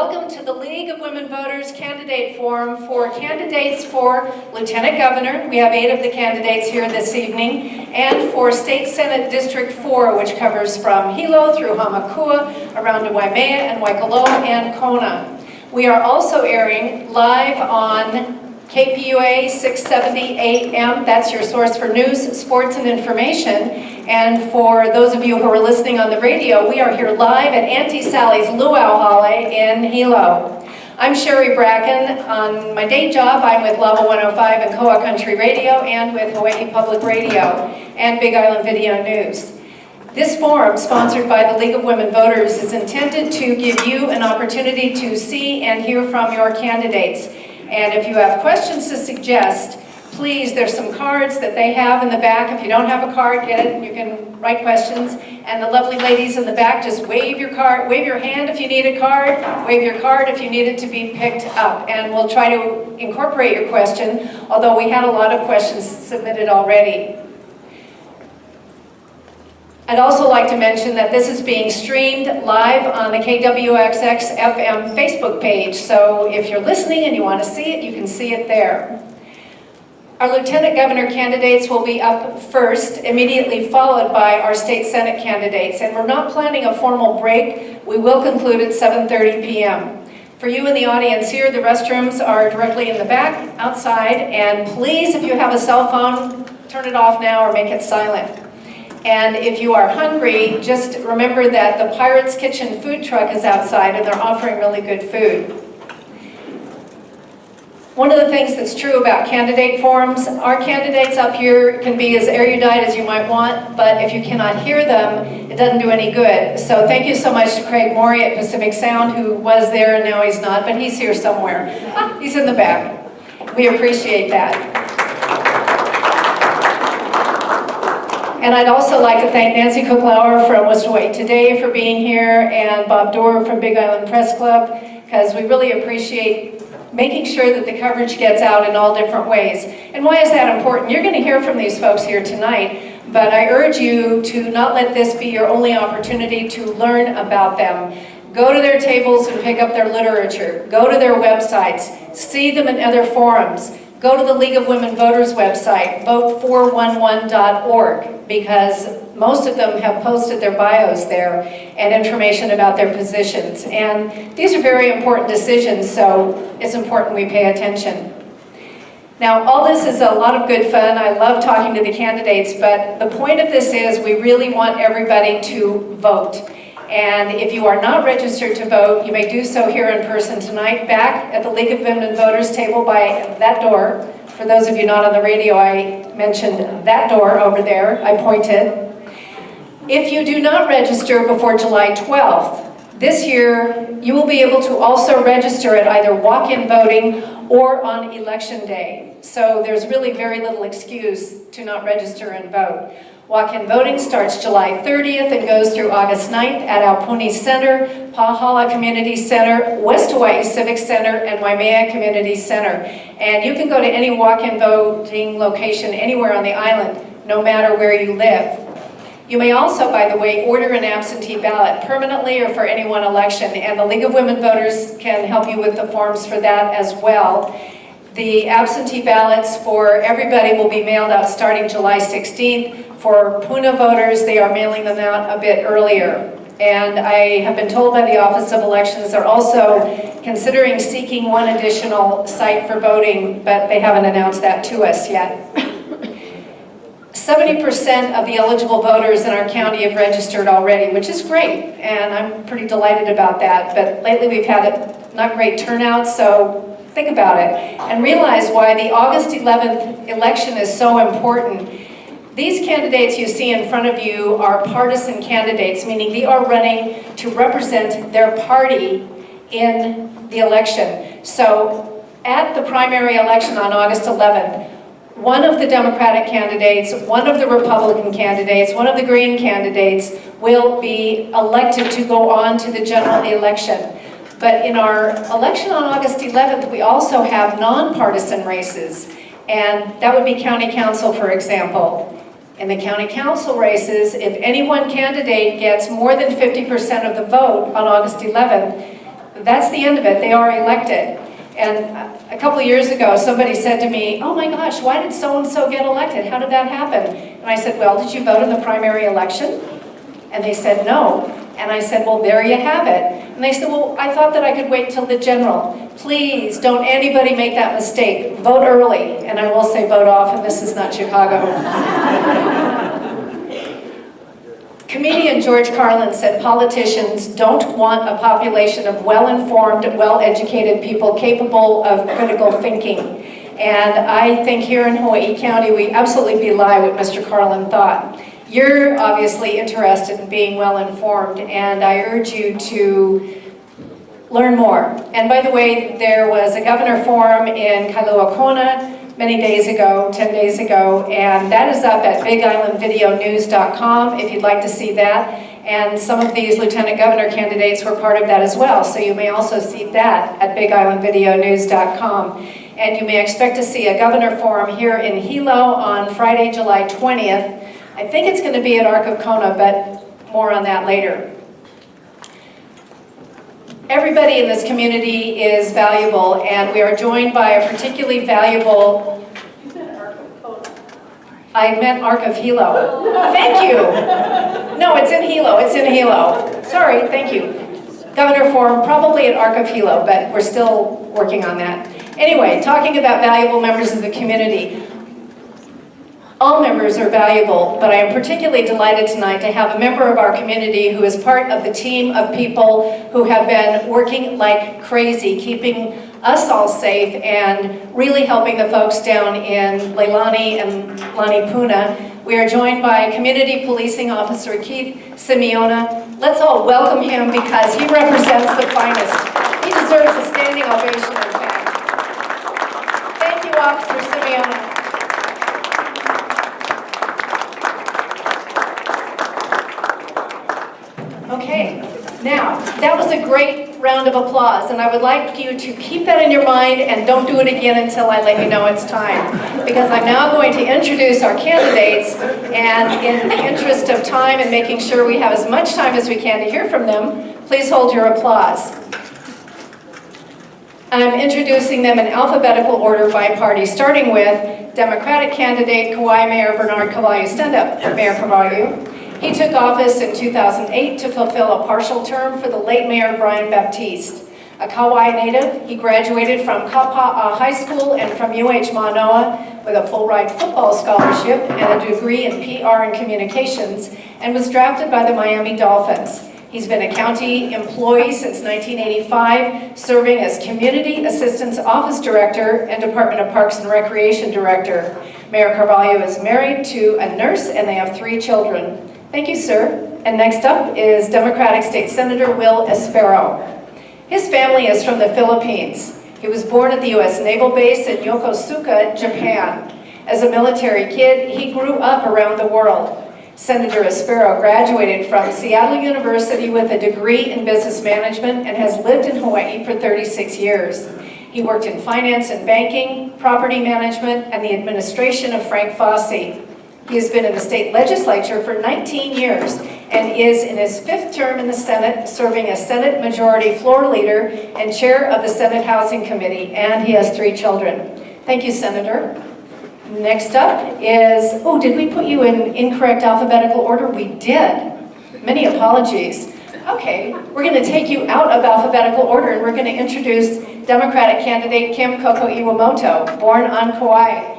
Welcome to the League of Women Voters Candidate Forum for candidates for Lieutenant Governor. We have 8 of the candidates here this evening. And for State Senate District 4, which covers from Hilo through Hamakua, around to Waimea and Waikoloa and Kona. We are also airing live on KPUA 670 AM. That's your source for news, sports, and information. And for those of you who are listening on the radio, we are here live at Auntie Sally's Luau Hale in Hilo. I'm Sherry Bracken. On my day job, I'm with Lava 105 and Koa Country Radio and with Hawaii Public Radio and Big Island Video News. This forum, sponsored by the League of Women Voters, is intended to give you an opportunity to see and hear from your candidates. And if you have questions to suggest, please, there's some cards that they have in the back. If you don't have a card, get it. You can write questions. And the lovely ladies in the back, just wave your card, wave your hand if you need a card, wave your card if you need it to be picked up. And we'll try to incorporate your question, although we had a lot of questions submitted already. I'd also like to mention that this is being streamed live on the KWXX FM Facebook page. So if you're listening and you want to see it, you can see it there. Our Lieutenant Governor candidates will be up first, immediately followed by our State Senate candidates. And we're not planning a formal break. We will conclude at 7:30 p.m. For you in the audience here, the restrooms are directly in the back, outside. And please, if you have a cell phone, turn it off now or make it silent. And if you are hungry, just remember that the Pirate's Kitchen food truck is outside and they're offering really good food. One of the things that's true about candidate forums, our candidates up here can be as erudite as you might want, but if you cannot hear them, it doesn't do any good. So thank you so much to Craig Morey at Pacific Sound, who was there and now he's not, but he's here somewhere. He's in the back. We appreciate that. And I'd also like to thank Nancy Cooklauer from West Hawaii Today for being here and Bob Dorr from Big Island Press Club, because we really appreciate making sure that the coverage gets out in all different ways. And why is that important? You're going to hear from these folks here tonight, but I urge you to not let this be your only opportunity to learn about them. Go to their tables and pick up their literature. Go to their websites. See them in other forums. Go to the League of Women Voters website, vote411.org, because most of them have posted their bios there and information about their positions. And these are very important decisions, so it's important we pay attention. Now, all this is a lot of good fun. I love talking to the candidates, but the point of this is we really want everybody to vote. And if you are not registered to vote, you may do so here in person tonight, back at the League of Women Voters table by that door. For those of you not on the radio, I mentioned that door over there. I pointed. If you do not register before July 12th, this year you will be able to also register at either walk-in voting or on election day. So there's really very little excuse to not register and vote. Walk-in voting starts July 30th and goes through August 9th at Aupuni Center, Pahala Community Center, West Hawaii Civic Center, and Waimea Community Center. And you can go to any walk-in voting location anywhere on the island, no matter where you live. You may also, by the way, order an absentee ballot permanently or for any one election, and the League of Women Voters can help you with the forms for that as well. The absentee ballots for everybody will be mailed out starting July 16th. For Puna voters, they are mailing them out a bit earlier. And I have been told by the Office of Elections they're also considering seeking one additional site for voting, but they haven't announced that to us yet. 70% of the eligible voters in our county have registered already, which is great, and I'm pretty delighted about that. But lately we've had a not great turnout, so think about it and realize why the August 11th election is so important. These candidates you see in front of you are partisan candidates, meaning they are running to represent their party in the election. So at the primary election on August 11th, one of the Democratic candidates, one of the Republican candidates, one of the Green candidates will be elected to go on to the general election. But in our election on August 11th, we also have nonpartisan races, and that would be county council, for example. In the county council races, if any one candidate gets more than 50% of the vote on August 11th, That's the end of it. They are elected. And a couple of years ago, somebody said to me, oh my gosh, why did so-and-so get elected? How did that happen? And I said, well, did you vote in the primary election? And they said, no. And I said, well, there you have it. And they said, well, I thought that I could wait till the general. Please, don't anybody make that mistake. Vote early. And I will say vote often. This is not Chicago. Comedian George Carlin said politicians don't want a population of well-informed, well-educated people capable of critical thinking. And I think here in Hawaii County, we absolutely belie what Mr. Carlin thought. You're obviously interested in being well-informed, and I urge you to learn more. And by the way, there was a governor forum in Kailua Kona many days ago, 10 days ago, and that is up at BigIslandVideoNews.com if you'd like to see that. And some of these lieutenant governor candidates were part of that as well, so you may also see that at BigIslandVideoNews.com. And you may expect to see a governor forum here in Hilo on Friday, July 20th. I think it's going to be at Ark of Kona, but more on that later. Everybody in this community is valuable, and we are joined by a particularly valuable... You said Ark of Kona. I meant Ark of Hilo. Thank you. No, it's in Hilo. It's in Hilo. Sorry, thank you. Governor Forum, probably at Ark of Hilo, but we're still working on that. Anyway, talking about valuable members of the community. All members are valuable, but I am particularly delighted tonight to have a member of our community who is part of the team of people who have been working like crazy, keeping us all safe and really helping the folks down in Leilani and Lanipuna. We are joined by Community Policing Officer Keith Simeona. Let's all welcome him because he represents the finest. He deserves a standing ovation, in fact. Thank you, Officer Simeona. Okay, now, that was a great round of applause, and I would like you to keep that in your mind and don't do it again until I let you know it's time. Because I'm now going to introduce our candidates, and in the interest of time and making sure we have as much time as we can to hear from them, please hold your applause. I'm introducing them in alphabetical order by party, starting with Democratic candidate Kauai Mayor Bernard Carvalho. Stand up, Mayor Carvalho. He took office in 2008 to fulfill a partial term for the late Mayor Brian Baptiste. A Kauai native, he graduated from Kapa'a High School and from UH Manoa with a full-ride football scholarship and a degree in PR and communications, and was drafted by the Miami Dolphins. He's been a county employee since 1985, serving as Community Assistance Office Director and Department of Parks and Recreation Director. Mayor Carvalho is married to a nurse and they have 3 children. Thank you, sir. And next up is Democratic State Senator Will Espero. His family is from the Philippines. He was born at the U.S. Naval Base in Yokosuka, Japan. As a military kid, he grew up around the world. Senator Espero graduated from Seattle University with a degree in business management and has lived in Hawaii for 36 years. He worked in finance and banking, property management, and the administration of Frank Fossey. He has been in the state legislature for 19 years and is in his 5th term in the Senate, serving as Senate Majority Floor Leader and Chair of the Senate Housing Committee, and he has 3 children. Thank you, Senator. Next up is, oh, did we put you in incorrect alphabetical order? We did. Many apologies. Okay, we're going to take you out of alphabetical order and we're going to introduce Democratic candidate Kim Coco Iwamoto, born on Kauai.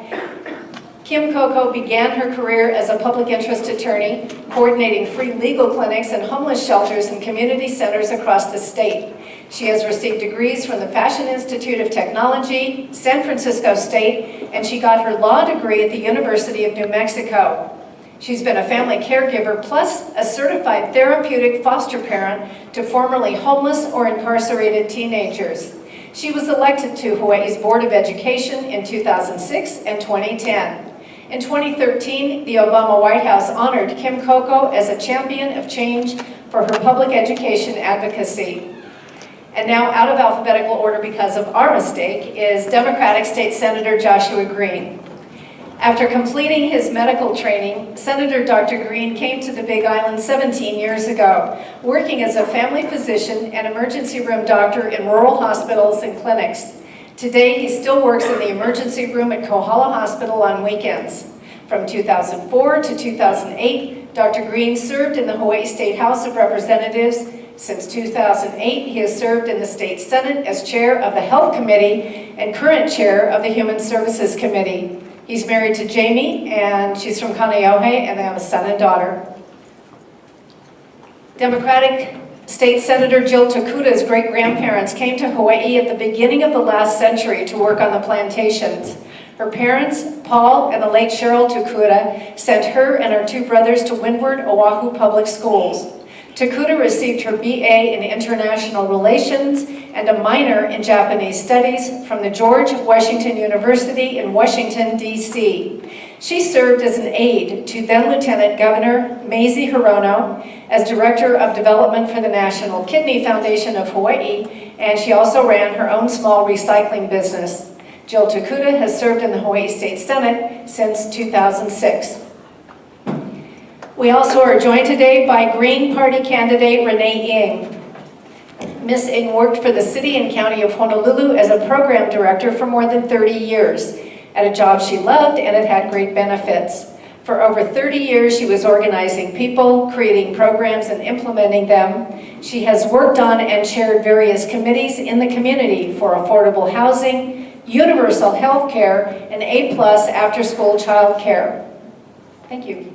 Kim Coco began her career as a public interest attorney, coordinating free legal clinics and homeless shelters and community centers across the state. She has received degrees from the Fashion Institute of Technology, San Francisco State, and she got her law degree at the University of New Mexico. She's been a family caregiver plus a certified therapeutic foster parent to formerly homeless or incarcerated teenagers. She was elected to Hawaii's Board of Education in 2006 and 2010. In 2013, the Obama White House honored Kim Coco as a champion of change for her public education advocacy. And now, out of alphabetical order because of our mistake, is Democratic State Senator Joshua Green. After completing his medical training, Senator Dr. Green came to the Big Island 17 years ago, working as a family physician and emergency room doctor in rural hospitals and clinics. Today, he still works in the emergency room at Kohala Hospital on weekends. From 2004 to 2008, Dr. Green served in the Hawaii State House of Representatives. Since 2008, he has served in the State Senate as chair of the Health Committee and current chair of the Human Services Committee. He's married to Jamie, and she's from Kaneohe, and they have a son and daughter. Democratic State Senator Jill Tokuda's great-grandparents came to Hawaii at the beginning of the last century to work on the plantations. Her parents, Paul and the late Cheryl Tokuda, sent her and her two brothers to Windward, Oahu Public Schools. Tokuda received her BA in International Relations and a minor in Japanese Studies from the George Washington University in Washington, D.C. She served as an aide to then-Lieutenant Governor Mazie Hirono as Director of Development for the National Kidney Foundation of Hawaii, and she also ran her own small recycling business. Jill Tokuda has served in the Hawaii State Senate since 2006. We also are joined today by Green Party candidate Renee Yang. Ms. Ng worked for the City and County of Honolulu as a program director for more than 30 years, at a job she loved and it had great benefits. For over 30 years, she was organizing people, creating programs, and implementing them. She has worked on and chaired various committees in the community for affordable housing, universal health care, and A+ after-school child care. Thank you.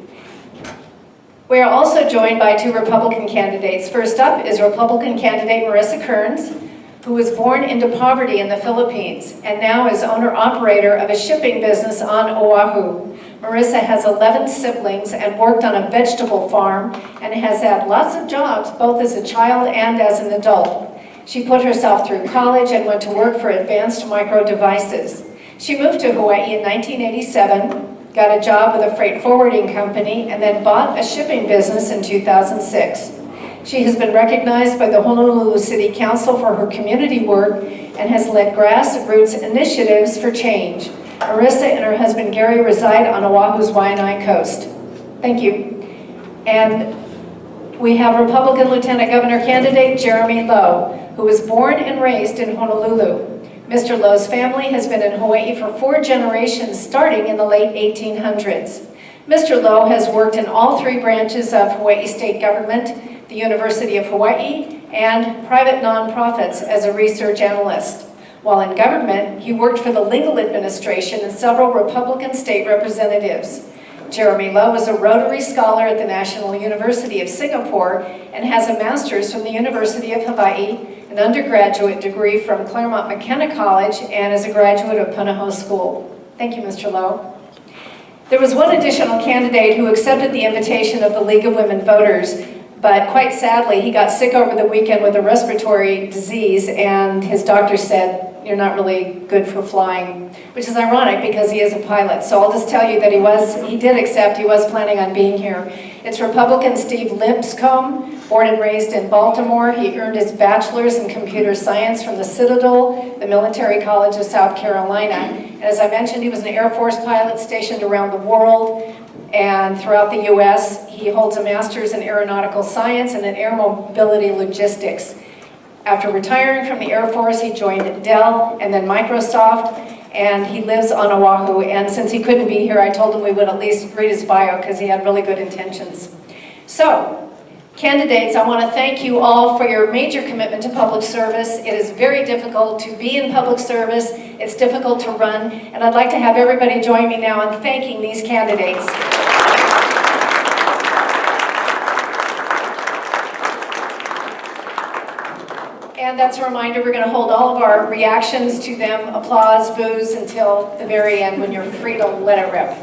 We are also joined by two Republican candidates. First up is Republican candidate Marissa Kearns, who was born into poverty in the Philippines and now is owner-operator of a shipping business on Oahu. Marissa has 11 siblings and worked on a vegetable farm and has had lots of jobs both as a child and as an adult. She put herself through college and went to work for Advanced Micro Devices. She moved to Hawaii in 1987, got a job with a freight forwarding company, and then bought a shipping business in 2006. She has been recognized by the Honolulu City Council for her community work and has led grassroots initiatives for change. Marissa and her husband Gary reside on Oahu's Waianae Coast. Thank you. And we have Republican Lieutenant Governor candidate Jeremy Lowe, who was born and raised in Honolulu. Mr. Lowe's family has been in Hawaii for 4 generations, starting in the late 1800s. Mr. Lowe has worked in all 3 branches of Hawaii state government, the University of Hawaii, and private nonprofits as a research analyst. While in government, he worked for the legal administration and several Republican state representatives. Jeremy Lowe is a Rotary Scholar at the National University of Singapore and has a master's from the University of Hawaii, an undergraduate degree from Claremont McKenna College, and is a graduate of Punahou School. Thank you, Mr. Lowe. There was one additional candidate who accepted the invitation of the League of Women Voters, but quite sadly, he got sick over the weekend with a respiratory disease, and his doctor said, "You're not really good for flying," which is ironic because he is a pilot. So I'll just tell you that he did accept, he was planning on being here. It's Republican Steve Lipscomb, born and raised in Baltimore. He earned his bachelor's in computer science from the Citadel, the Military College of South Carolina. And as I mentioned, he was an Air Force pilot stationed around the world and throughout the U.S. He holds a master's in aeronautical science and in air mobility logistics. After retiring from the Air Force, he joined Dell and then Microsoft, and he lives on Oahu. And since he couldn't be here, I told him we would at least read his bio because he had really good intentions. So, candidates, I want to thank you all for your major commitment to public service. It is very difficult to be in public service. It's difficult to run, and I'd like to have everybody join me now in thanking these candidates. And that's a reminder, we're going to hold all of our reactions to them, applause, boos, until the very end when you're free to let it rip.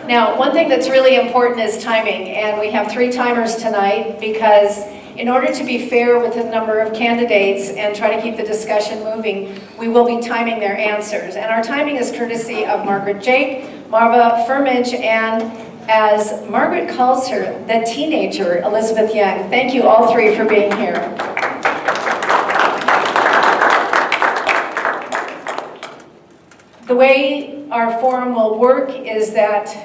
Now, one thing that's really important is timing, and we have 3 timers tonight because in order to be fair with the number of candidates and try to keep the discussion moving, we will be timing their answers. And our timing is courtesy of Margaret Jake, Marva Firmage, and as Margaret calls her, the teenager, Elizabeth Young. Thank you all 3 for being here. The way our forum will work is that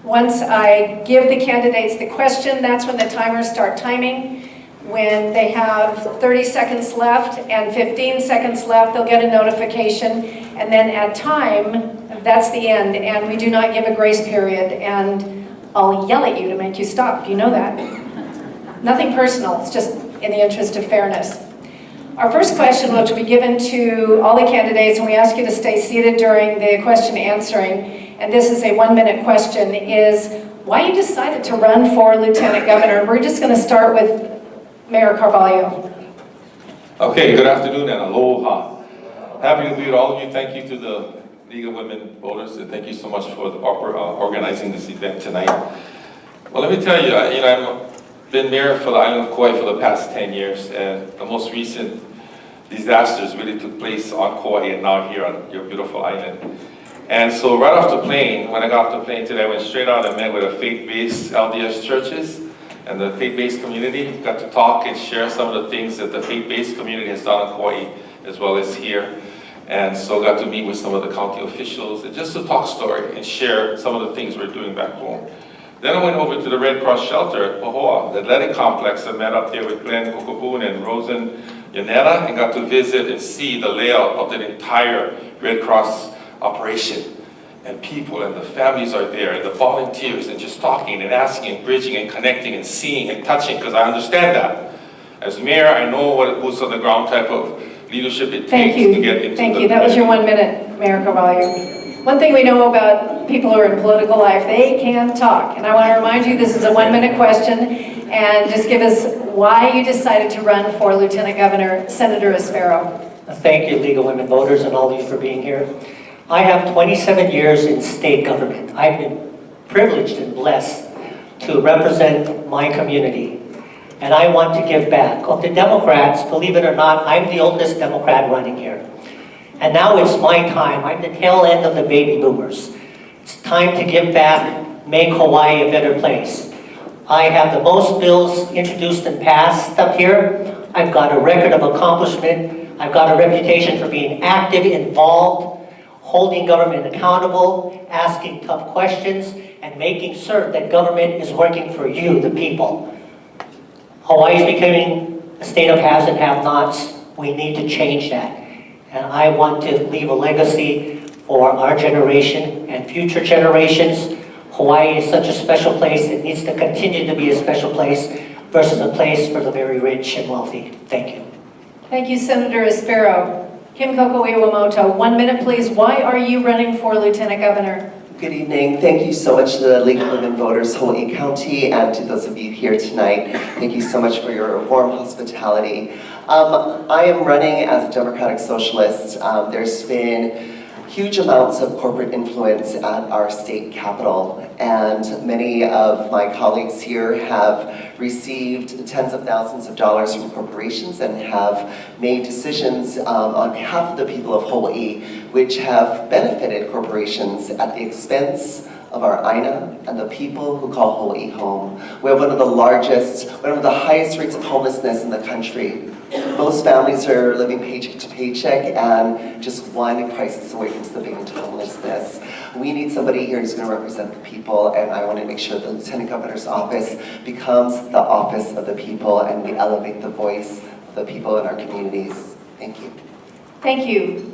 once I give the candidates the question, that's when the timers start timing. When they have 30 seconds left and 15 seconds left, they'll get a notification. And then at time, that's the end. And we do not give a grace period. And I'll yell at you to make you stop. You know that. Nothing personal. It's just in the interest of fairness. Our first question, which will be given to all the candidates, and we ask you to stay seated during the question answering, and this is a 1-minute question, is why you decided to run for Lieutenant Governor. We're just going to start with Mayor Carvalho. Okay, good afternoon and aloha. Happy to be with all of you. Thank you to the League of Women Voters, and thank you so much for organizing this event tonight. Well, let me tell you, I've been mayor for the island of Kauai for the past 10 years, and the most recent disasters really took place on Kauai and now here on your beautiful island. And so right off the plane, when I got off the plane today, I went straight out and met with the faith-based LDS churches and the faith-based community. Got to talk and share some of the things that the faith-based community has done in Kauai as well as here. And so got to meet with some of the county officials and just to talk story and share some of the things we're doing back home. Then I went over to the Red Cross shelter at Pahoa, the athletic complex. I met up there with Glenn Kokopun and Rosen Yanetta and got to visit and see the layout of the entire Red Cross operation. And people and the families are there and the volunteers and just talking and asking and bridging and connecting and seeing and touching, because I understand that. As mayor, I know what a boots on the ground type of leadership it takes to get into Thank you. That was your 1 minute, Mayor Carvalho. One thing we know about people who are in political life, they can talk. And I want to remind you, this is a 1 minute question, and just give us why you decided to run for Lieutenant Governor, Senator Espero. Thank you, League of Women Voters, and all of you for being here. I have 27 years in state government. I've been privileged and blessed to represent my community, and I want to give back. Of the Democrats, believe it or not, I'm the oldest Democrat running here. And now it's my time. I'm the tail end of the baby boomers. It's time to give back, make Hawaii a better place. I have the most bills introduced and passed up here. I've got a record of accomplishment. I've got a reputation for being active, involved, holding government accountable, asking tough questions, and making certain that government is working for you, the people. Hawaii is becoming a state of haves and have-nots. We need to change that. And I want to leave a legacy for our generation and future generations. Hawaii is such a special place. It needs to continue to be a special place versus a place for the very rich and wealthy. Thank you. Thank you, Senator Espero. Kim Coco, 1 minute, please. Why are you running for Lieutenant Governor? Good evening. Thank you so much to the League of Women Voters, Hawaii County, and to those of you here tonight. Thank you so much for your warm hospitality. I am running as a Democratic Socialist. There's been huge amounts of corporate influence at our state capitol, and many of my colleagues here have received tens of thousands of dollars from corporations and have made decisions on behalf of the people of Hawaii which have benefited corporations at the expense of our Aina and the people who call Hawaii home. We have one of the highest rates of homelessness in the country. Most families are living paycheck to paycheck and just one crisis away from slipping into homelessness. We need somebody here who's going to represent the people, and I want to make sure the Lieutenant Governor's office becomes the office of the people and we elevate the voice of the people in our communities. Thank you. Thank you.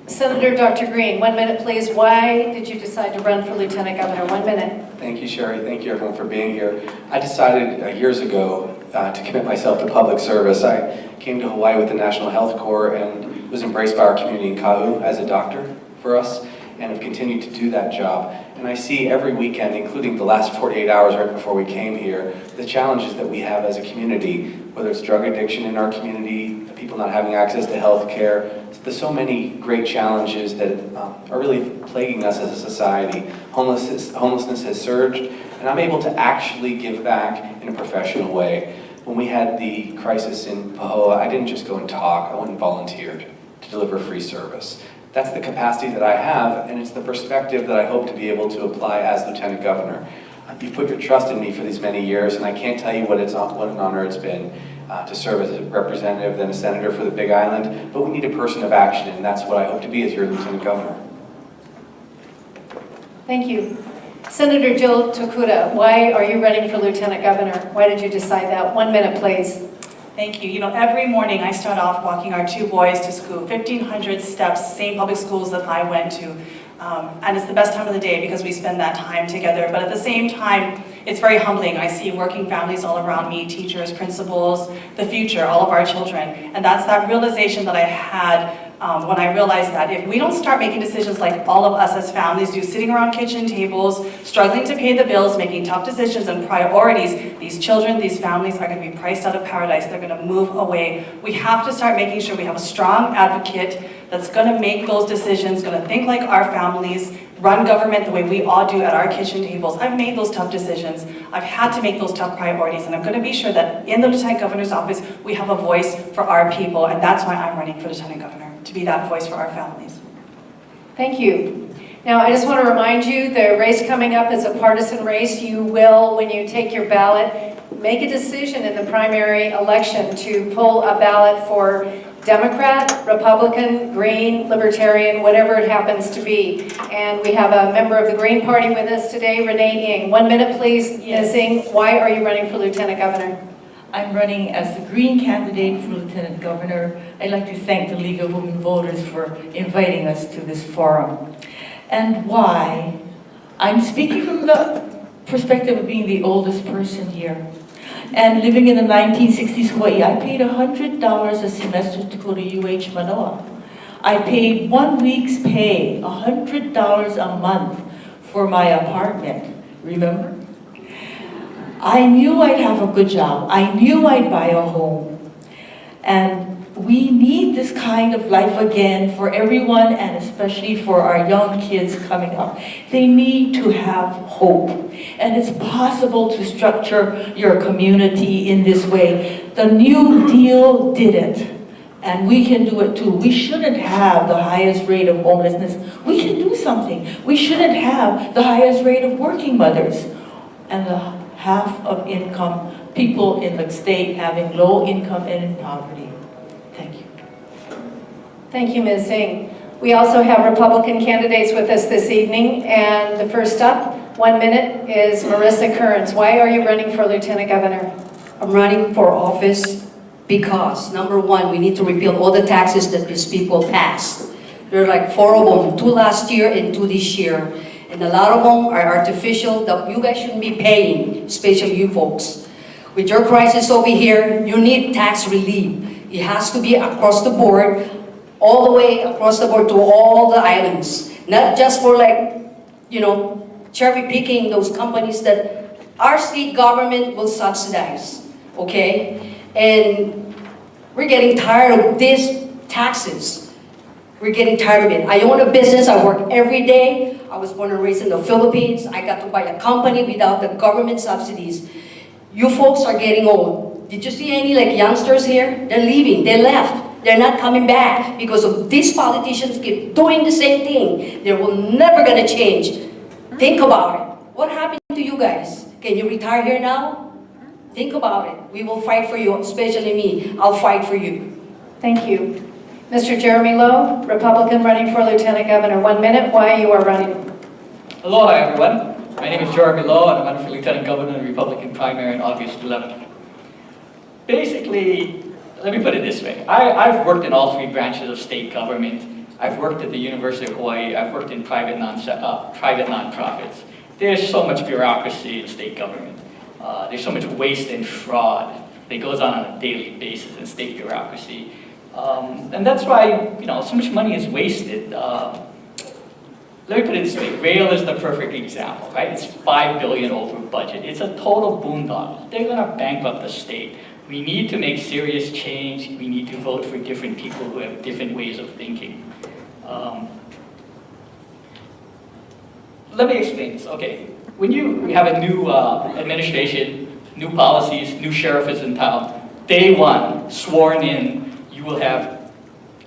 Senator Dr. Green, 1 minute, please. Why did you decide to run for Lieutenant Governor? 1 minute. Thank you, Sherry. Thank you, everyone, for being here. I decided years ago to commit myself to public service. I came to Hawaii with the National Health Corps and was embraced by our community in Kauai as a doctor for us, and have continued to do that job. And I see every weekend, including the last 48 hours right before we came here, the challenges that we have as a community, whether it's drug addiction in our community, people not having access to health care. There's so many great challenges that are really plaguing us as a society. Homelessness has surged, and I'm able to actually give back in a professional way. When we had the crisis in Pahoa, I didn't just go and talk, I went and volunteered to deliver free service. That's the capacity that I have, and it's the perspective that I hope to be able to apply as Lieutenant Governor. You've put your trust in me for these many years, and I can't tell you what an honor it's been to serve as a representative, then a senator for the Big Island, but we need a person of action, and that's what I hope to be as your Lieutenant Governor. Thank you. Senator Jill Tokuda, why are you running for Lieutenant Governor? Why did you decide that? 1 minute, please. Thank you. You know, every morning I start off walking our 2 boys to school, 1,500 steps, same public schools that I went to. And it's the best time of the day because we spend that time together. But at the same time, it's very humbling. I see working families all around me, teachers, principals, the future, all of our children. And that's that realization that I had when I realized that if we don't start making decisions like all of us as families do, sitting around kitchen tables, struggling to pay the bills, making tough decisions and priorities, these children, these families are going to be priced out of paradise. They're going to move away. We have to start making sure we have a strong advocate that's going to make those decisions, going to think like our families, run government the way we all do at our kitchen tables. I've made those tough decisions. I've had to make those tough priorities, and I'm going to be sure that in the Lieutenant Governor's office, we have a voice for our people, and that's why I'm running for Lieutenant Governor, to be that voice for our families. Thank you. Now, I just want to remind you, the race coming up is a partisan race. You will, when you take your ballot, make a decision in the primary election to pull a ballot for Democrat, Republican, Green, Libertarian, whatever it happens to be. And we have a member of the Green Party with us today, Renee Yang. 1 minute, please. Ms. Yang, why are you running for Lieutenant Governor? I'm running as the Green candidate for Lieutenant Governor. I'd like to thank the League of Women Voters for inviting us to this forum. And why? I'm speaking from the perspective of being the oldest person here. And living in the 1960s Hawaii, I paid $100 a semester to go to UH Manoa. I paid 1 week's pay, $100 a month for my apartment, remember? I knew I'd have a good job. I knew I'd buy a home. And we need this kind of life again for everyone, and especially for our young kids coming up. They need to have hope. And it's possible to structure your community in this way. The New Deal did it. And we can do it too. We shouldn't have the highest rate of homelessness. We can do something. We shouldn't have the highest rate of working mothers. And the half of income, people in the state having low income and in poverty. Thank you. Thank you, Ms. Singh. We also have Republican candidates with us this evening, and the first up, 1 minute, is Marissa Kearns. Why are you running for Lieutenant Governor? I'm running for office because, number one, we need to repeal all the taxes that these people passed. There are like 4 of them, 2 last year and 2 this year. And a lot of them are artificial that you guys shouldn't be paying, especially you folks. With your crisis over here, you need tax relief. It has to be across the board, all the way across the board to all the islands. Not just for cherry picking those companies that our state government will subsidize, okay? And we're getting tired of these taxes. We're getting tired of it. I own a business, I work every day. I was born and raised in the Philippines. I got to buy a company without the government subsidies. You folks are getting old. Did you see any youngsters here? They're leaving, they left. They're not coming back because of these politicians keep doing the same thing. They will never gonna change. Think about it. What happened to you guys? Can you retire here now? Think about it. We will fight for you, especially me. I'll fight for you. Thank you. Mr. Jeremy Lowe, Republican running for Lieutenant Governor. 1 minute, why you are running. Aloha, everyone. My name is Jeremy Lowe, and I'm running for Lieutenant Governor in the Republican primary on August 11th. Basically, let me put it this way. I've worked in all 3 branches of state government. I've worked at the University of Hawaii. I've worked in private nonprofits. There's so much bureaucracy in state government. There's so much waste and fraud that goes on a daily basis in state bureaucracy. And that's why, so much money is wasted. Let me put it this way, rail is the perfect example, right? It's $5 billion over budget. It's a total boondoggle. They're gonna bankrupt the state. We need to make serious change. We need to vote for different people who have different ways of thinking. Let me explain this, okay. When you have a new administration, new policies, new sheriff is in town, day one, sworn in, you will have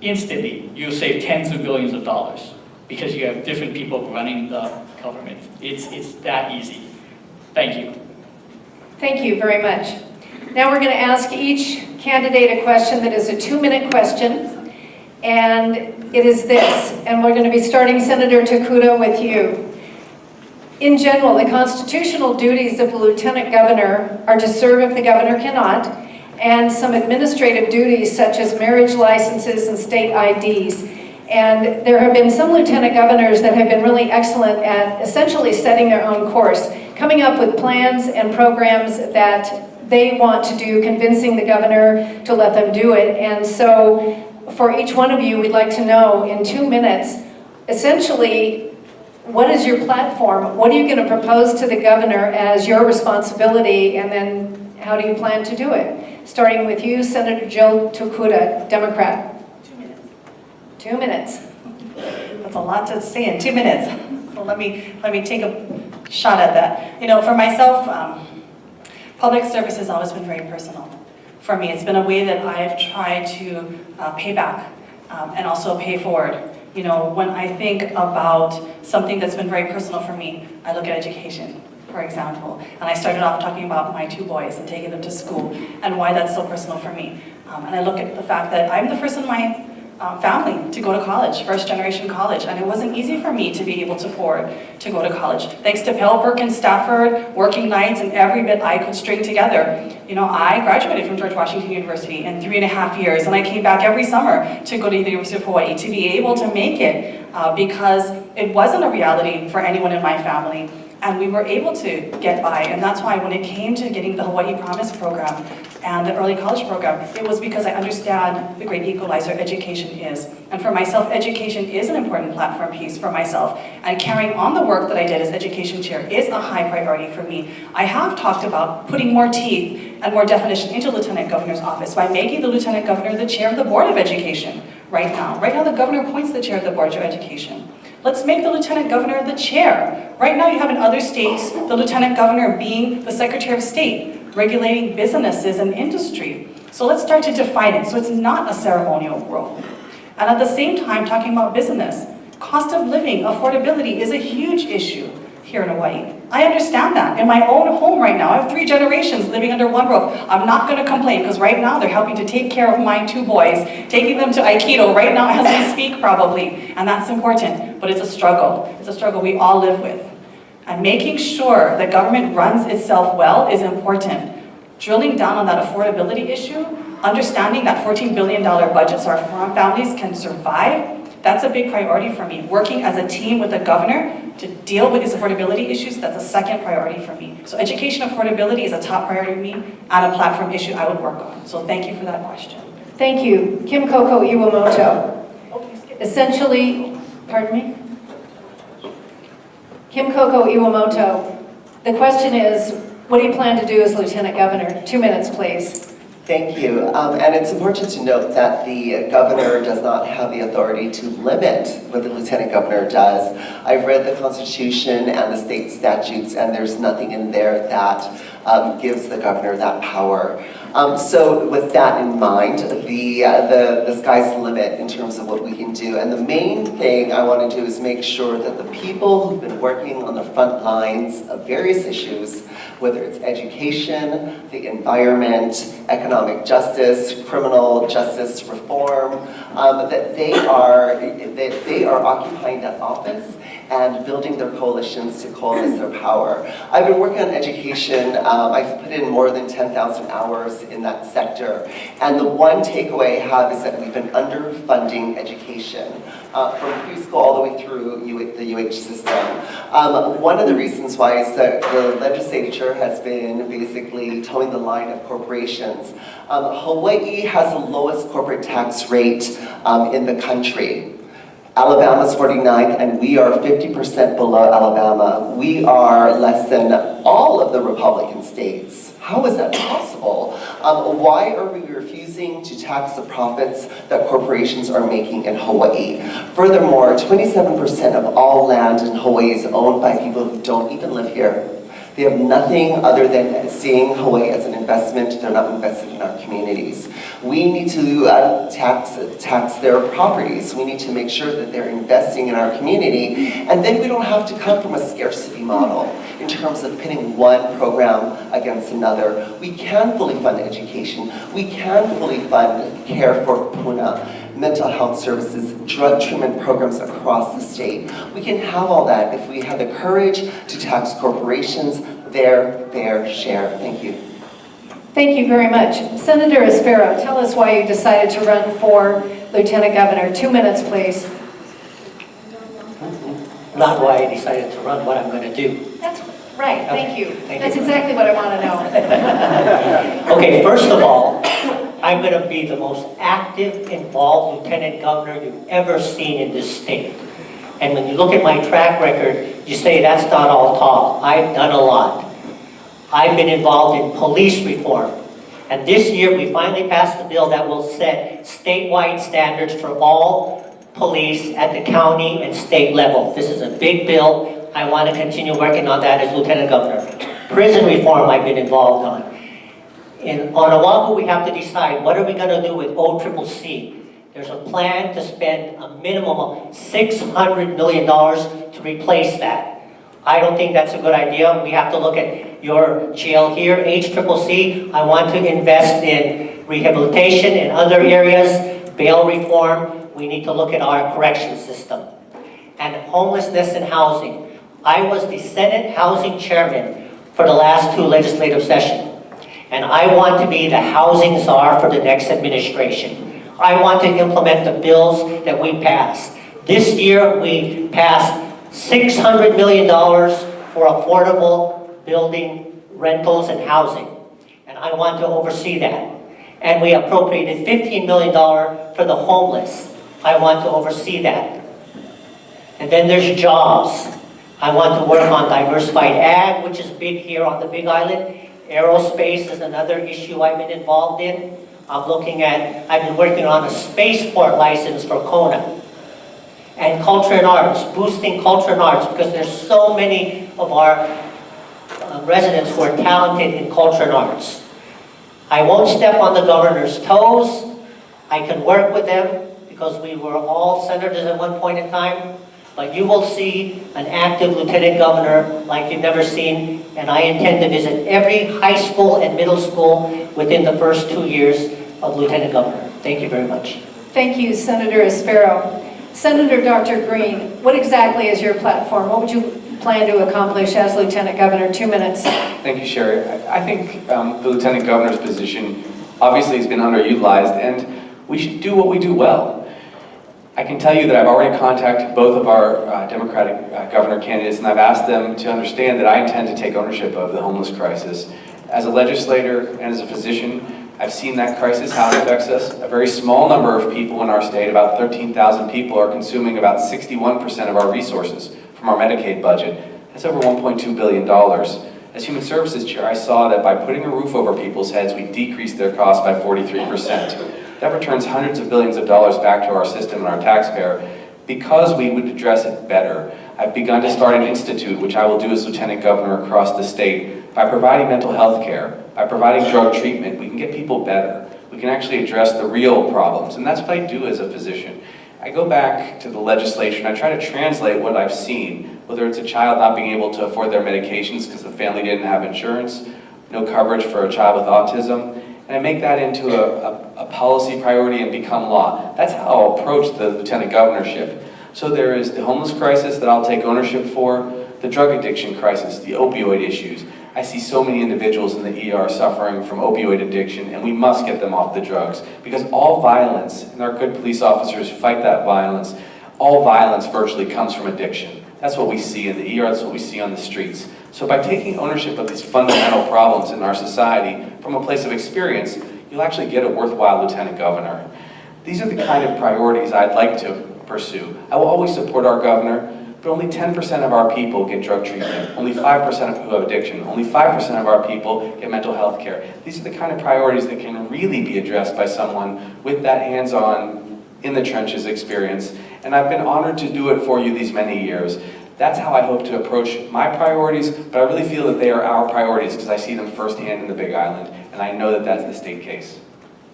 instantly, you'll save tens of billions of dollars because you have different people running the government. It's that easy. Thank you. Thank you very much. Now we're going to ask each candidate a question that is a 2-minute question, and it is this, and we're going to be starting Senator Tokuda with you. In general, the constitutional duties of the lieutenant governor are to serve if the governor cannot, and some administrative duties such as marriage licenses and state IDs. And there have been some lieutenant governors that have been really excellent at essentially setting their own course, coming up with plans and programs that they want to do, convincing the governor to let them do it. And so for each one of you, we'd like to know in 2 minutes, essentially, what is your platform? What are you going to propose to the governor as your responsibility, and then how do you plan to do it? Starting with you, Senator Jill Tokuda, Democrat. 2 minutes. 2 minutes. That's a lot to say in 2 minutes. So let me take a shot at that. You know, for myself, public service has always been very personal. For me, it's been a way that I've tried to pay back and also pay forward. You know, when I think about something that's been very personal for me, I look at education, for example. And I started off talking about my 2 boys and taking them to school and why that's so personal for me. And I look at the fact that I'm the first in my family to go to college, first generation college, and it wasn't easy for me to be able to afford to go to college. Thanks to Pell, Perkins, Stafford, working nights, and every bit I could string together. You know, I graduated from George Washington University in 3.5 years, and I came back every summer to go to the University of Hawaii to be able to make it because it wasn't a reality for anyone in my family. And we were able to get by, and that's why when it came to getting the Hawaii Promise program and the early college program, it was because I understand the great equalizer education is. And for myself, education is an important platform piece for myself. And carrying on the work that I did as education chair is a high priority for me. I have talked about putting more teeth and more definition into Lieutenant Governor's office by making the Lieutenant Governor the chair of the Board of Education right now. Right now, the governor appoints the chair of the Board of Education. Let's make the Lieutenant Governor the chair. Right now you have in other states, the Lieutenant Governor being the Secretary of State, regulating businesses and industry. So let's start to define it so it's not a ceremonial role. And at the same time, talking about business, cost of living, affordability is a huge issue here in Hawaii. I understand that. In my own home right now, I have 3 generations living under one roof. I'm not going to complain because right now they're helping to take care of my 2 boys, taking them to Aikido right now as we speak probably. And that's important, but it's a struggle. It's a struggle we all live with. And making sure that government runs itself well is important. Drilling down on that affordability issue, understanding that $14 billion budget so our farm families can survive, that's a big priority for me. Working as a team with the governor to deal with these affordability issues, that's a second priority for me. So education affordability is a top priority for me and a platform issue I would work on. So thank you for that question. Thank you. Kim Coco Iwamoto. Essentially, pardon me? Kim Coco Iwamoto. The question is, what do you plan to do as Lieutenant Governor? 2 minutes, please. Thank you. And it's important to note that the governor does not have the authority to limit what the lieutenant governor does. I've read the Constitution and the state statutes, and there's nothing in there that gives the governor that power. So with that in mind, the sky's the limit in terms of what we can do. And the main thing I want to do is make sure that the people who've been working on the front lines of various issues, whether it's education, the environment, economic justice, criminal justice reform, that they are occupying that office and building their coalitions to coalesce their power. I've been working on education. I've put in more than 10,000 hours in that sector. And the one takeaway I have is that we've been underfunding education from preschool all the way through the UH system. One of the reasons why is that the legislature has been basically towing the line of corporations. Hawaii has the lowest corporate tax rate in the country. Alabama's 49th, and we are 50% below Alabama. We are less than all of the Republican states. How is that possible? Why are we refusing to tax the profits that corporations are making in Hawaii? Furthermore, 27% of all land in Hawaii is owned by people who don't even live here. They have nothing other than seeing Hawaii as an investment. They're not invested in our communities. We need to tax their properties. We need to make sure that they're investing in our community. And then we don't have to come from a scarcity model in terms of pitting one program against another. We can fully fund education. We can fully fund care for Puna. mental health services, drug treatment programs across the state. We can have all that if we have the courage to tax corporations their fair share. Thank you. Thank you very much. Senator Espero, tell us why you decided to run for Lieutenant Governor. 2 minutes, please. Not why I decided to run, what I'm going to do. That's right, thank you. Thank That's you. exactly what I want to know. Okay, first of all, I'm going to be the most active, involved lieutenant governor you've ever seen in this state. And when you look at my track record, you say that's not all talk. I've done a lot. I've been involved in police reform. And this year, we finally passed a bill that will set statewide standards for all police at the county and state level. This is a big bill. I want to continue working on that as lieutenant governor. Prison reform I've been involved on. On Oahu, we have to decide what are we going to do with OCCC. There's a plan to spend a minimum of $600 million to replace that. I don't think that's a good idea. We have to look at your jail here, HCCC. I want to invest in rehabilitation in other areas, bail reform. We need to look at our correction system. And homelessness and housing. I was the Senate Housing Chairman for the last 2 legislative sessions. And I want to be the housing czar for the next administration. I want to implement the bills that we passed. This year, we passed $600 million for affordable building, rentals, and housing. And I want to oversee that. And we appropriated $15 million for the homeless. I want to oversee that. And then there's jobs. I want to work on diversified ag, which is big here on the Big Island. Aerospace is another issue I've been involved in. I've been working on a spaceport license for Kona. And culture and arts, boosting culture and arts, because there's so many of our residents who are talented in culture and arts. I won't step on the governor's toes. I can work with them because we were all senators at one point in time. But you will see an active lieutenant governor like you've never seen, and I intend to visit every high school and middle school within the first 2 years of lieutenant governor. Thank you very much. Thank you, Senator Espero. Senator Dr. Green, what exactly is your platform? What would you plan to accomplish as Lieutenant Governor? 2 minutes. Thank you, Sherry. I think the Lieutenant Governor's position obviously has been underutilized, and we should do what we do well. I can tell you that I've already contacted both of our Democratic governor candidates, and I've asked them to understand that I intend to take ownership of the homeless crisis. As a legislator and as a physician, I've seen that crisis, how it affects us. A very small number of people in our state, about 13,000 people, are consuming about 61% of our resources from our Medicaid budget. That's over $1.2 billion. As Human Services Chair, I saw that by putting a roof over people's heads, we decreased their costs by 43%. That returns hundreds of billions of dollars back to our system and our taxpayer. Because we would address it better, I've begun to start an institute, which I will do as Lieutenant Governor across the state. By providing mental health care, by providing drug treatment, we can get people better. We can actually address the real problems, and that's what I do as a physician. I go back to the legislature and I try to translate what I've seen, whether it's a child not being able to afford their medications because the family didn't have insurance, no coverage for a child with autism, and I make that into a policy priority and become law. That's how I'll approach the lieutenant governorship. So there is the homeless crisis that I'll take ownership for, the drug addiction crisis, the opioid issues. I see so many individuals in the ER suffering from opioid addiction, and we must get them off the drugs. Because all violence, and our good police officers fight that violence, all violence virtually comes from addiction. That's what we see in the ER, that's what we see on the streets. So by taking ownership of these fundamental problems in our society from a place of experience, you'll actually get a worthwhile lieutenant governor. These are the kind of priorities I'd like to pursue. I will always support our governor, but only 10% of our people get drug treatment. Only 5% who have addiction. Only 5% of our people get mental health care. These are the kind of priorities that can really be addressed by someone with that hands-on, in the trenches experience. And I've been honored to do it for you these many years. That's how I hope to approach my priorities, but I really feel that they are our priorities because I see them firsthand in the Big Island, and I know that that's the state case.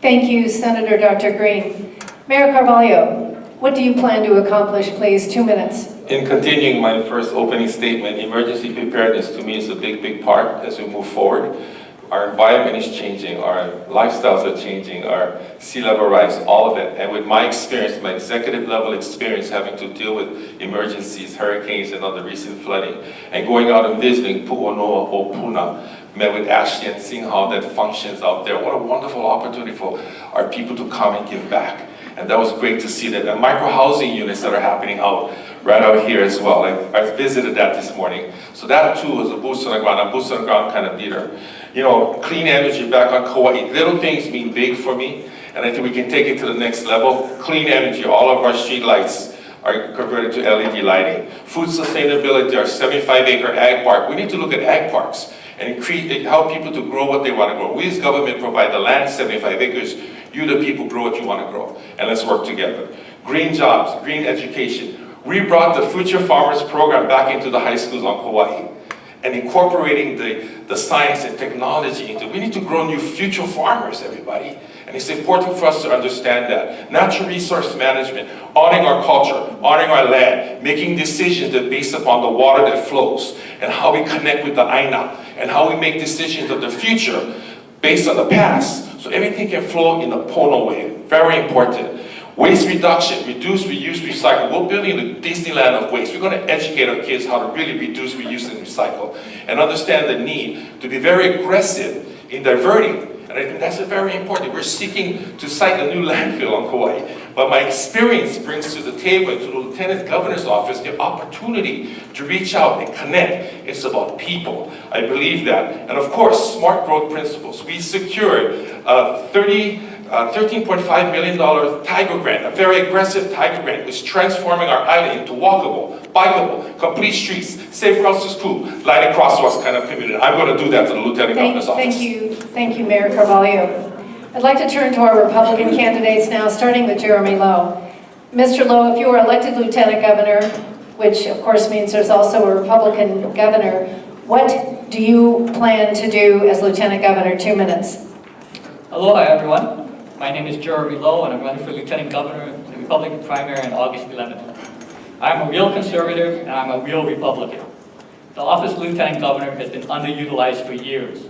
Thank you, Senator Dr. Green. Mayor Carvalho, what do you plan to accomplish, please? 2 minutes. In continuing my first opening statement, emergency preparedness to me is a big, big part as we move forward. our environment is changing, our lifestyles are changing, our sea level rise, all of it. And with my experience, my executive level experience having to deal with emergencies, hurricanes, and other recent flooding, and going out and visiting Pu'onoa o Puna, met with Ashley and seeing how that functions out there. What a wonderful opportunity for our people to come and give back. And that was great to see that. And micro-housing units that are happening right out here as well. I visited that this morning. So that too is a boots on the ground kind of leader. You know, clean energy back on Kauai. Little things mean big for me. And I think we can take it to the next level. Clean energy, all of our street lights are converted to LED lighting. Food sustainability, our 75-acre ag park. We need to look at ag parks and help people to grow what they want to grow. We as government provide the land, 75 acres. You the people grow what you want to grow. And let's work together. Green jobs, green education. We brought the Future Farmers program back into the high schools on Kauai. And incorporating the science and technology into, we need to grow new future farmers, everybody. And it's important for us to understand that. Natural resource management, honoring our culture, honoring our land, making decisions that are based upon the water that flows, and how we connect with the Aina, and how we make decisions of the future based on the past, so everything can flow in a Pono way. Very important. Waste reduction, reduce, reuse, recycle. We're building the Disneyland of waste. We're going to educate our kids how to really reduce, reuse, and recycle, and understand the need to be very aggressive in diverting. And I think that's very important. We're seeking to site a new landfill on Kauai. But my experience brings to the table and to the Lieutenant Governor's office the opportunity to reach out and connect. It's about people. I believe that. And of course, smart growth principles. We secured a $13.5 million Tiger Grant, a very aggressive Tiger Grant, which is transforming our island into walkable, bikeable, complete streets, safe routes to school, lighted crosswalks kind of community. I'm going to do that for the Lieutenant Governor's office. Thank you, Mayor Carvalho. I'd like to turn to our Republican candidates now, starting with Jeremy Lowe. Mr. Lowe, if you are elected Lieutenant Governor, which of course means there's also a Republican governor, what do you plan to do as Lieutenant Governor? 2 minutes. Aloha, everyone. My name is Jeremy Lowe, and I'm running for Lieutenant Governor in the Republican primary on August 11th. I'm a real conservative, and I'm a real Republican. The office of Lieutenant Governor has been underutilized for years.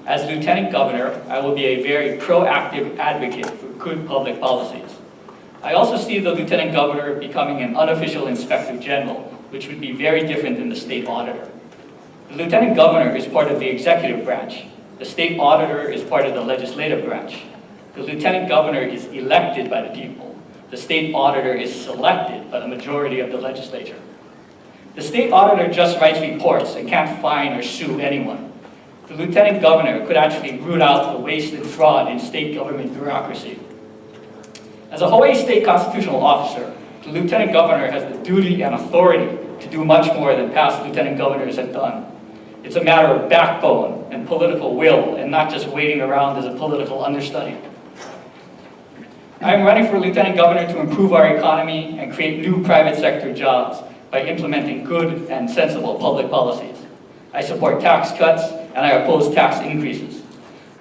As Lieutenant Governor, I will be a very proactive advocate for good public policies. I also see the Lieutenant Governor becoming an unofficial Inspector General, which would be very different than the State Auditor. The Lieutenant Governor is part of the executive branch. The State Auditor is part of the legislative branch. The Lieutenant Governor is elected by the people. The State Auditor is selected by the majority of the legislature. The State Auditor just writes reports and can't fine or sue anyone. The Lieutenant Governor could actually root out the waste and fraud in state government bureaucracy. As a Hawaii State constitutional officer, the Lieutenant Governor has the duty and authority to do much more than past Lieutenant Governors have done. It's a matter of backbone and political will, and not just waiting around as a political understudy. I am running for Lieutenant Governor to improve our economy and create new private sector jobs by implementing good and sensible public policies. I support tax cuts, and I oppose tax increases.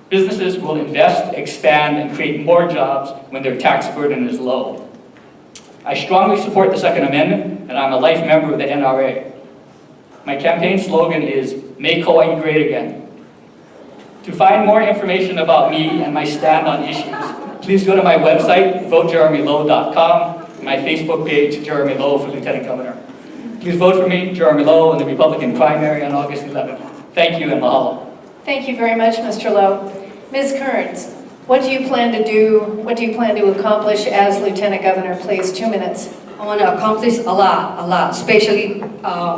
Businesses will invest, expand, and create more jobs when their tax burden is low. I strongly support the Second Amendment, and I'm a life member of the NRA. My campaign slogan is, "Make Hawaii Great Again." To find more information about me and my stand on issues, please go to my website, votejeremylowe.com, and my Facebook page, Jeremy Lowe for Lieutenant Governor. Please vote for me, Jeremy Lowe, in the Republican primary on August 11th. Thank you and mahalo. Thank you very much, Mr. Lowe. Ms. Kearns, what do you plan to do? What do you plan to accomplish as Lieutenant Governor? Please, 2 minutes. I want to accomplish a lot, especially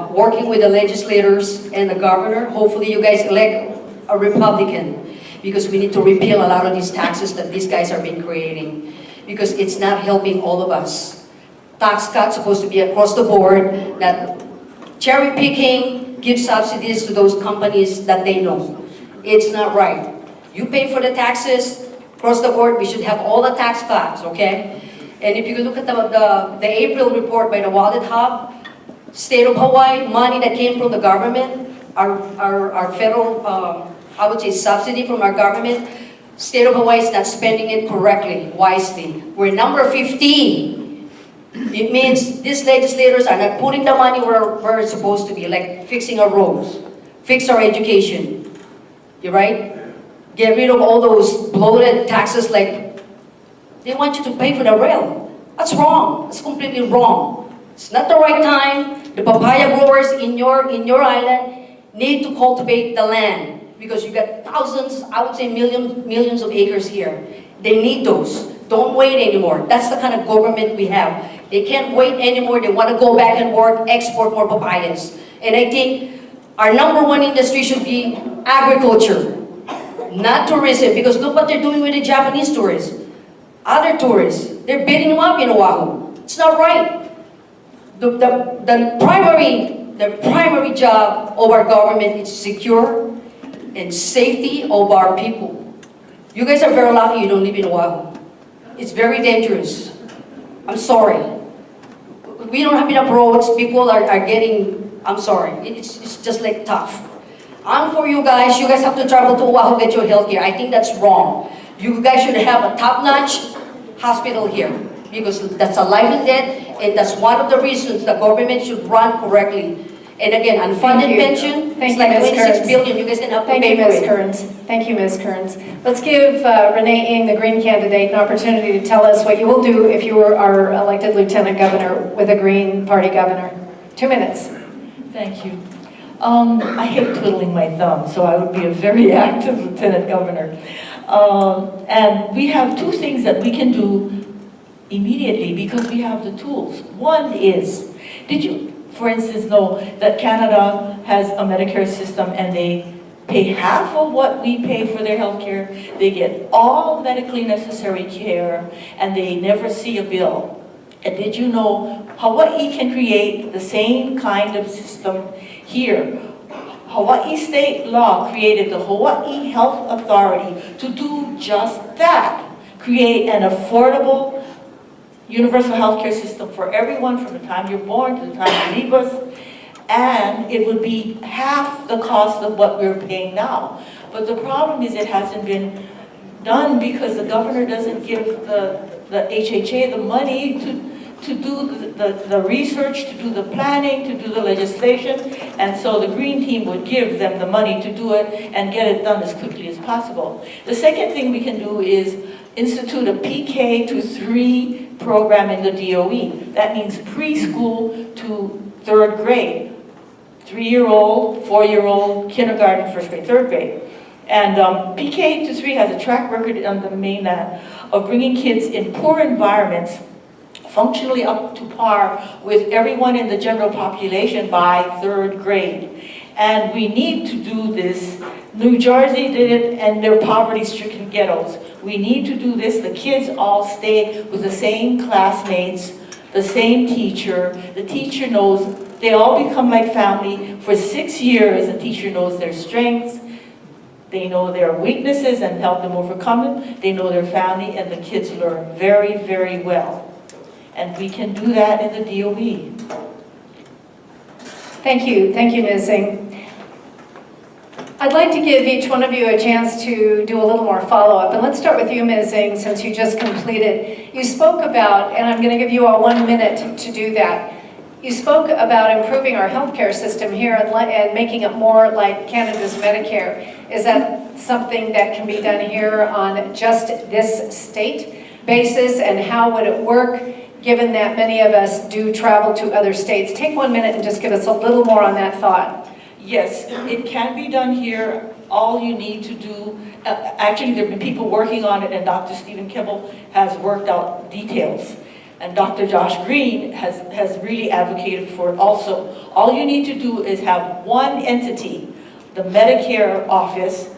working with the legislators and the governor. Hopefully you guys elect a Republican, because we need to repeal a lot of these taxes that these guys have been creating, because it's not helping all of us. Tax cuts supposed to be across the board, that cherry picking gives subsidies to those companies that they know. It's not right. You pay for the taxes across the board. We should have all the tax cuts, okay? And if you look at the April report by the Wallet Hub, State of Hawaii, money that came from the government, our federal, I would say subsidy from our government, State of Hawaii is not spending it correctly, wisely. We're number 15. It means these legislators are not putting the money where it's supposed to be, like fixing our roads, fix our education. You're right? get rid of all those bloated taxes like they want you to pay for the rail. That's wrong. That's completely wrong. It's not the right time. The papaya growers in your island need to cultivate the land because you got thousands, I would say millions of acres here. They need those. Don't wait anymore. That's the kind of government we have. They can't wait anymore. They want to go back and work, export more papayas. And I think our #1 industry should be agriculture, not tourism, because look what they're doing with the Japanese tourists. Other tourists, they're beating them up in Oahu. It's not right. The primary job of our government is secure and safety of our people. You guys are very lucky you don't live in Oahu. It's very dangerous. I'm sorry. We don't have enough roads. People are getting, I'm sorry. It's just like tough. I'm for you guys. You guys have to travel to Oahu, get your health care. I think that's wrong. You guys should have a top-notch hospital here because that's a life and death, and that's one of the reasons the government should run correctly. And again, unfunded pension, it's like 26 billion. You guys can help pay for Ms. it. Kearns. Thank you, Ms. Kearns. Let's give Renee Yang, the Green candidate, an opportunity to tell us what you will do if you are elected Lieutenant Governor with a Green Party governor. 2 minutes. Thank you. I hate twiddling my thumbs, so I would be a very active lieutenant governor. And we have two things that we can do immediately because we have the tools. One is, did you, for instance, know that Canada has a Medicare system and they pay half of what we pay for their health care? They get all medically necessary care and they never see a bill. And did you know Hawaii can create the same kind of system here? Hawaii state law created the Hawaii Health Authority to do just that. Create an affordable universal health care system for everyone from the time you're born to the time you leave us. And it would be half the cost of what we're paying now. But the problem is it hasn't been done because the governor doesn't give the HHA the money to do the research, to do the planning, to do the legislation, and so the Green team would give them the money to do it and get it done as quickly as possible. The second thing we can do is institute a PK to 3 program in the DOE. That means preschool to 3rd grade. 3-year-old, 4-year-old, kindergarten, 1st grade, 3rd grade. And PK to 3 has a track record on the mainland of bringing kids in poor environments functionally up to par with everyone in the general population by 3rd grade. And we need to do this. New Jersey did it, and their poverty-stricken ghettos. We need to do this. The kids all stay with the same classmates, the same teacher. The teacher knows, they all become like family. For 6 years, the teacher knows their strengths. They know their weaknesses and help them overcome them. They know their family, and the kids learn very, very well. And we can do that in the DOE. Thank you, Ms. Yang. I'd like to give each one of you a chance to do a little more follow-up. And let's start with you, Ms. Yang, since you just completed. You spoke about, and I'm going to give you all 1 minute to do that. You spoke about improving our healthcare system here and making it more like Canada's Medicare. Is that something that can be done here on just this state basis? And how would it work, given that many of us do travel to other states? Take 1 minute and just give us a little more on that thought. Yes, it can be done here. All you need to do, actually there have been people working on it, and Dr. Stephen Kimball has worked out details. And Dr. Josh Green has really advocated for it also. All you need to do is have one entity, the Medicare office,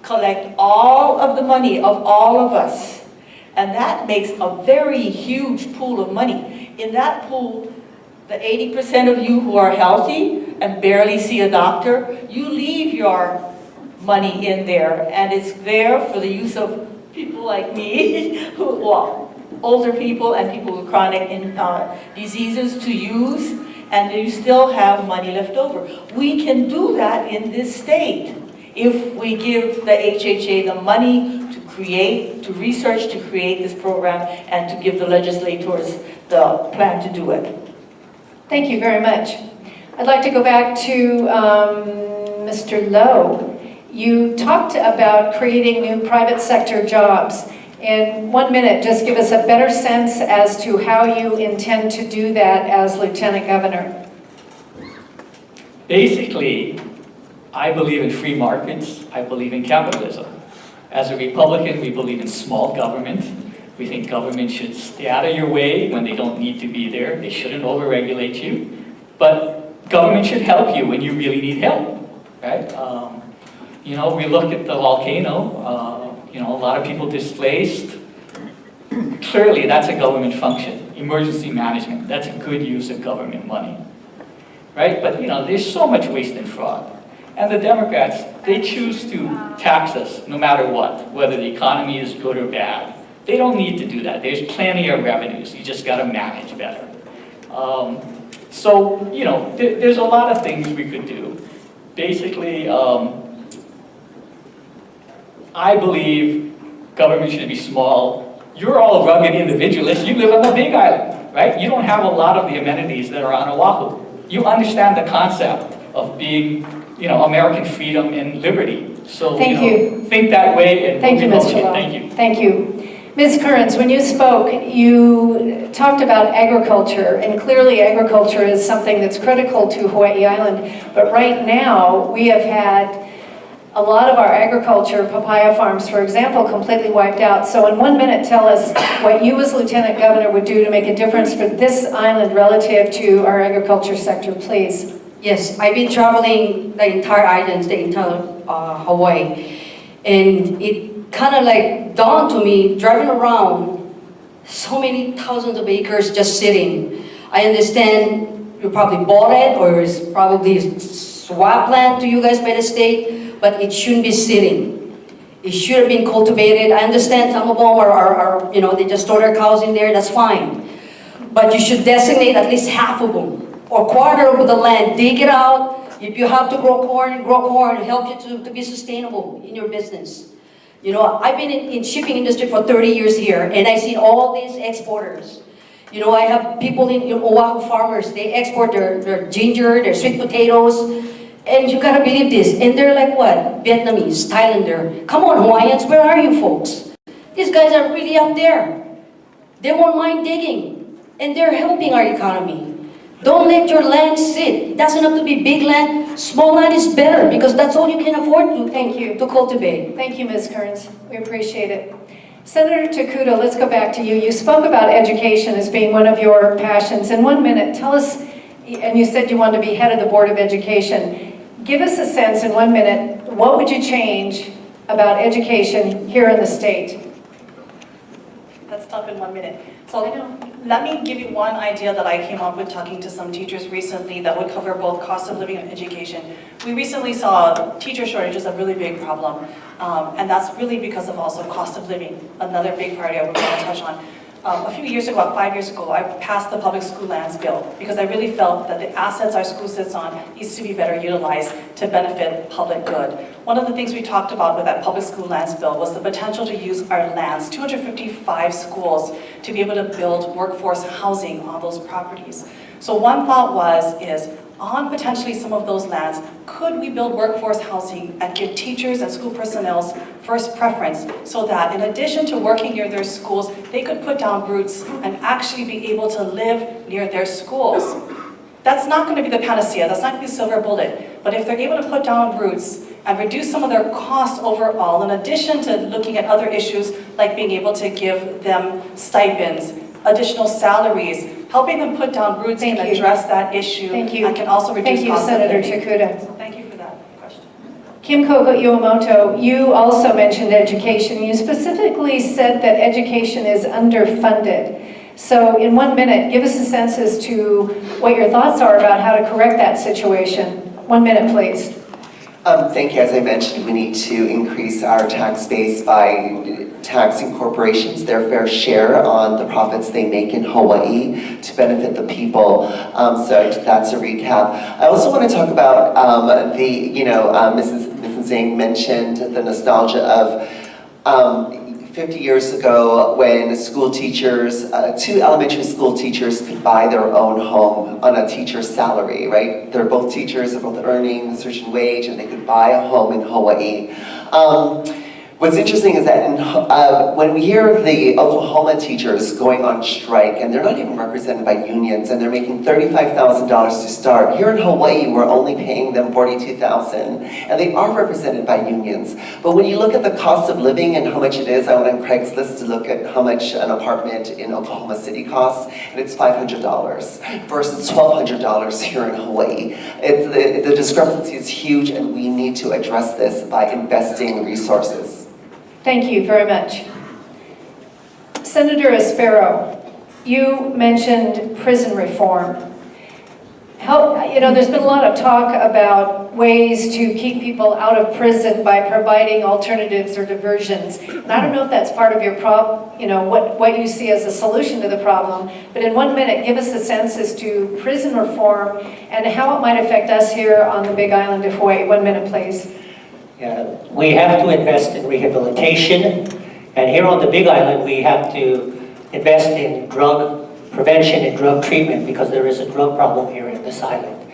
collect all of the money of all of us. And that makes a very huge pool of money. In that pool, the 80% of you who are healthy and barely see a doctor, you leave your money in there, and it's there for the use of people like me, older people and people with chronic diseases to use, and you still have money left over. We can do that in this state if we give the HHA the money to create, to research, to create this program, and to give the legislators the plan to do it. Thank you very much. I'd like to go back to Mr. Lowe. You talked about creating new private sector jobs. In 1 minute, just give us a better sense as to how you intend to do that as Lieutenant Governor. Basically, I believe in free markets. I believe in capitalism. As a Republican, we believe in small government. We think government should stay out of your way when they don't need to be there. They shouldn't overregulate you. But government should help you when you really need help, right? You know, we look at the volcano, you know, a lot of people displaced. Clearly, that's a government function. Emergency management, that's a good use of government money, right? But, you know, there's so much waste and fraud. And the Democrats, they choose to tax us no matter what, whether the economy is good or bad. They don't need to do that. There's plenty of revenues. You just got to manage better. So, you know, there's a lot of things we could do. Basically, I believe government should be small. You're all rugged individualists. You live on the Big Island, right? You don't have a lot of the amenities that are on Oahu. You understand the concept of being, you know, American freedom and liberty. So, Thank you. Think that way and Thank you, vote Mr. Law. Thank you. Thank you. Ms. Kearns, when you spoke, you talked about agriculture, and clearly agriculture is something that's critical to Hawaii Island. But right now, we have had a lot of our agriculture, papaya farms, for example, completely wiped out. So in 1 minute, tell us what you as Lieutenant Governor would do to make a difference for this island relative to our agriculture sector, please. Yes, I've been traveling the entire islands, the entire Hawaii, and it kind of like dawned to me, driving around, so many thousands of acres just sitting. I understand you probably bought it, or it's probably swampland to you guys by the state, but it shouldn't be sitting. It should have been cultivated. I understand some of them are you know, they just store their cows in there, that's fine. But you should designate at least half of them, or quarter of the land, dig it out. If you have to grow corn, help you to be sustainable in your business. You know, I've been in shipping industry for 30 years here, and I've seen all these exporters. You know, I have people in Oahu farmers, they export their ginger, their sweet potatoes, and you gotta believe this, and they're like what? Vietnamese, Thailander. Come on, Hawaiians, where are you folks? These guys are really up there. They won't mind digging, and they're helping our economy. Don't let your land sit. It doesn't have to be big land. Small land is better because that's all you can afford to cultivate. Thank you, Ms. Kearns. We appreciate it. Senator Tokuda, let's go back to you. You spoke about education as being one of your passions. In 1 minute, tell us, and you said you wanted to be head of the Board of Education. Give us a sense in 1 minute, what would you change about education here in the state? That's tough in 1 minute. So let me give you one idea that I came up with talking to some teachers recently that would cover both cost of living and education. We recently saw teacher shortages a really big problem, and that's really because of also cost of living, another big priority I want to touch on. A few years ago, about 5 years ago, I passed the public school lands bill because I really felt that the assets our school sits on needs to be better utilized to benefit public good. One of the things we talked about with that public school lands bill was the potential to use our lands, 255 schools, to be able to build workforce housing on those properties. So one thought is on potentially some of those lands, could we build workforce housing and give teachers and school personnel first preference so that in addition to working near their schools, they could put down roots and actually be able to live near their schools? That's not going to be the panacea, that's not going to be the silver bullet, but if they're able to put down roots and reduce some of their costs overall, in addition to looking at other issues like being able to give them stipends, additional salaries, helping them put down roots and address that issue and can also reduce costs. Thank you, Senator Tokuda. So thank you for that question. Kim Coco Iwamoto, you also mentioned education. You specifically said that education is underfunded. So in 1 minute, give us a sense as to what your thoughts are about how to correct that situation. 1 minute, please. Thank you. As I mentioned, we need to increase our tax base by taxing corporations their fair share on the profits they make in Hawaii to benefit the people. So that's a recap. I also want to talk about Mrs. Yang mentioned the nostalgia of 50 years ago when school teachers, 2 elementary school teachers could buy their own home on a teacher's salary, right? They're both teachers, they're both earning a certain wage, and they could buy a home in Hawaii. What's interesting is that when we hear the Oklahoma teachers going on strike, and they're not even represented by unions, and they're making $35,000 to start, here in Hawaii we're only paying them $42,000, and they are represented by unions. But when you look at the cost of living and how much it is, I went on Craigslist to look at how much an apartment in Oklahoma City costs, and it's $500 versus $1,200 here in Hawaii. The discrepancy is huge, and we need to address this by investing resources. Thank you very much. Senator Espero, you mentioned prison reform. There's been a lot of talk about ways to keep people out of prison by providing alternatives or diversions. And I don't know if that's part of your problem, what you see as a solution to the problem, but in 1 minute, give us a sense as to prison reform and how it might affect us here on the Big Island of Hawaii. 1 minute, please. Yeah, we have to invest in rehabilitation, and here on the Big Island we have to invest in drug prevention and drug treatment because there is a drug problem here in this island.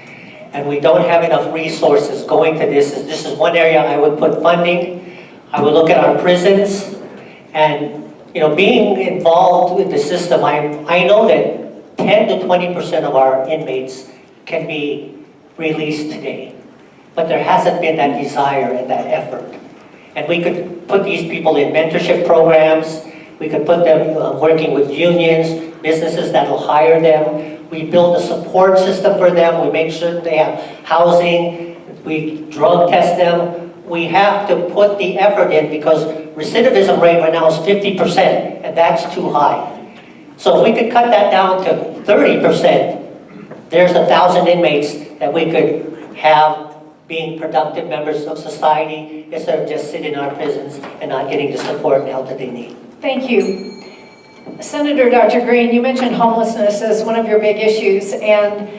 And we don't have enough resources going to this. This is one area I would put funding. I would look at our prisons, and being involved with the system, I know that 10 to 20% of our inmates can be released today. But there hasn't been that desire and that effort. And we could put these people in mentorship programs. We could put them working with unions, businesses that will hire them. We build a support system for them. We make sure they have housing. We drug test them. We have to put the effort in because recidivism rate right now is 50%, and that's too high. So if we could cut that down to 30%, there's 1,000 inmates that we could have being productive members of society instead of just sitting in our prisons and not getting the support and help that they need. Thank you. Senator Dr. Green, you mentioned homelessness as one of your big issues, and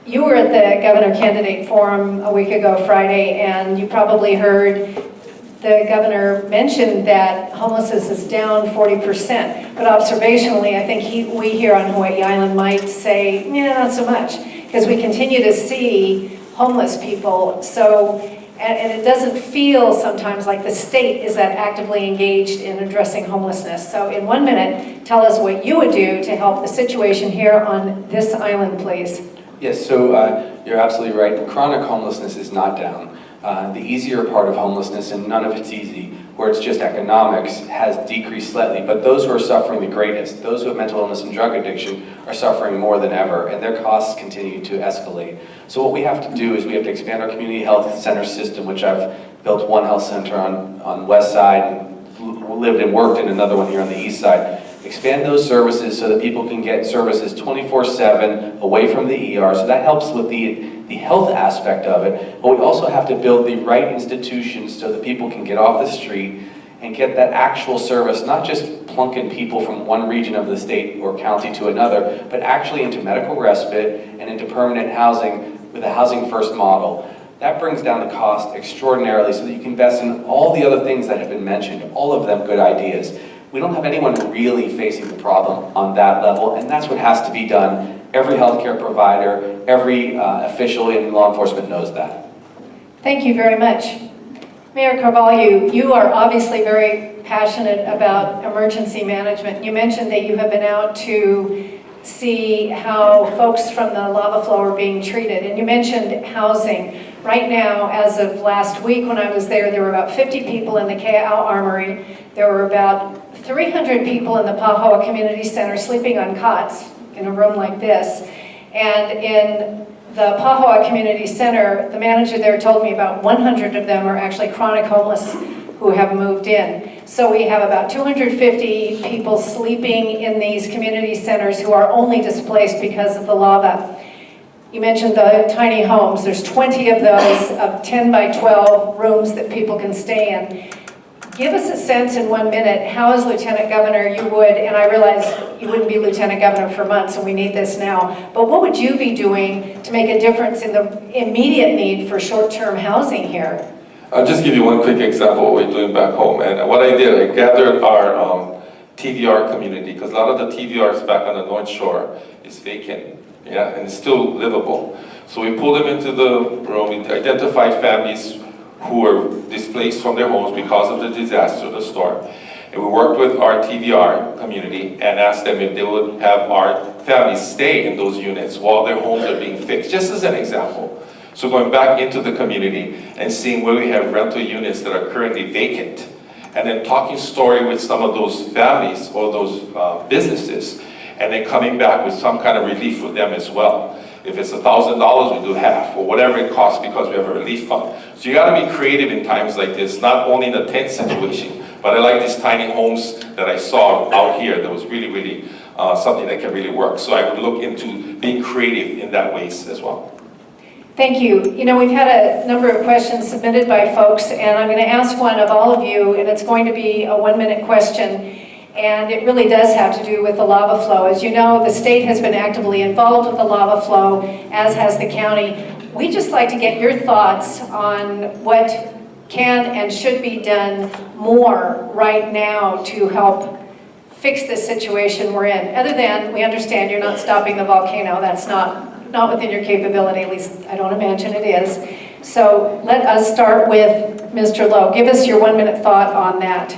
you were at the Governor Candidate Forum a week ago Friday, and you probably heard the governor mention that homelessness is down 40%, but observationally, I think we here on Hawaii Island might say, yeah, not so much, because we continue to see homeless people. So, and it doesn't feel sometimes like the state is that actively engaged in addressing homelessness. So in 1 minute, tell us what you would do to help the situation here on this island, please. Yes, so you're absolutely right. Chronic homelessness is not down. The easier part of homelessness, and none of it's easy, where it's just economics, has decreased slightly. But those who are suffering the greatest, those who have mental illness and drug addiction, are suffering more than ever, and their costs continue to escalate. So what we have to do is we have to expand our community health center system, which I've built one health center on West Side, and lived and worked in another one here on the East Side. Expand those services so that people can get services 24/7 away from the ER. So that helps with the health aspect of it. But we also have to build the right institutions so that people can get off the street and get that actual service, not just plunking people from one region of the state or county to another, but actually into medical respite and into permanent housing with a housing first model. That brings down the cost extraordinarily so that you can invest in all the other things that have been mentioned, all of them good ideas. We don't have anyone really facing the problem on that level, and that's what has to be done. Every healthcare provider, every official in law enforcement knows that. Thank you very much. Mayor Carvalho, you are obviously very passionate about emergency management. You mentioned that you have been out to see how folks from the lava flow are being treated, and you mentioned housing. Right now, as of last week when I was there were about 50 people in the Kauai Armory. There were about 300 people in the Pahoa Community Center sleeping on cots in a room like this. And in the Pahoa Community Center, the manager there told me about 100 of them are actually chronic homeless who have moved in. So we have about 250 people sleeping in these community centers who are only displaced because of the lava. You mentioned the tiny homes. There's 20 of those of 10 by 12 rooms that people can stay in. Give us a sense in 1 minute, how as Lieutenant Governor you would, and I realize you wouldn't be Lieutenant Governor for months and we need this now, but what would you be doing to make a difference in the immediate need for short-term housing here? I'll just give you one quick example of what we're doing back home. And what I did, I gathered our TVR community, because a lot of the TVRs back on the North Shore is vacant, yeah, and it's still livable. So we pulled them into the room, we identified families who were displaced from their homes because of the disaster, the storm. And we worked with our TVR community and asked them if they would have our families stay in those units while their homes are being fixed, just as an example. So going back into the community and seeing where we have rental units that are currently vacant, and then talking story with some of those families or those businesses, and then coming back with some kind of relief for them as well. If it's $1,000, we do half, or whatever it costs because we have a relief fund. So you gotta be creative in times like this, not only in a tent situation, but I like these tiny homes that I saw out here that was really something that can really work. So I would look into being creative in that ways as well. Thank you. You know, we've had a number of questions submitted by folks, and I'm going to ask one of all of you, and it's going to be a 1-minute question, and it really does have to do with the lava flow. As you know, the state has been actively involved with the lava flow, as has the county. We'd just like to get your thoughts on what can and should be done more right now to help fix this situation we're in. Other than, we understand you're not stopping the volcano. That's not within your capability, at least I don't imagine it is. So let us start with Mr. Lowe. Give us your 1-minute thought on that.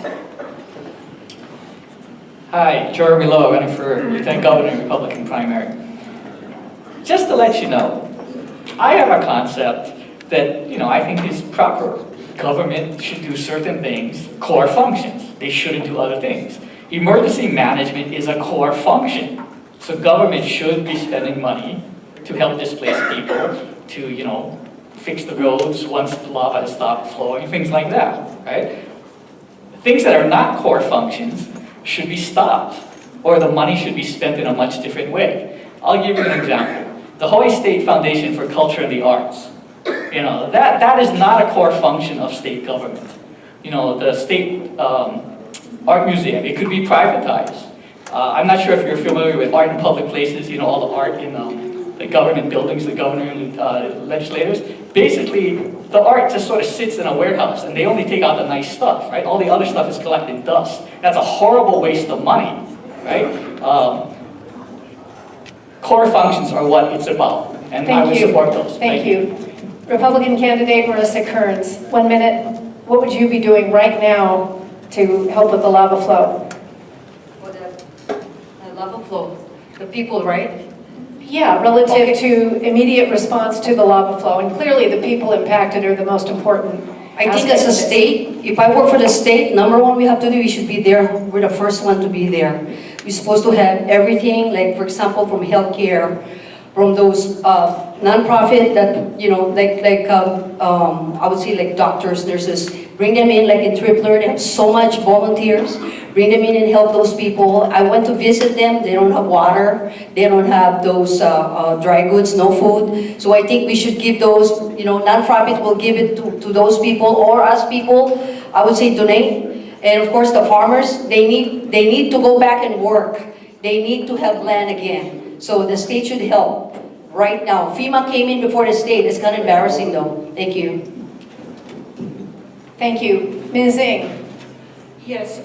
Hi, Jeremy Lowe, running for Lieutenant Governor Republican primary. Just to let you know, I have a concept that, I think is proper. Government should do certain things, core functions. They shouldn't do other things. Emergency management is a core function. So government should be spending money to help displaced people, to, fix the roads once the lava has stopped flowing, things like that, right? Things that are not core functions should be stopped, or the money should be spent in a much different way. I'll give you an example. The Hawaii State Foundation for Culture and the Arts, that is not a core function of state government. The state art museum, it could be privatized. I'm not sure if you're familiar with art in public places, all the art in the government buildings, the governor and legislators. Basically, the art just sort of sits in a warehouse and they only take out the nice stuff, right? All the other stuff is collecting dust. That's a horrible waste of money, right? Core functions are what it's about, and I would support those. Thank you. Republican candidate Marissa Kearns, 1 minute. What would you be doing right now to help with the lava flow? For the lava flow, the people, right? Yeah, relative to immediate response to the lava flow, and clearly the people impacted are the most important. I think as a state, if I work for the state, number one we have to do, we should be there. We're the first one to be there. We're supposed to have everything, like for example, from healthcare, from those nonprofit that, I would say like doctors, nurses, bring them in like in Tripler, they have so much volunteers, bring them in and help those people. I went to visit them, they don't have water, they don't have those dry goods, no food. So I think we should give those, nonprofit will give it to those people, or us people, I would say donate. And of course the farmers, they need to go back and work. They need to have land again. So the state should help right now. FEMA came in before the state. It's kind of embarrassing though. Thank you. Thank you. Ms. Ng. Yes,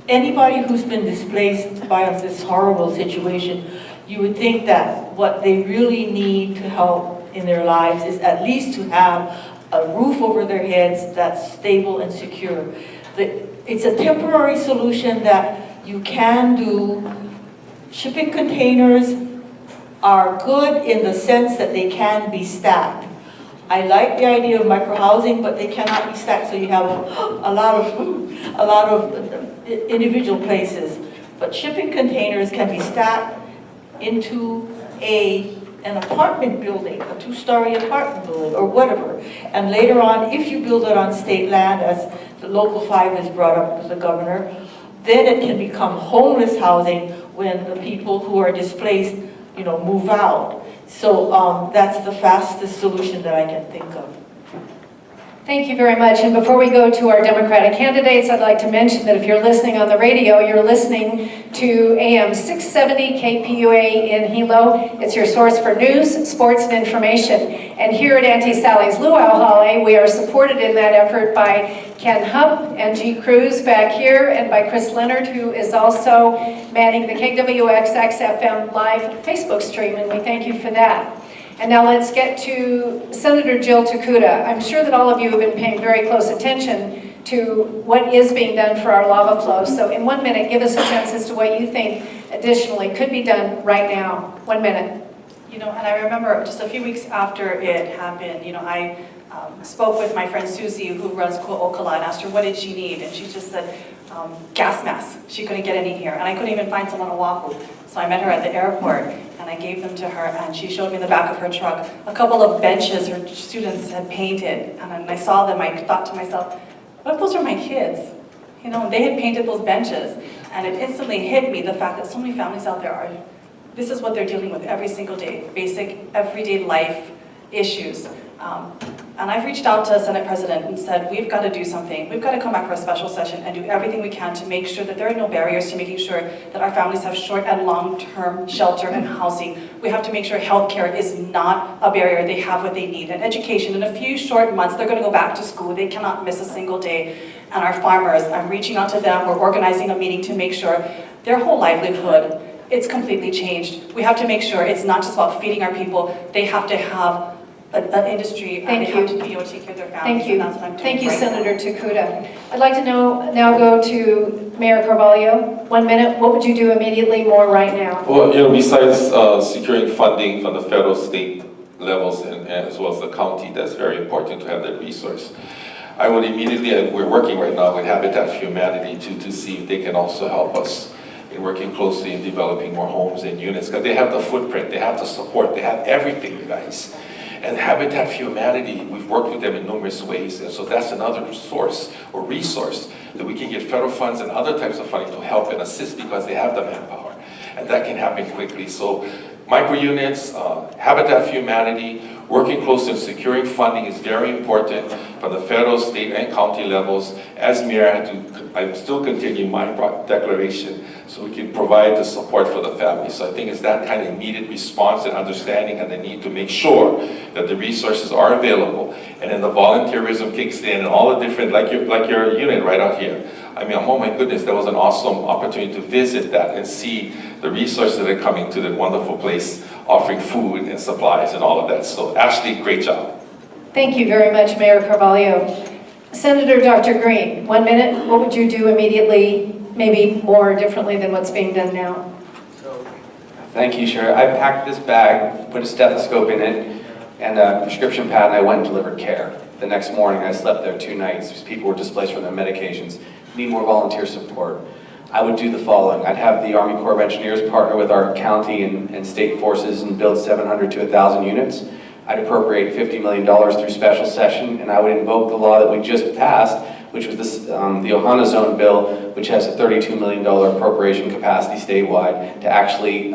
anybody who's been displaced by this horrible situation, you would think that what they really need to help in their lives is at least to have a roof over their heads that's stable and secure. It's a temporary solution that you can do. Shipping containers are good in the sense that they can be stacked. I like the idea of micro-housing, but they cannot be stacked, so you have a lot of individual places. But shipping containers can be stacked into an apartment building, a 2-story apartment building, or whatever. And later on, if you build it on state land, as the Local 5 has brought up with the governor, then it can become homeless housing when the people who are displaced, move out. So that's the fastest solution that I can think of. Thank you very much. And before we go to our Democratic candidates, I'd like to mention that if you're listening on the radio, you're listening to AM 670 KPUA in Hilo. It's your source for news, sports, and information. And here at Auntie Sally's Luau Hale, we are supported in that effort by Ken Hupp and G. Cruz back here, and by Chris Leonard, who is also manning the KWXX-FM live Facebook stream, and we thank you for that. And now let's get to Senator Jill Tokuda. I'm sure that all of you have been paying very close attention to what is being done for our lava flow. So in 1 minute, give us a sense as to what you think additionally could be done right now. 1 minute. You know, and I remember just a few weeks after it happened, you know, I spoke with my friend Susie, who runs Ko'okala, and asked her what did she need, and she just said gas masks. She couldn't get any here, and I couldn't even find some on Oahu. So I met her at the airport, and I gave them to her, and she showed me in the back of her truck a couple of benches her students had painted, and when I saw them, I thought to myself, what if those are my kids? You know, they had painted those benches, and it instantly hit me, the fact that so many families out there are, this is what they're dealing with every single day, basic everyday life issues. And I've reached out to the Senate President and said, we've got to do something. We've got to come back for a special session and do everything we can to make sure that there are no barriers to making sure that our families have short and long-term shelter and housing. We have to make sure healthcare is not a barrier. They have what they need. And education, in a few short months, they're going to go back to school. They cannot miss a single day. And our farmers, I'm reaching out to them. We're organizing a meeting to make sure their whole livelihood, it's completely changed. We have to make sure it's not just about feeding our people. They have to have an industry, and they have to be able to take care of their families. Thank you. And that's what I'm doing. Thank you, right Senator Tokuda. I'd like to now go to Mayor Carvalho. 1 minute. What would you do immediately more right now? Well, you know, besides securing funding from the federal, state levels, and as well as the county, that's very important to have that resource. I would immediately, and we're working right now with Habitat for Humanity to see if they can also help us in working closely in developing more homes and units, because they have the footprint, they have the support, they have everything, you guys. And Habitat for Humanity, we've worked with them in numerous ways, and so that's another source or resource that we can get federal funds and other types of funding to help and assist, because they have the manpower, and that can happen quickly. So micro units, Habitat for Humanity, working closely and securing funding is very important from the federal, state, and county levels. As mayor, I still continue my declaration so we can provide the support for the family. So I think it's that kind of immediate response and understanding and the need to make sure that the resources are available, and then the volunteerism kicks in and all the different, like your unit right out here. I mean, oh my goodness, that was an awesome opportunity to visit that and see the resources that are coming to that wonderful place, offering food and supplies and all of that. So Ashley, great job. Thank you very much, Mayor Carvalho. Senator Dr. Green, 1 minute. What would you do immediately, maybe more differently than what's being done now? Thank you, Sher. I packed this bag, put a stethoscope in it, and a prescription pad, and I went and delivered care. The next morning, I slept there 2 nights because people were displaced from their medications. Need more volunteer support. I would do the following. I'd have the Army Corps of Engineers partner with our county and state forces and build 700 to 1,000 units. I'd appropriate $50 million through special session, and I would invoke the law that we just passed, which was the Ohana Zone bill, which has a $32 million appropriation capacity statewide to actually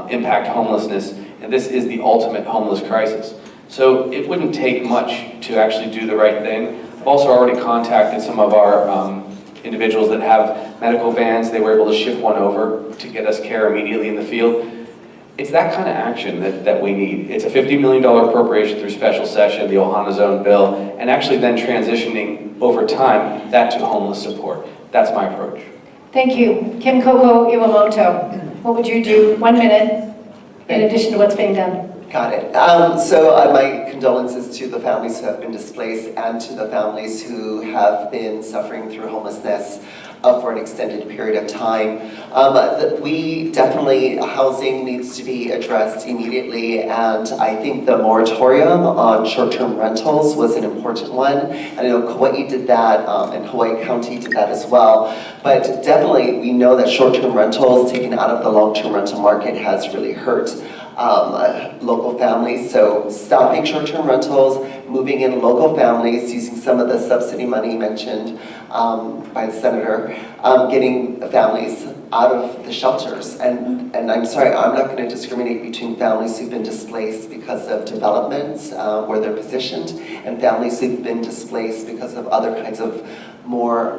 impact homelessness, and this is the ultimate homeless crisis. So it wouldn't take much to actually do the right thing. I've also already contacted some of our individuals that have medical vans. They were able to ship one over to get us care immediately in the field. It's that kind of action that we need. It's a $50 million appropriation through special session, the Ohana Zone bill, and actually then transitioning over time that to homeless support. That's my approach. Thank you. Kim Coco Iwamoto, what would you do 1 minute in addition to what's being done? Got it. So my condolences to the families who have been displaced and to the families who have been suffering through homelessness for an extended period of time. We definitely, housing needs to be addressed immediately, and I think the moratorium on short-term rentals was an important one. I know Kauai did that, and Hawaii County did that as well. But definitely, we know that short-term rentals taken out of the long-term rental market has really hurt local families. So stopping short-term rentals, moving in local families, using some of the subsidy money mentioned by the senator, getting families out of the shelters. And I'm sorry, I'm not going to discriminate between families who've been displaced because of developments where they're positioned and families who've been displaced because of other kinds of more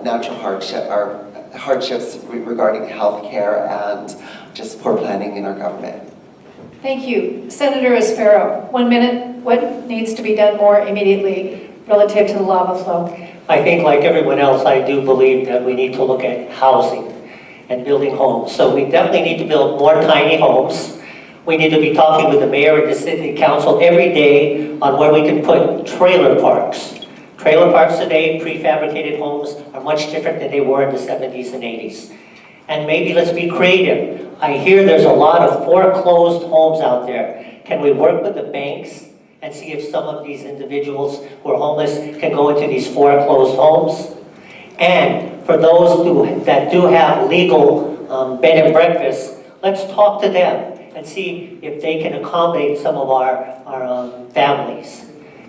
natural hardships regarding health care and just poor planning in our government. Thank you. Senator Espero, 1 minute. What needs to be done more immediately relative to the lava flow? I think like everyone else, I do believe that we need to look at housing and building homes. So we definitely need to build more tiny homes. We need to be talking with the mayor and the city council every day on where we can put trailer parks. Trailer parks today, prefabricated homes, are much different than they were in the 70s and 80s. And maybe let's be creative. I hear there's a lot of foreclosed homes out there. Can we work with the banks and see if some of these individuals who are homeless can go into these foreclosed homes? And for those that do have legal bed and breakfast, let's talk to them and see if they can accommodate some of our families.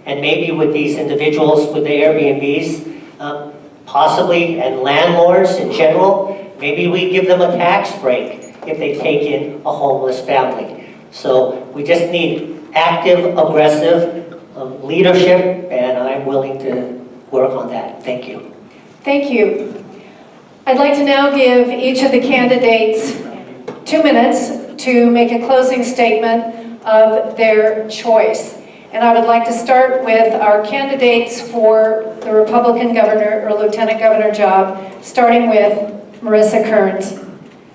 And maybe with these individuals with the Airbnbs, possibly, and landlords in general, maybe we give them a tax break if they take in a homeless family. So we just need active, aggressive leadership, and I'm willing to work on that. Thank you. Thank you. I'd like to now give each of the candidates 2 minutes to make a closing statement of their choice. And I would like to start with our candidates for the Republican governor or lieutenant governor job, starting with Marissa Kearns.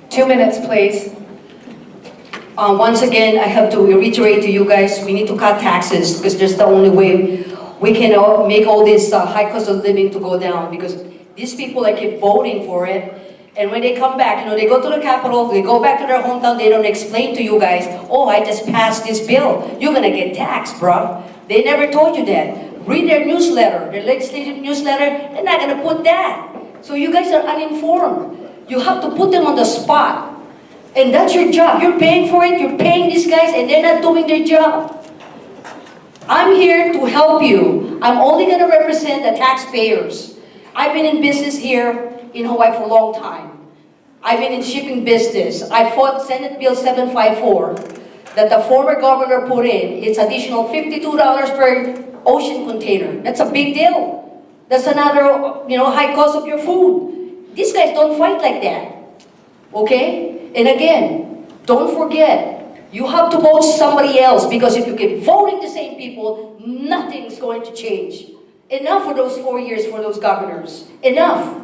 2 minutes, please. Once again, I have to reiterate to you guys, we need to cut taxes because that's the only way we can make all this high cost of living to go down, because these people keep voting for it. And when they come back, they go to the Capitol, they go back to their hometown, they don't explain to you guys, oh, I just passed this bill. You're gonna get taxed, bro. They never told you that. Read their newsletter, their legislative newsletter, they're not gonna put that. So you guys are uninformed. You have to put them on the spot. And that's your job. You're paying for it, you're paying these guys, and they're not doing their job. I'm here to help you. I'm only gonna represent the taxpayers. I've been in business here in Hawaii for a long time. I've been in shipping business. I fought Senate Bill 754 that the former governor put in. It's additional $52 per ocean container. That's a big deal. That's another, high cost of your food. These guys don't fight like that, okay? And again, don't forget, you have to vote somebody else, because if you keep voting the same people, nothing's going to change. Enough for those 4 years for those governors. Enough.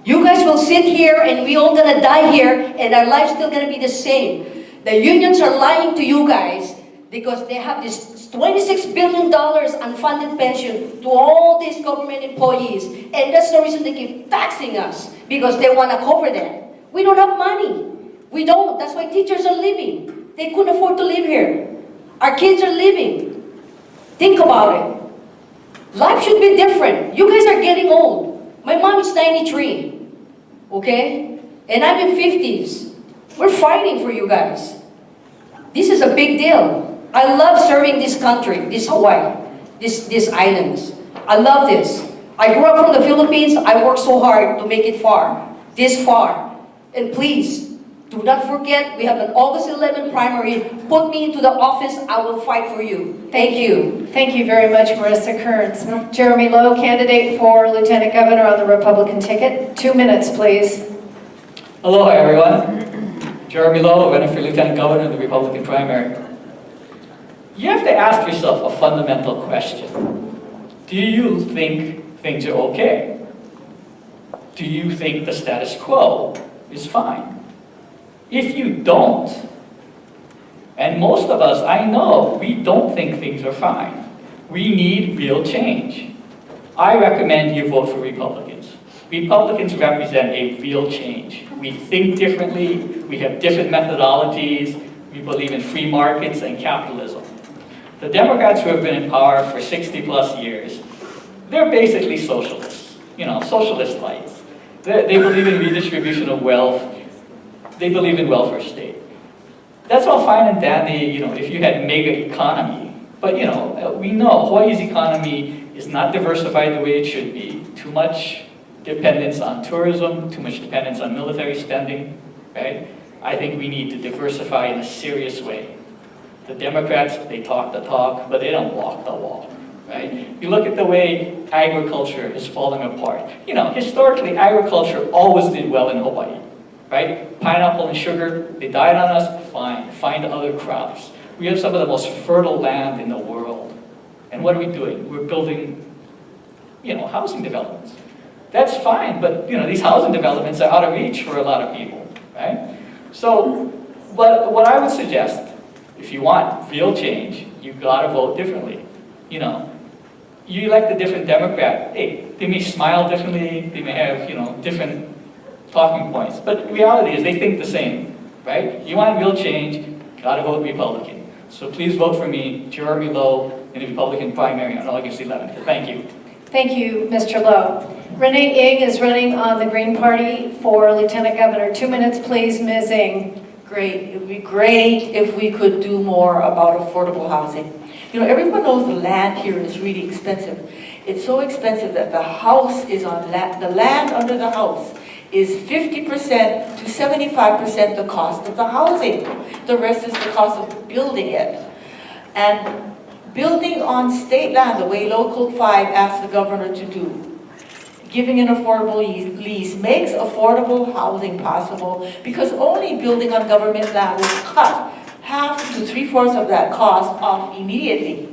You guys will sit here and we all gonna die here and our lives still gonna be the same. The unions are lying to you guys because they have this $26 billion unfunded pension to all these government employees. And that's the reason they keep taxing us, because they wanna cover that. We don't have money. We don't. That's why teachers are leaving. They couldn't afford to live here. Our kids are leaving. Think about it. Life should be different. You guys are getting old. My mom is 93, okay? And I'm in 50s. We're fighting for you guys. This is a big deal. I love serving this country, this Hawaii, these islands. I love this. I grew up from the Philippines. I worked so hard to make it far, this far. And please, do not forget, we have an August 11 primary. Put me into the office. I will fight for you. Thank you. Thank you very much, Marissa Kearns. Jeremy Lowe, candidate for lieutenant governor on the Republican ticket. 2 minutes, please. Hello, everyone. Jeremy Lowe, running for lieutenant governor in the Republican primary. You have to ask yourself a fundamental question. Do you think things are okay? Do you think the status quo is fine? If you don't, and most of us, I know, we don't think things are fine. We need real change. I recommend you vote for Republicans. Republicans represent a real change. We think differently, we have different methodologies, we believe in free markets and capitalism. The Democrats who have been in power for 60 plus years, they're basically socialists, socialist lights. They believe in redistribution of wealth. They believe in welfare state. That's all fine and dandy, if you had mega economy. But, we know Hawaii's economy is not diversified the way it should be. Too much dependence on tourism, too much dependence on military spending, right? I think we need to diversify in a serious way. The Democrats, they talk the talk, but they don't walk the walk, right? You look at the way agriculture is falling apart. You know, historically, agriculture always did well in Hawaii, right? Pineapple and sugar, they died on us, fine. Find other crops. We have some of the most fertile land in the world. And what are we doing? We're building, you know, housing developments. That's fine, but, you know, these housing developments are out of reach for a lot of people, right? So, what I would suggest, if you want real change, you've got to vote differently. You know, you elect a different Democrat. Hey, they may smile differently, they may have, you know, different talking points, but reality is they think the same, right? You want real change, got to vote Republican. So please vote for me, Jeremy Lowe, in the Republican primary on August 11th. Thank you. Thank you, Mr. Lowe. Renee Yang is running on the Green Party for Lieutenant Governor. 2 minutes, please, Ms. Yang. Great. It would be great if we could do more about affordable housing. You know, everyone knows the land here is really expensive. It's so expensive that the house is on the land under the house is 50% to 75% the cost of the housing. The rest is the cost of building it. And building on state land, the way Local 5 asked the governor to do, giving an affordable lease makes affordable housing possible, because only building on government land will cut half to 3/4 of that cost off immediately.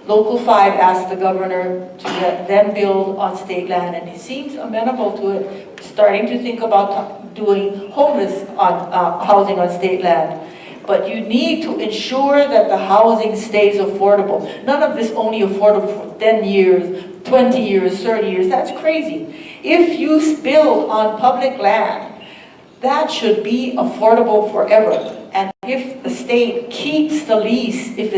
Local 5 asked the governor to let them build on state land, and he seems amenable to it, starting to think about doing homeless on housing on state land. But you need to ensure that the housing stays affordable. None of this only affordable for 10 years, 20 years, 30 years. That's crazy. If you build on public land, that should be affordable forever. And if the state keeps the lease, if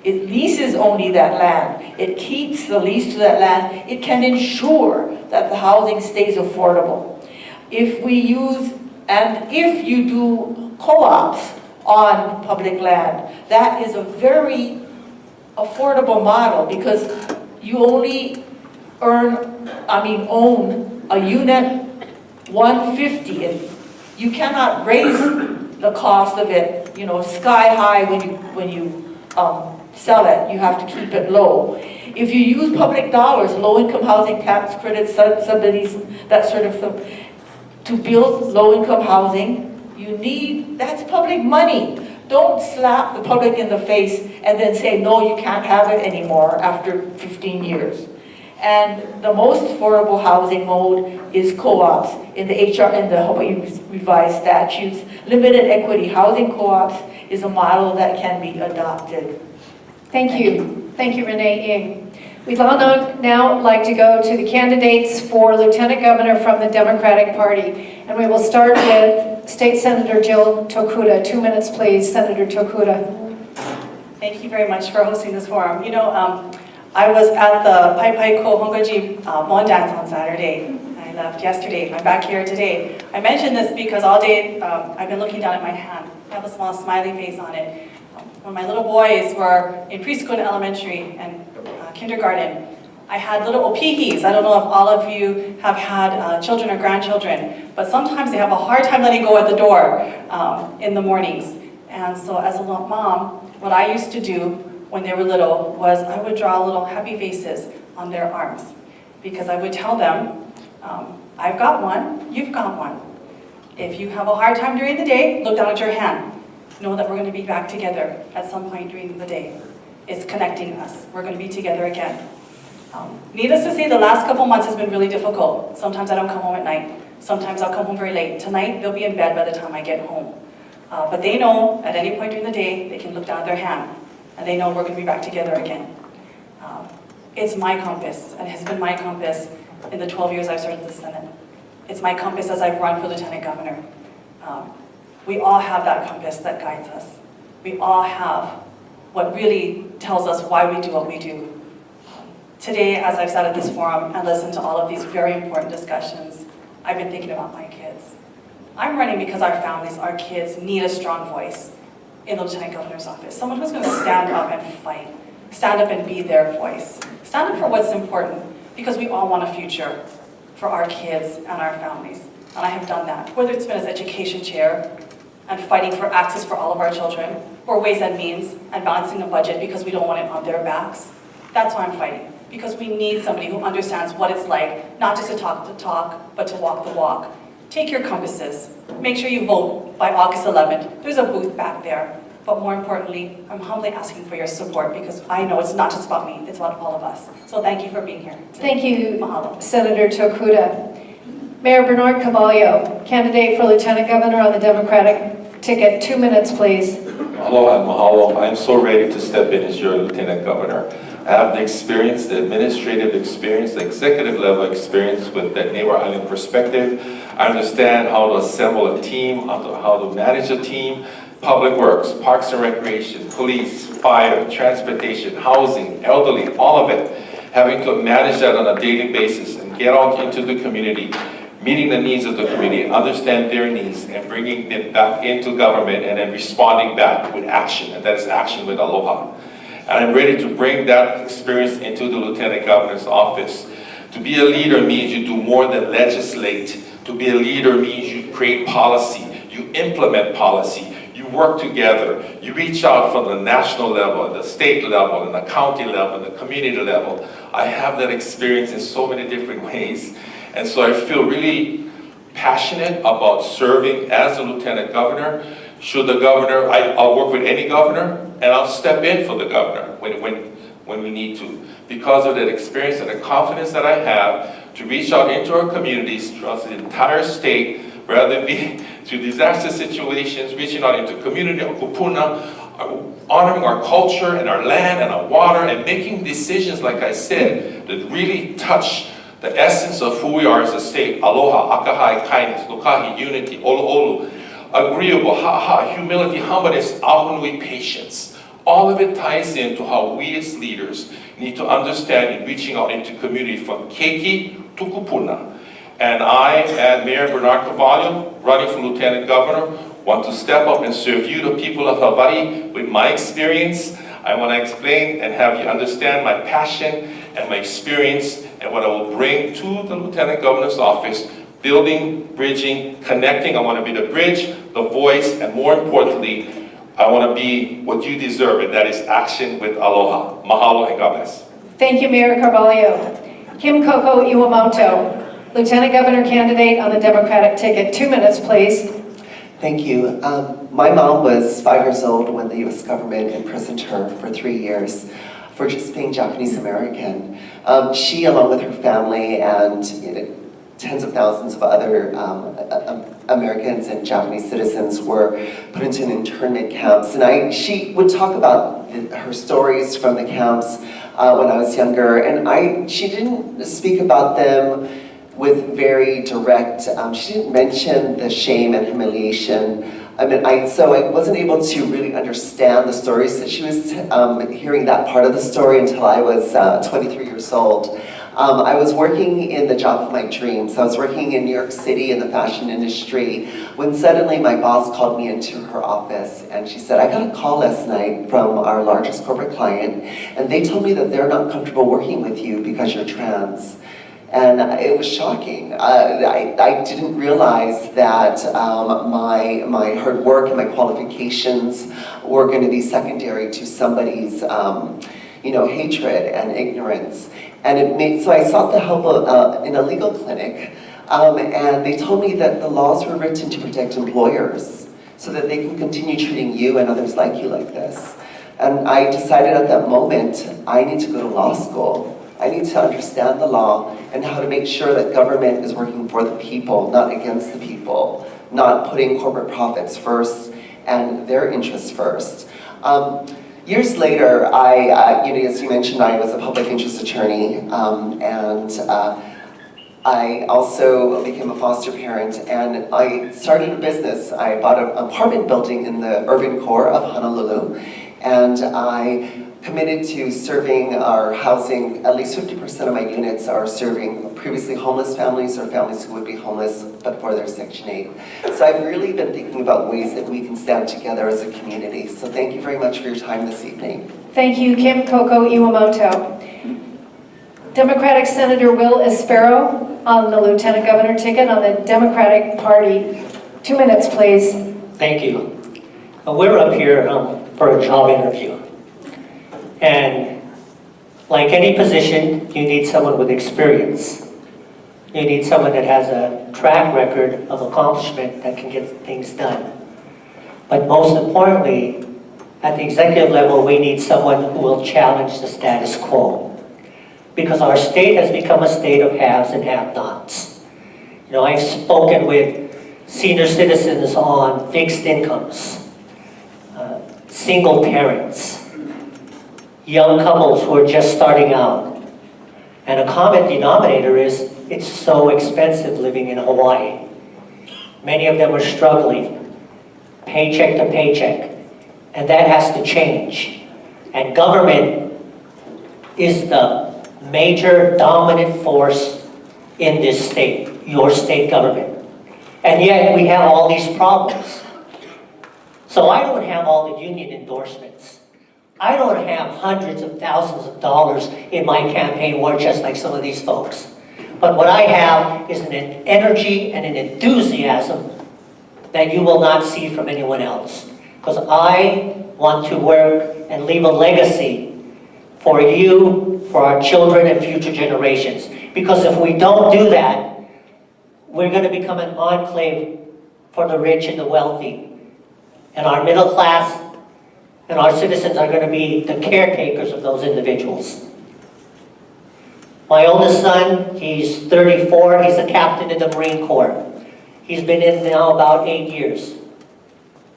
it leases only that land, it keeps the lease to that land, it can ensure that the housing stays affordable. If you do co-ops on public land, that is a very affordable model, because you only own a unit 150, and you cannot raise the cost of it, you know, sky high when you sell it. You have to keep it low. If you use public dollars, low-income housing tax credits, subsidies, that sort of thing, to build low-income housing, that's public money. Don't slap the public in the face and then say, no, you can't have it anymore after 15 years. And the most affordable housing mode is co-ops. In the Hawaii revised statutes, limited equity housing co-ops is a model that can be adopted. Thank you. Thank you, Renee Yang. We'd now like to go to the candidates for Lieutenant Governor from the Democratic Party. And we will start with State Senator Jill Tokuda. 2 minutes, please, Senator Tokuda. Thank you very much for hosting this forum. You know, I was at the Pai Pai Ko Hongoji Mon Dance on Saturday. I left yesterday. I'm back here today. I mentioned this because all day I've been looking down at my hand. I have a small smiley face on it. When my little boys were in preschool and elementary and kindergarten, I had little opihis. I don't know if all of you have had children or grandchildren, but sometimes they have a hard time letting go at the door in the mornings. And so as a mom, what I used to do when they were little was I would draw little happy faces on their arms, because I would tell them, I've got one, you've got one. If you have a hard time during the day, look down at your hand. Know that we're going to be back together at some point during the day. It's connecting us. We're going to be together again. Needless to say, the last couple months has been really difficult. Sometimes I don't come home at night. Sometimes I'll come home very late. Tonight, they'll be in bed by the time I get home. But they know at any point during the day, they can look down at their hand, and they know we're going to be back together again. It's my compass, and has been my compass in the 12 years I've served in the Senate. It's my compass as I've run for Lieutenant Governor. We all have that compass that guides us. We all have what really tells us why we do what we do. Today, as I've sat at this forum and listened to all of these very important discussions, I've been thinking about my kids. I'm running because our families, our kids, need a strong voice in the Lieutenant Governor's office. Someone who's going to stand up and fight, stand up and be their voice. Stand up for what's important, because we all want a future for our kids and our families. And I have done that, whether it's been as education chair and fighting for access for all of our children, or Ways and Means and balancing a budget because we don't want it on their backs. That's why I'm fighting, because we need somebody who understands what it's like, not just to talk the talk, but to walk the walk. Take your compasses. Make sure you vote by August 11th. There's a booth back there. But more importantly, I'm humbly asking for your support because I know it's not just about me, it's about all of us. So thank you for being here. Thank you, Mahalo. Senator Tokuda. Mayor Bernard Carvalho, candidate for Lieutenant Governor on the Democratic ticket. 2 minutes, please. Aloha and mahalo. I'm so ready to step in as your Lieutenant Governor. I have the experience, the administrative experience, the executive level experience with that neighbor island perspective. I understand how to assemble a team, how to manage a team. Public Works, Parks and Recreation, Police, Fire, Transportation, Housing, Elderly, all of it. Having to manage that on a daily basis and get out into the community, meeting the needs of the community, understand their needs, and bringing them back into government and then responding back with action, and that is action with aloha. And I'm ready to bring that experience into the Lieutenant Governor's office. To be a leader means you do more than legislate. To be a leader means you create policy, you implement policy, you work together, you reach out from the national level, the state level, and the county level, and the community level. I have that experience in so many different ways. And so I feel really passionate about serving as a Lieutenant Governor. Should the governor, I'll work with any governor, and I'll step in for the governor when we need to. Because of that experience and the confidence that I have to reach out into our communities throughout the entire state, rather than be through disaster situations, reaching out into community, kupuna, honoring our culture and our land and our water, and making decisions, like I said, that really touch the essence of who we are as a state. Aloha, akahai, kindness, lokahi, unity, olu olu, agreeable, haha, humility, humbleness, ahunui, patience. All of it ties into how we as leaders need to understand in reaching out into community from keiki to kupuna. And I and Mayor Bernard Carvalho, running for Lieutenant Governor, want to step up and serve you, the people of Hawaii, with my experience. I want to explain and have you understand my passion and my experience and what I will bring to the Lieutenant Governor's office, building, bridging, connecting. I want to be the bridge, the voice, and more importantly, I want to be what you deserve, and that is action with aloha. Mahalo and God bless. Thank you, Mayor Carvalho. Kim Coco Iwamoto, Lieutenant Governor candidate on the Democratic ticket. 2 minutes, please. Thank you. My mom was 5 years old when the U.S. government imprisoned her for 3 years for just being Japanese American. She, along with her family and tens of thousands of other Americans and Japanese citizens, were put into internment camps. And she would talk about her stories from the camps when I was younger, and she didn't speak about them with very direct, she didn't mention the shame and humiliation. So I wasn't able to really understand the stories that she was hearing that part of the story until I was 23 years old. I was working in the job of my dreams. I was working in New York City in the fashion industry when suddenly my boss called me into her office and she said, I got a call last night from our largest corporate client and they told me that they're not comfortable working with you because you're trans. And it was shocking. I didn't realize that my hard work and my qualifications were going to be secondary to somebody's hatred and ignorance. And so I sought the help of, in a legal clinic, and they told me that the laws were written to protect employers so that they can continue treating you and others like you like this. And I decided at that moment, I need to go to law school. I need to understand the law and how to make sure that government is working for the people, not against the people, not putting corporate profits first and their interests first. Years later, as you mentioned, I was a public interest attorney, and I also became a foster parent, and I started a business. I bought an apartment building in the urban core of Honolulu, and I committed to serving our housing. At least 50% of my units are serving previously homeless families or families who would be homeless but for their Section 8. So I've really been thinking about ways that we can stand together as a community. So thank you very much for your time this evening. Thank you, Kim Coco Iwamoto. Democratic Senator Will Espero on the Lieutenant Governor ticket on the Democratic Party. 2 minutes, please. Thank you. We're up here for a job interview. And like any position, you need someone with experience. You need someone that has a track record of accomplishment that can get things done. But most importantly, at the executive level, we need someone who will challenge the status quo. Because our state has become a state of haves and have-nots. You know, I've spoken with senior citizens on fixed incomes, single parents, young couples who are just starting out. And a common denominator is it's so expensive living in Hawaii. Many of them are struggling, paycheck to paycheck, and that has to change. And government is the major dominant force in this state, your state government. And yet we have all these problems. So I don't have all the union endorsements. I don't have hundreds of thousands of dollars in my campaign war chest like some of these folks. But what I have is an energy and an enthusiasm that you will not see from anyone else. Because I want to work and leave a legacy for you, for our children and future generations. Because if we don't do that, we're going to become an enclave for the rich and the wealthy. And our middle class and our citizens are going to be the caretakers of those individuals. My oldest son, he's 34, he's a captain in the Marine Corps. He's been in now about 8 years.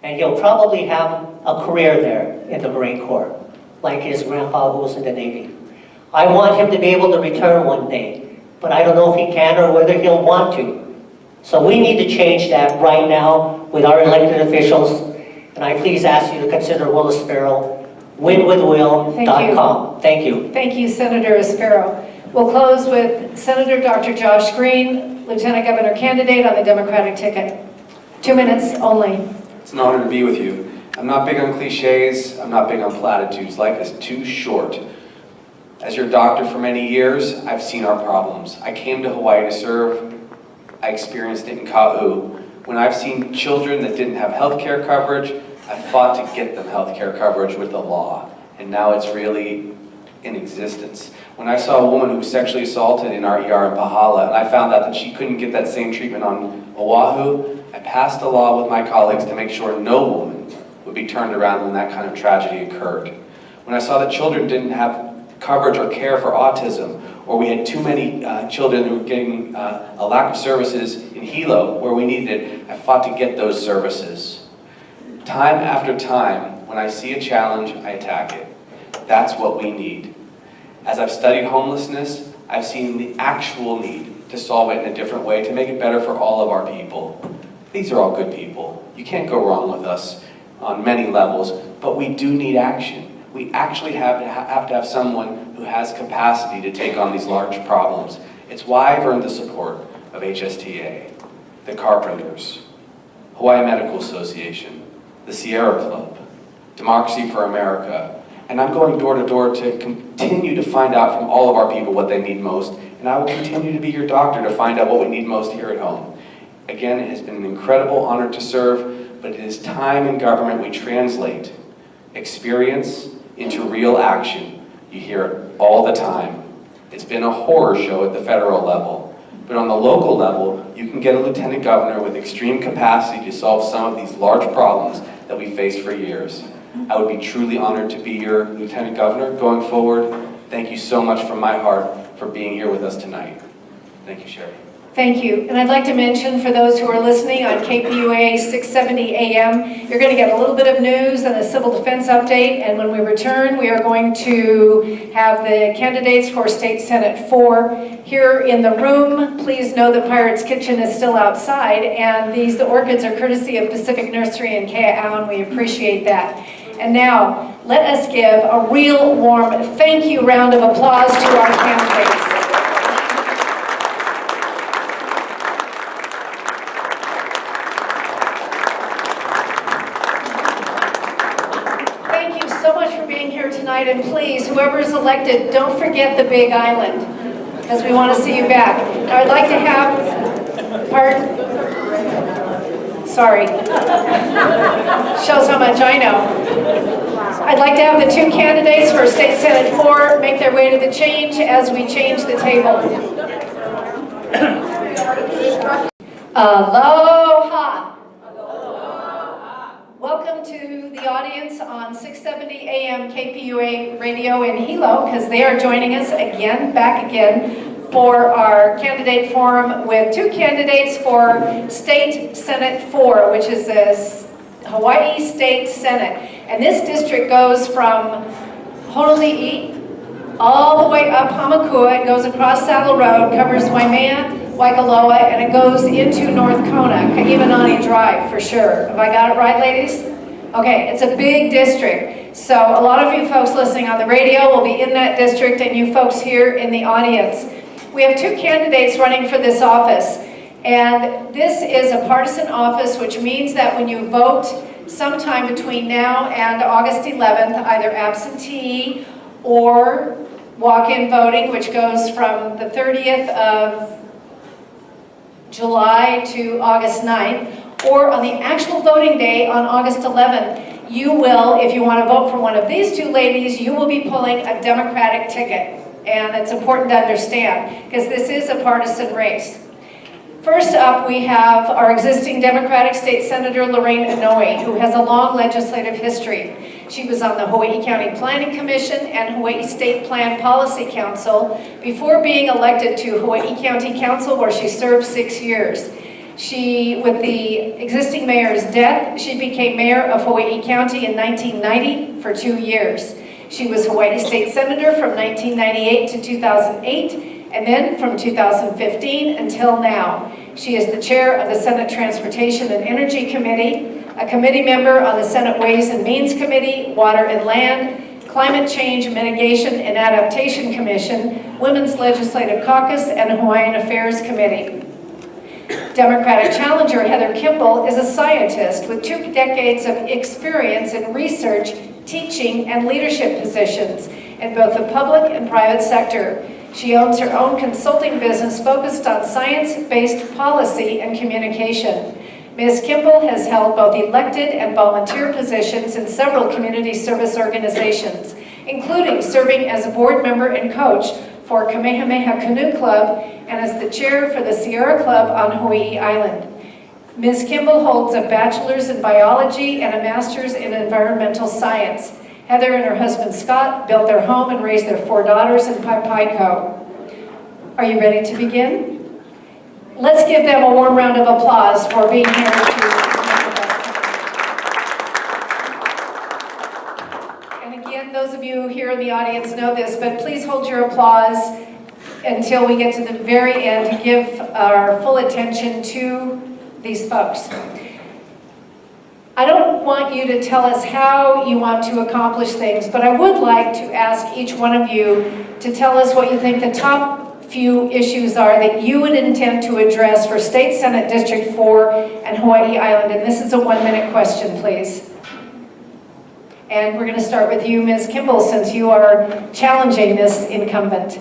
And he'll probably have a career there in the Marine Corps, like his grandpa who was in the Navy. I want him to be able to return one day, but I don't know if he can or whether he'll want to. So we need to change that right now with our elected officials. And I please ask you to consider Will Espero, winwithwill.com. Thank you. Thank you, Senator Espero. We'll close with Senator Dr. Josh Green, Lieutenant Governor candidate on the Democratic ticket. 2 minutes only. It's an honor to be with you. I'm not big on cliches. I'm not big on platitudes. Life is too short. As your doctor for many years, I've seen our problems. I came to Hawaii to serve. I experienced it in Kauai. When I've seen children that didn't have health care coverage, I fought to get them health care coverage with the law. And now it's really in existence. When I saw a woman who was sexually assaulted in our ER in Pahala, and I found out that she couldn't get that same treatment on Oahu, I passed a law with my colleagues to make sure no woman would be turned around when that kind of tragedy occurred. When I saw that children didn't have coverage or care for autism, or we had too many children who were getting a lack of services in Hilo where we needed it, I fought to get those services. Time after time, when I see a challenge, I attack it. That's what we need. As I've studied homelessness, I've seen the actual need to solve it in a different way, to make it better for all of our people. These are all good people. You can't go wrong with us on many levels, but we do need action. We actually have to have someone who has capacity to take on these large problems. It's why I've earned the support of HSTA, the Carpenters, Hawaii Medical Association, the Sierra Club, Democracy for America, and I'm going door to door to continue to find out from all of our people what they need most, and I will continue to be your doctor to find out what we need most here at home. Again, it has been an incredible honor to serve, but it is time in government we translate experience into real action. You hear it all the time. It's been a horror show at the federal level, but on the local level, you can get a lieutenant governor with extreme capacity to solve some of these large problems that we faced for years. I would be truly honored to be your lieutenant governor going forward. Thank you so much from my heart for being here with us tonight. Thank you, Sherry. Thank you. And I'd like to mention for those who are listening on KPUA 670 AM, you're going to get a little bit of news and a civil defense update. And when we return, we are going to have the candidates for State Senate 4 here in the room. Please know that Pirate's Kitchen is still outside. And the orchids are courtesy of Pacific Nursery in Kea'au, and we appreciate that. And now, let us give a real warm thank you round of applause to our candidates. Thank you so much for being here tonight, and please, whoever is elected, don't forget the Big Island. because we want to see you back. Now, I'd like to have, pardon? Sorry. Shows how much I know. I'd like to have the two candidates for State Senate 4 make their way to the change as we change the table. Aloha. Welcome to the audience on 670 AM KPUA radio in Hilo, because they are joining us again, back again, for our candidate forum with two candidates for State Senate 4, which is the Hawaii State Senate. And this district goes from Honolulu all the way up Hamakua. It goes across Saddle Road, covers Waimea, Waikoloa, and it goes into North Kona, Kaimanani Drive for sure. Have I got it right, ladies? Okay, it's a big district. So a lot of you folks listening on the radio will be in that district, and you folks here in the audience. We have two candidates running for this office, and this is a partisan office, which means that when you vote sometime between now and August 11th, either absentee or walk-in voting, which goes from the 30th of July to August 9th, or on the actual voting day on August 11th, you will, if you want to vote for one of these two ladies, you will be pulling a Democratic ticket. And it's important to understand, because this is a partisan race. First up, we have our existing Democratic State Senator Lorraine Anoying, who has a long legislative history. She was on the Hawaii County Planning Commission and Hawaii State Plan Policy Council before being elected to Hawaii County Council, where she served 6 years. With the existing mayor's death, she became mayor of Hawaii County in 1990 for 2 years. She was Hawaii State Senator from 1998 to 2008, and then from 2015 until now. She is the chair of the Senate Transportation and Energy Committee, a committee member on the Senate Ways and Means Committee, Water and Land, Climate Change Mitigation and Adaptation Commission, Women's Legislative Caucus, and Hawaiian Affairs Committee. Democratic challenger Heather Kimball is a scientist with 2 decades of experience in research, teaching, and leadership positions in both the public and private sector. She owns her own consulting business focused on science-based policy and communication. Ms. Kimball has held both elected and volunteer positions in several community service organizations, including serving as a board member and coach for Kamehameha Canoe Club and as the chair for the Sierra Club on Hawaii Island. Ms. Kimball holds a bachelor's in biology and a master's in environmental science. Heather and her husband Scott built their home and raised their 4 daughters in Paipaico. Are you ready to begin? Let's give them a warm round of applause for being here to And again, those of you here in the audience know this, but please hold your applause until we get to the very end to give our full attention to these folks. I don't want you to tell us how you want to accomplish things, but I would like to ask each one of you to tell us what you think the top few issues are that you would intend to address for State Senate District 4 and Hawaii Island. And this is a 1-minute question, please. And we're going to start with you, Ms. Kimball, since you are challenging this incumbent.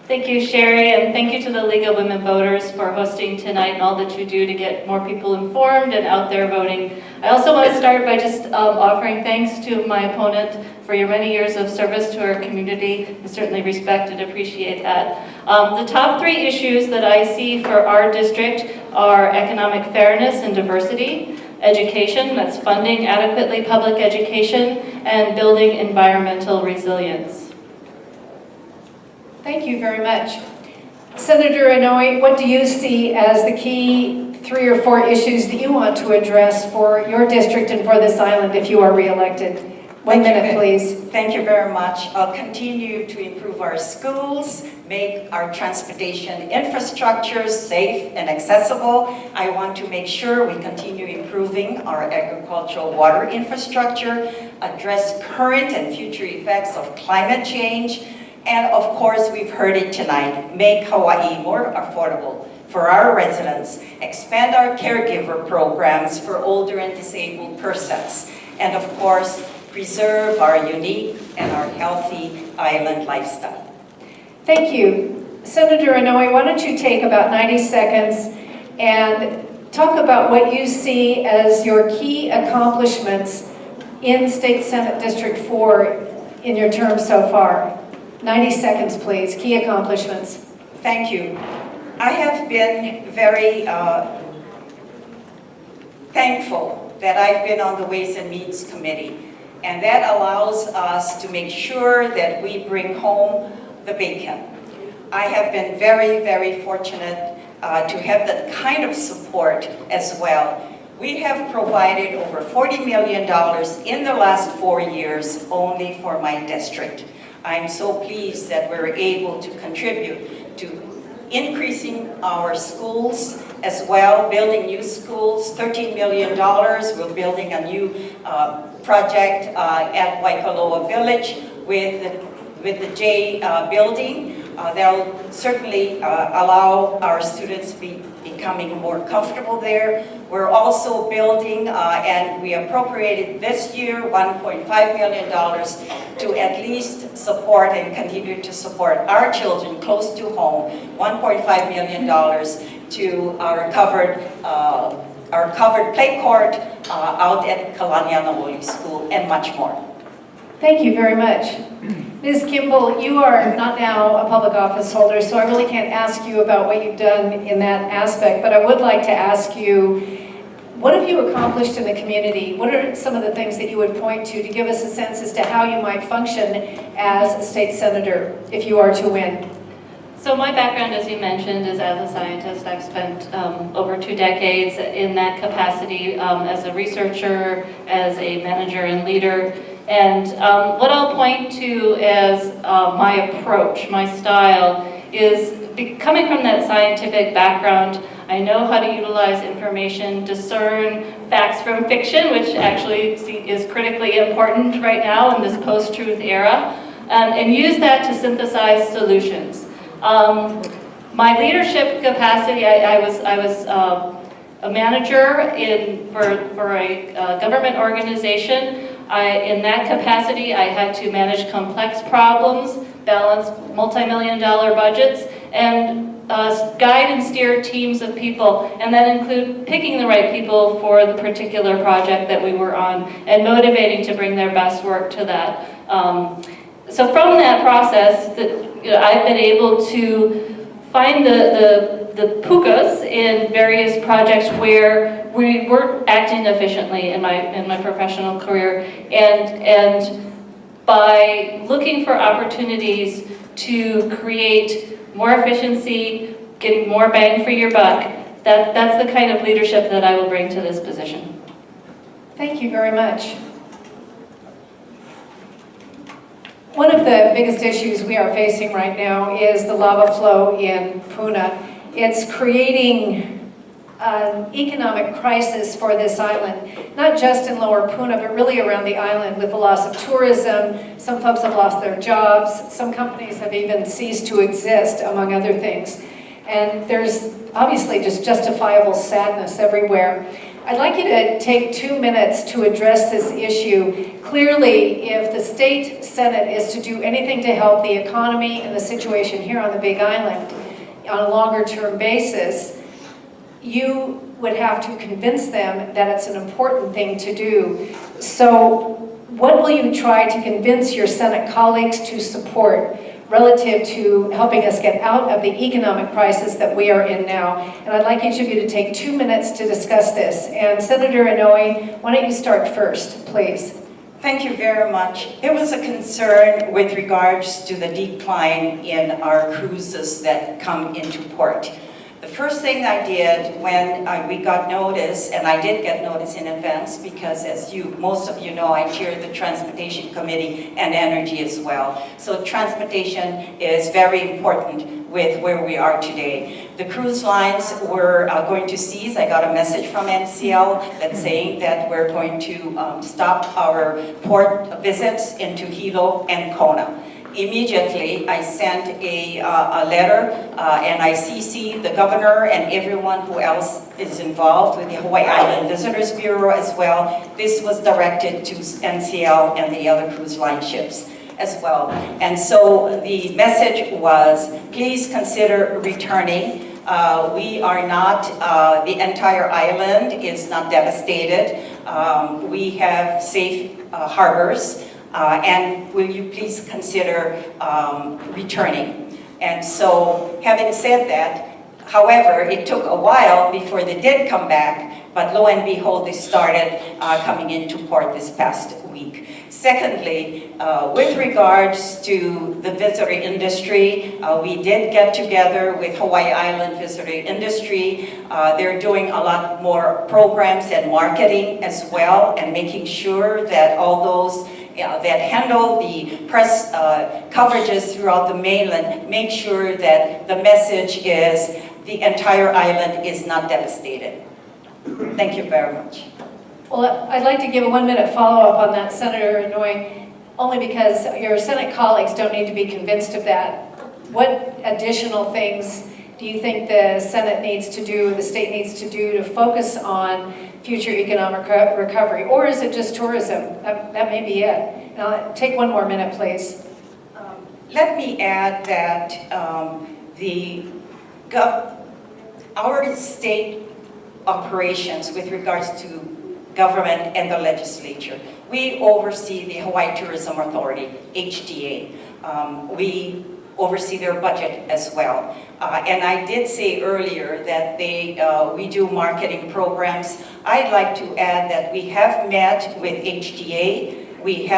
Thank you, Sherry, and thank you to the League of Women Voters for hosting tonight and all that you do to get more people informed and out there voting. I also want to start by just offering thanks to my opponent for your many years of service to our community. I certainly respect and appreciate that. The top 3 issues that I see for our district are economic fairness and diversity, education, that's funding adequately public education, and building environmental resilience. Thank you very much. Senator Anoying, what do you see as the key 3 or 4 issues that you want to address for your district and for this island if you are re-elected? 1 minute, please. Thank you very much. I'll continue to improve our schools, make our transportation infrastructure safe and accessible. I want to make sure we continue improving our agricultural water infrastructure, address current and future effects of climate change, and of course, we've heard it tonight, make Hawaii more affordable for our residents, expand our caregiver programs for older and disabled persons, and of course, preserve our unique and our healthy island lifestyle. Thank you. Senator Anoying, why don't you take about 90 seconds and talk about what you see as your key accomplishments in State Senate District 4 in your term so far. 90 seconds, please. Key accomplishments. Thank you. I have been very thankful that I've been on the Ways and Means Committee, and that allows us to make sure that we bring home the bacon. I have been very, very fortunate to have that kind of support as well. We have provided over $40 million in the last 4 years only for my district. I'm so pleased that we're able to contribute to increasing our schools as well, building new schools, $13 million. We're building a new project at Waikoloa Village with the J building. That'll certainly allow our students to be becoming more comfortable there. We're also building, and we appropriated this year $1.5 million to at least support and continue to support our children close to home, $1.5 million to our covered play court out at Kalanianawoli School, and much more. Thank you very much. Ms. Kimball, you are not now a public office holder, so I really can't ask you about what you've done in that aspect, but I would like to ask you, what have you accomplished in the community? What are some of the things that you would point to give us a sense as to how you might function as a state senator if you are to win? So my background, as you mentioned, is as a scientist. I've spent over 2 decades in that capacity as a researcher, as a manager and leader. And what I'll point to as my approach, my style, is coming from that scientific background. I know how to utilize information, discern facts from fiction, which actually is critically important right now in this post-truth era, and use that to synthesize solutions. My leadership capacity, I was a manager for a government organization. In that capacity, I had to manage complex problems, balance multi-million-dollar budgets, and guide and steer teams of people, and that include picking the right people for the particular project that we were on, and motivating to bring their best work to that. So from that process, I've been able to find the pukas in various projects where we weren't acting efficiently in my professional career, and by looking for opportunities to create more efficiency, getting more bang for your buck, that's the kind of leadership that I will bring to this position. Thank you very much. One of the biggest issues we are facing right now is the lava flow in Puna. It's creating an economic crisis for this island, not just in Lower Puna, but really around the island with the loss of tourism. Some folks have lost their jobs. Some companies have even ceased to exist, among other things. And there's obviously just justifiable sadness everywhere. I'd like you to take 2 minutes to address this issue. Clearly, if the state Senate is to do anything to help the economy and the situation here on the Big Island on a longer-term basis, you would have to convince them that it's an important thing to do. So what will you try to convince your Senate colleagues to support relative to helping us get out of the economic crisis that we are in now? And I'd like each of you to take 2 minutes to discuss this. And Senator Anoying, why don't you start first, please? Thank you very much. There was a concern with regards to the decline in our cruises that come into port. The first thing I did when we got notice, and I did get notice in advance because as most of you know, I chair the Transportation Committee and Energy as well. So transportation is very important with where we are today. The cruise lines were going to cease. I got a message from NCL that's saying that we're going to stop our port visits into Hilo and Kona. Immediately, I sent a letter and I CC'd the governor and everyone who else is involved with the Hawaii Island Visitors Bureau as well. This was directed to NCL and the other cruise line ships. as well. And so the message was, please consider returning. We are not, the entire island is not devastated. We have safe harbors, and will you please consider returning? And so, having said that, however, it took a while before they did come back, but lo and behold, they started coming into port this past week. Secondly, with regards to the visitor industry, we did get together with Hawaii Island Visitor Industry. They're doing a lot more programs and marketing as well, and making sure that all those that handle the press coverages throughout the mainland make sure that the message is the entire island is not devastated. Thank you very much. Well, I'd like to give a 1-minute follow-up on that, Senator Anoying, only because your Senate colleagues don't need to be convinced of that. What additional things do you think the Senate needs to do, the state needs to do to focus on future economic recovery? Or is it just tourism? That may be it. Now, take 1 more minute, please. Let me add that our state operations with regards to government and the legislature, we oversee the Hawaii Tourism Authority, HTA. We oversee their budget as well. And I did say earlier that we do marketing programs. I'd like to add that we have met with HTA. We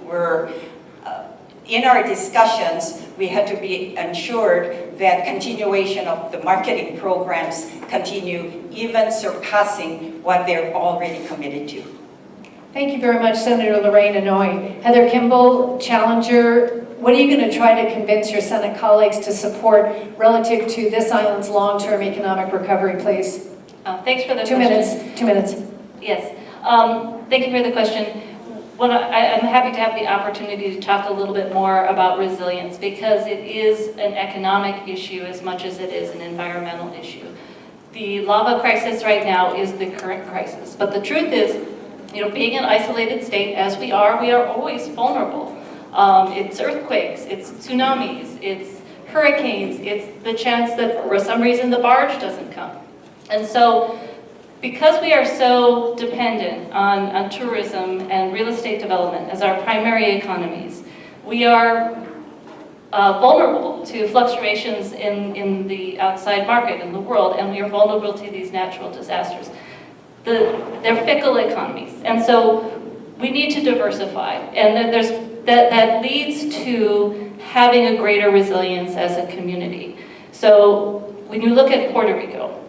were in our discussions, we had to be ensured that continuation of the marketing programs continue, even surpassing what they're already committed to. Thank you very much, Senator Lorraine Anoying. Heather Kimball, Challenger, what are you going to try to convince your Senate colleagues to support relative to this island's long-term economic recovery, please? Thanks for the 2 question. minutes. 2 minutes. Yes. Thank you for the question. I'm happy to have the opportunity to talk a little bit more about resilience, because it is an economic issue as much as it is an environmental issue. The lava crisis right now is the current crisis, but the truth is, being an isolated state as we are always vulnerable. It's earthquakes, it's tsunamis, it's hurricanes, it's the chance that for some reason the barge doesn't come. And so, because we are so dependent on tourism and real estate development as our primary economies, we are vulnerable to fluctuations in the outside market, in the world, and we are vulnerable to these natural disasters. They're fickle economies, and so we need to diversify, and that leads to having a greater resilience as a community. So when you look at Puerto Rico,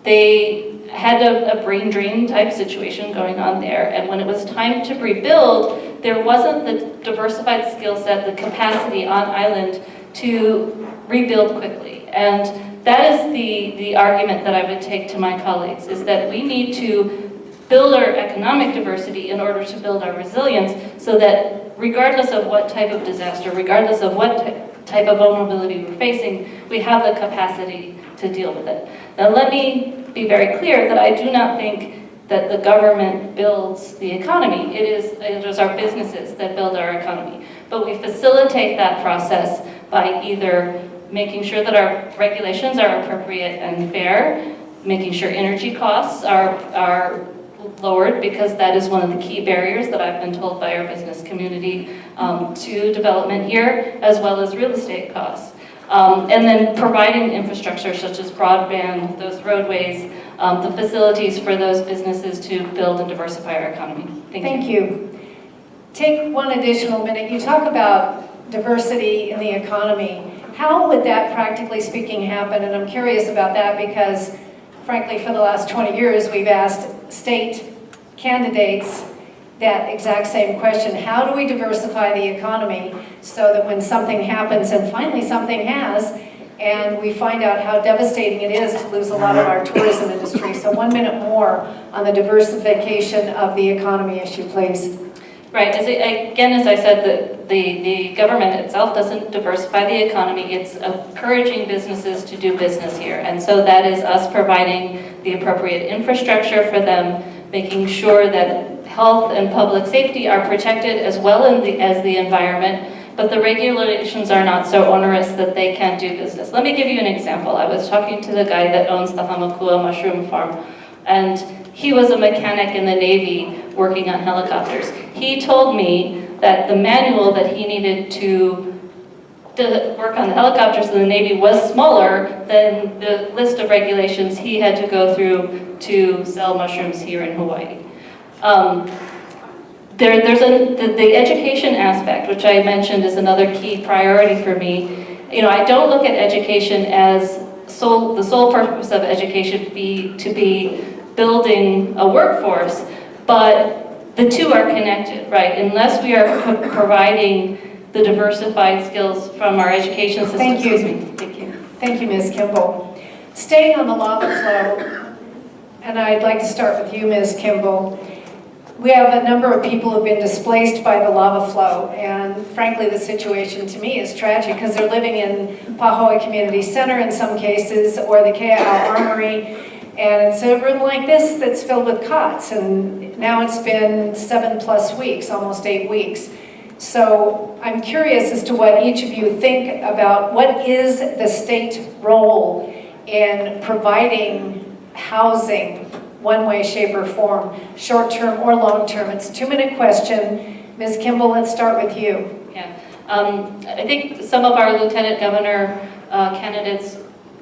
they had a brain drain type situation going on there, and when it was time to rebuild, there wasn't the diversified skill set, the capacity on island to rebuild quickly. And that is the argument that I would take to my colleagues, is that we need to build our economic diversity in order to build our resilience, so that regardless of what type of disaster, regardless of what type of vulnerability we're facing, we have the capacity to deal with it. Now let me be very clear that I do not think that the government builds the economy. It is our businesses that build our economy. But we facilitate that process by either making sure that our regulations are appropriate and fair, making sure energy costs are lowered, because that is one of the key barriers that I've been told by our business community to development here, as well as real estate costs. And then providing infrastructure such as broadband, those roadways, the facilities for those businesses to build and diversify our economy. Thank you. Take 1 additional minute. You talk about diversity in the economy. How would that, practically speaking, happen? And I'm curious about that because, frankly, for the last 20 years, we've asked state candidates that exact same question. How do we diversify the economy so that when something happens, and finally something has, and we find out how devastating it is to lose a lot of our tourism industry. So 1 minute more on the diversification of the economy issue, please. Right, as I said, the government itself doesn't diversify the economy. It's encouraging businesses to do business here. And so that is us providing the appropriate infrastructure for them, making sure that health and public safety are protected as well as the environment, but the regulations are not so onerous that they can't do business. Let me give you an example. I was talking to the guy that owns the Hamakua mushroom farm, and he was a mechanic in the Navy working on helicopters. He told me that the manual that he needed to work on the helicopters in the Navy was smaller than the list of regulations he had to go through to sell mushrooms here in Hawaii. The education aspect, which I mentioned is another key priority for me. You know, I don't look at education as the sole purpose of education to be building a workforce, but the two are connected, right? Unless we are providing the diversified skills from our education system. Thank you. Thank you. Thank you, Ms. Kimball. Staying on the lava flow, and I'd like to start with you, Ms. Kimball. We have a number of people who have been displaced by the lava flow, and frankly, the situation to me is tragic because they're living in Pahoa Community Center in some cases, or the Kea'au Armory, and it's a room like this that's filled with cots, and now it's been 7+ weeks, almost 8 weeks. So I'm curious as to what each of you think about what is the state role in providing housing, one way, shape, or form, short-term or long-term. It's a 2-minute question. Ms. Kimball, let's start with you. Yeah, I think some of our lieutenant governor candidates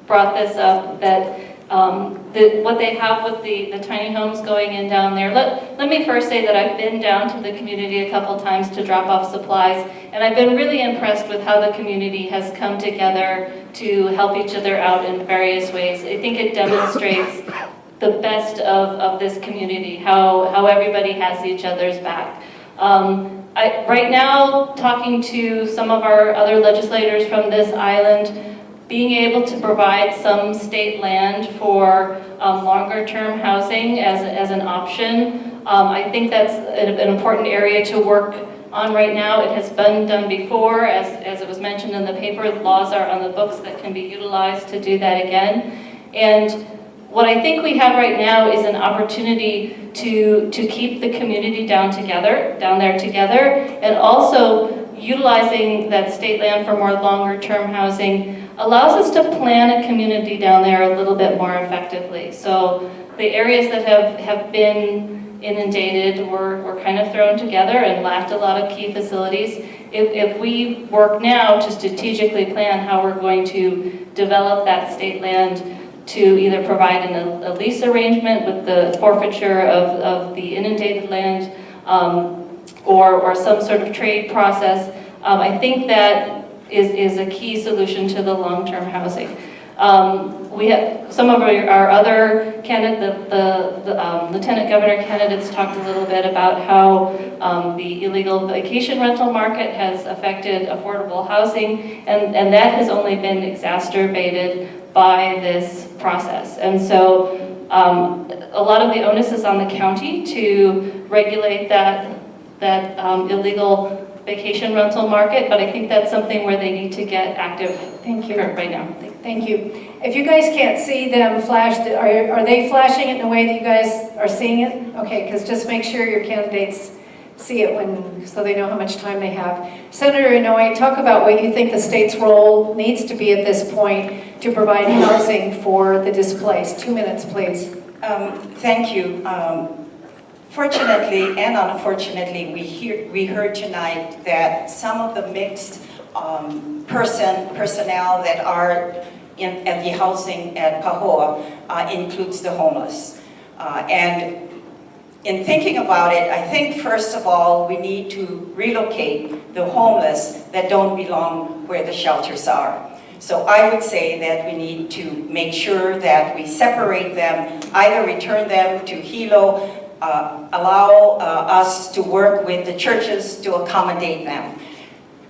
brought this up, that what they have with the tiny homes going in down there. Let me first say that I've been down to the community a couple times to drop off supplies, and I've been really impressed with how the community has come together to help each other out in various ways. I think it demonstrates the best of this community, how everybody has each other's back. Right now, talking to some of our other legislators from this island, being able to provide some state land for longer-term housing as an option, I think that's an important area to work on right now. It has been done before, as it was mentioned in the paper. Laws are on the books that can be utilized to do that again. And what I think we have right now is an opportunity to keep the community down there together, and also utilizing that state land for more longer-term housing allows us to plan a community down there a little bit more effectively. So the areas that have been inundated were kind of thrown together and lacked a lot of key facilities. If we work now to strategically plan how we're going to develop that state land to either provide a lease arrangement with the forfeiture of the inundated land, or some sort of trade process, I think that is a key solution to the long-term housing. We have some of our other candidates, the lieutenant governor candidates talked a little bit about how the illegal vacation rental market has affected affordable housing, and that has only been exacerbated by this process. And so a lot of the onus is on the county to regulate that illegal vacation rental market, but I think that's something where they need to get active. Thank you. Right now. Thank you. If you guys can't see them flash, are they flashing it in a way that you guys are seeing it? Okay, because just make sure your candidates see it so they know how much time they have. Senator Anoying, talk about what you think the state's role needs to be at this point to provide housing for the displaced. 2 minutes, please. Thank you. Fortunately and unfortunately, we heard tonight that some of the mixed personnel that are at the housing at Pahoa includes the homeless. And in thinking about it, I think first of all, we need to relocate the homeless that don't belong where the shelters are. So I would say that we need to make sure that we separate them, either return them to Hilo, allow us to work with the churches to accommodate them.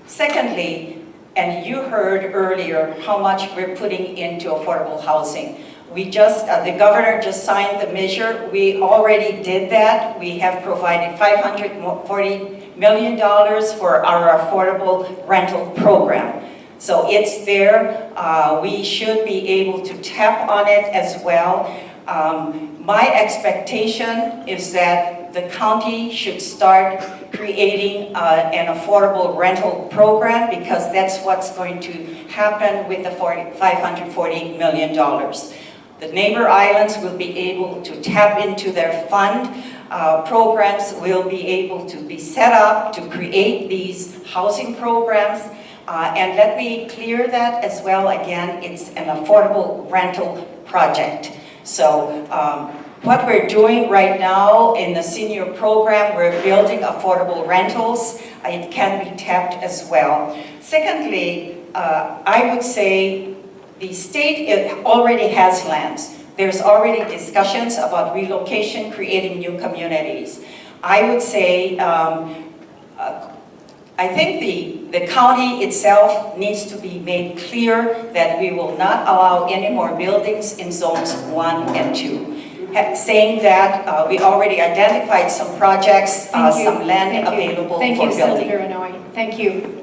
Secondly, and you heard earlier how much we're putting into affordable housing. The governor just signed the measure. We already did that. We have provided $540 million for our affordable rental program. So it's there. We should be able to tap on it as well. My expectation is that the county should start creating an affordable rental program, because that's what's going to happen with the $540 million. The neighbor islands will be able to tap into their fund. Programs will be able to be set up to create these housing programs. And let me clear that as well. Again, it's an affordable rental project. So what we're doing right now in the senior program, we're building affordable rentals. It can be tapped as well. Secondly, I would say the state already has lands. There's already discussions about relocation, creating new communities. I would say, I think the county itself needs to be made clear that we will not allow any more buildings in zones 1 and 2. Saying that we already identified some projects, some land available for building. Thank you, Senator Anoying. Thank you.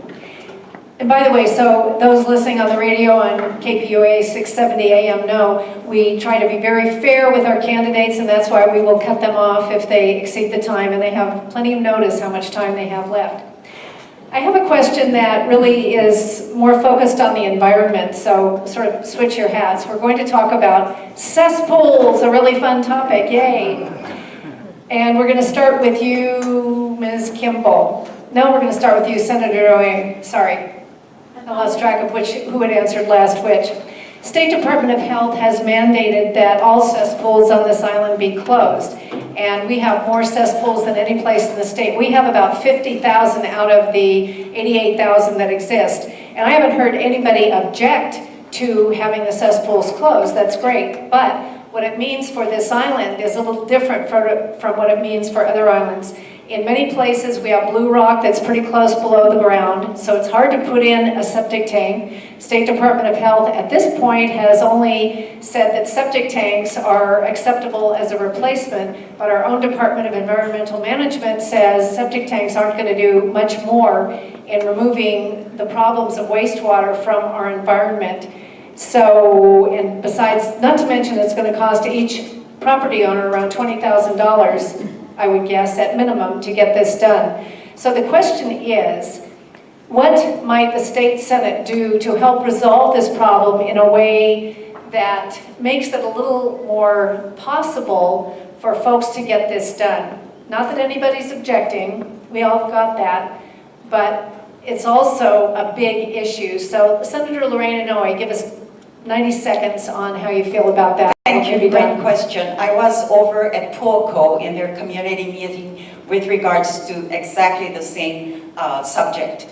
And by the way, so those listening on the radio on KPUA 670 AM know we try to be very fair with our candidates, and that's why we will cut them off if they exceed the time, and they have plenty of notice how much time they have left. I have a question that really is more focused on the environment, so sort of switch your hats. We're going to talk about cesspools, a really fun topic, yay. And we're going to start with you, Ms. Kimball. No, we're going to start with you, Senator Anoying. Sorry. I lost track of who had answered last which. State Department of Health has mandated that all cesspools on this island be closed. And we have more cesspools than any place in the state. We have about 50,000 out of the 88,000 that exist. And I haven't heard anybody object to having the cesspools closed. That's great. But what it means for this island is a little different from what it means for other islands. In many places, we have blue rock that's pretty close below the ground, so it's hard to put in a septic tank. State Department of Health at this point has only said that septic tanks are acceptable as a replacement, but our own Department of Environmental Management says septic tanks aren't going to do much more in removing the problems of wastewater from our environment. So, and besides, not to mention it's going to cost each property owner around $20,000, I would guess, at minimum, to get this done. So the question is, what might the state senate do to help resolve this problem in a way that makes it a little more possible for folks to get this done? Not that anybody's objecting, we all got that, but it's also a big issue. So Senator Lorraine Anoying, give us 90 seconds on how you feel about that. Thank you, great question. I was over at Puoko in their community meeting with regards to exactly the same subject.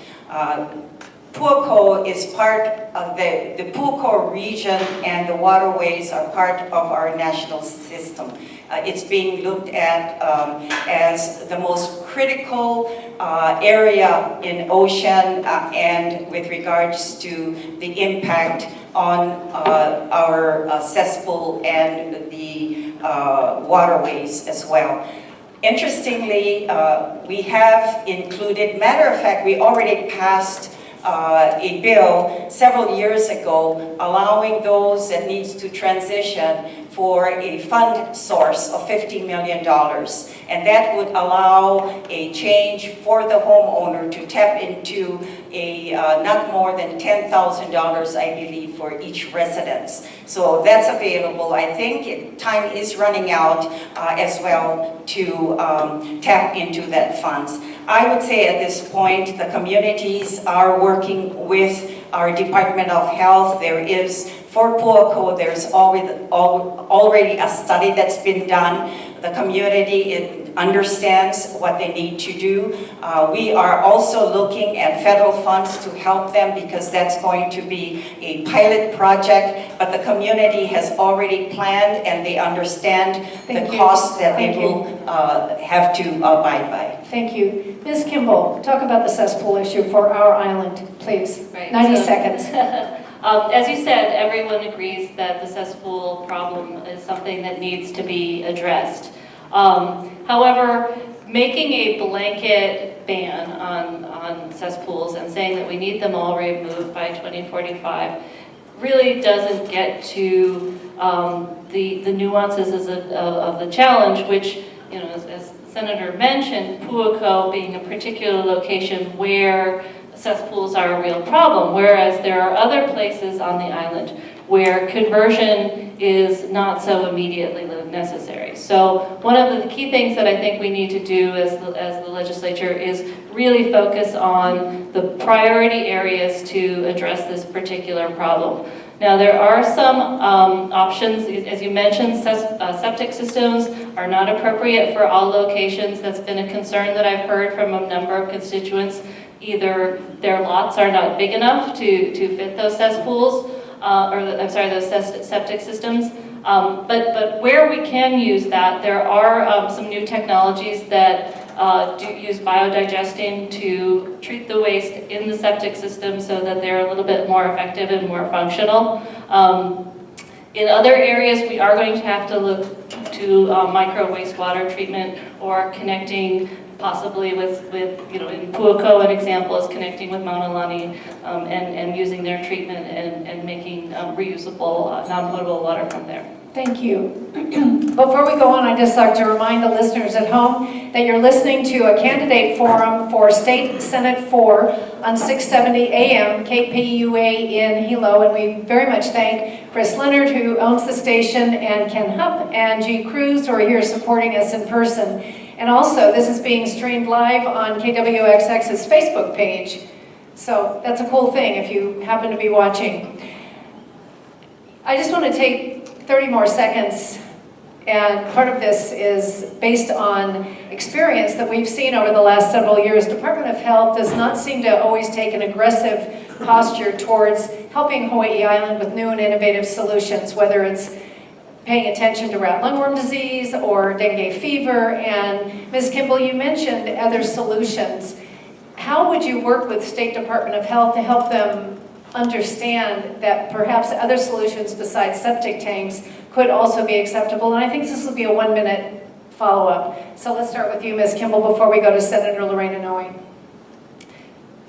Puoko is part of the Puoko region, and the waterways are part of our national system. It's being looked at as the most critical area in ocean and with regards to the impact on our cesspool and the waterways as well. Interestingly, we have included, matter of fact, we already passed a bill several years ago allowing those that needs to transition for a fund source of $50 million. And that would allow a change for the homeowner to tap into a not more than $10,000, I believe, for each residence. So that's available. I think time is running out as well to tap into that funds. I would say at this point, the communities are working with our Department of Health. There is, for Puoko, there's already a study that's been done. The community understands what they need to do. We are also looking at federal funds to help them because that's going to be a pilot project, but the community has already planned and they understand the costs that they will have to abide by. Thank you. Ms. Kimball, talk about the cesspool issue for our island, please. Right, 90 seconds. As you said, everyone agrees that the cesspool problem is something that needs to be addressed. However, making a blanket ban on cesspools and saying that we need them all removed by 2045 really doesn't get to the nuances of the challenge, which, you know, as Senator mentioned, Puako being a particular location where cesspools are a real problem, whereas there are other places on the island where conversion is not so immediately necessary. So one of the key things that I think we need to do as the legislature is really focus on the priority areas to address this particular problem. Now, there are some options. As you mentioned, septic systems are not appropriate for all locations. That's been a concern that I've heard from a number of constituents. Either their lots are not big enough to fit those cesspools, those septic systems. But where we can use that, there are some new technologies that do use biodigesting to treat the waste in the septic system so that they're a little bit more effective and more functional. In other areas, we are going to have to look to micro wastewater treatment or connecting possibly with in Puako, an example is connecting with Mauna Lani and using their treatment and making reusable, non-potable water from there. Thank you. Before we go on, I'd just like to remind the listeners at home that you're listening to a candidate forum for State Senate 4 on 670 AM KPUA in Hilo, and we very much thank Chris Leonard, who owns the station, and Ken Hupp and G. Cruz, who are here supporting us in person. And also, this is being streamed live on KWXX's Facebook page. So that's a cool thing if you happen to be watching. I just want to take 30 more seconds, and part of this is based on experience that we've seen over the last several years. Department of Health does not seem to always take an aggressive posture towards helping Hawaii Island with new and innovative solutions, whether it's paying attention to rat lungworm disease or dengue fever. And Ms. Kimball, you mentioned other solutions. How would you work with State Department of Health to help them understand that perhaps other solutions besides septic tanks could also be acceptable? And I think this will be a 1-minute follow-up. So let's start with you, Ms. Kimball, before we go to Senator Lorraine Anoying.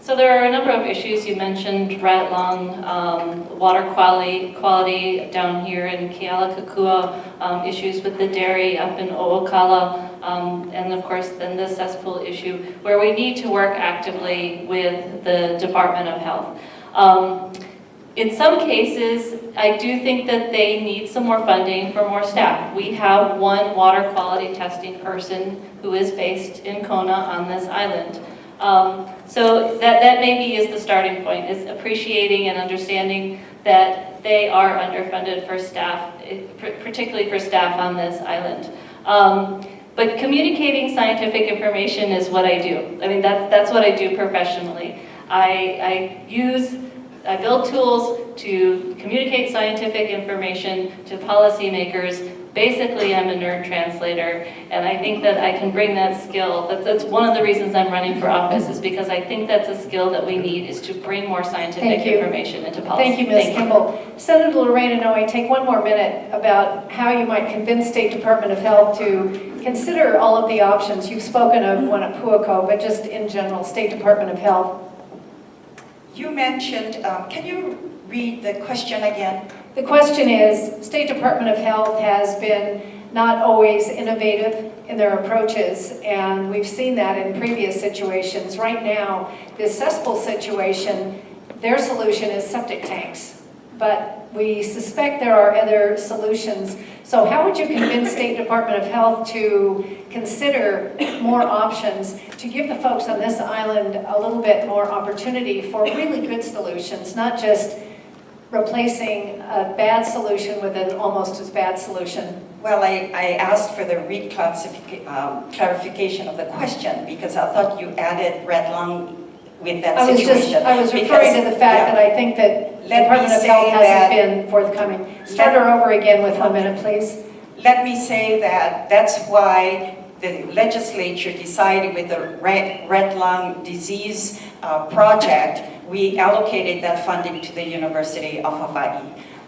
So there are a number of issues. You mentioned rat lung, water quality down here in Kealakekua, issues with the dairy up in O'Okala, and of course then the cesspool issue, where we need to work actively with the Department of Health. In some cases, I do think that they need some more funding for more staff. We have one water quality testing person who is based in Kona on this island. So that maybe is the starting point, is appreciating and understanding that they are underfunded for staff, particularly for staff on this island. But communicating scientific information is what I do. I mean, that's what I do professionally. I build tools to communicate scientific information to policymakers. Basically, I'm a nerd translator, and I think that I can bring that skill. That's one of the reasons I'm running for office, is because I think that's a skill that we need, is to bring more scientific information into policy. Thank you, Ms. Kimball. Senator Lorraine Anoying, take one more minute about how you might convince State Department of Health to consider all of the options. You've spoken of one at Puako, but just in general, State Department of Health. You mentioned, can you read the question again? The question is, State Department of Health has been not always innovative in their approaches, and we've seen that in previous situations. Right now, this cesspool situation, their solution is septic tanks, but we suspect there are other solutions. So how would you convince State Department of Health to consider more options to give the folks on this island a little bit more opportunity for really good solutions, not just replacing a bad solution with an almost as bad solution? Well, I asked for the clarification of the question because I thought you added red lung with that situation. I was referring to the fact that I think that Department of Health hasn't been forthcoming. Start her over again with 1 minute, please. Let me say that that's why the legislature decided with the red lung disease project, we allocated that funding to the University of Hawaii,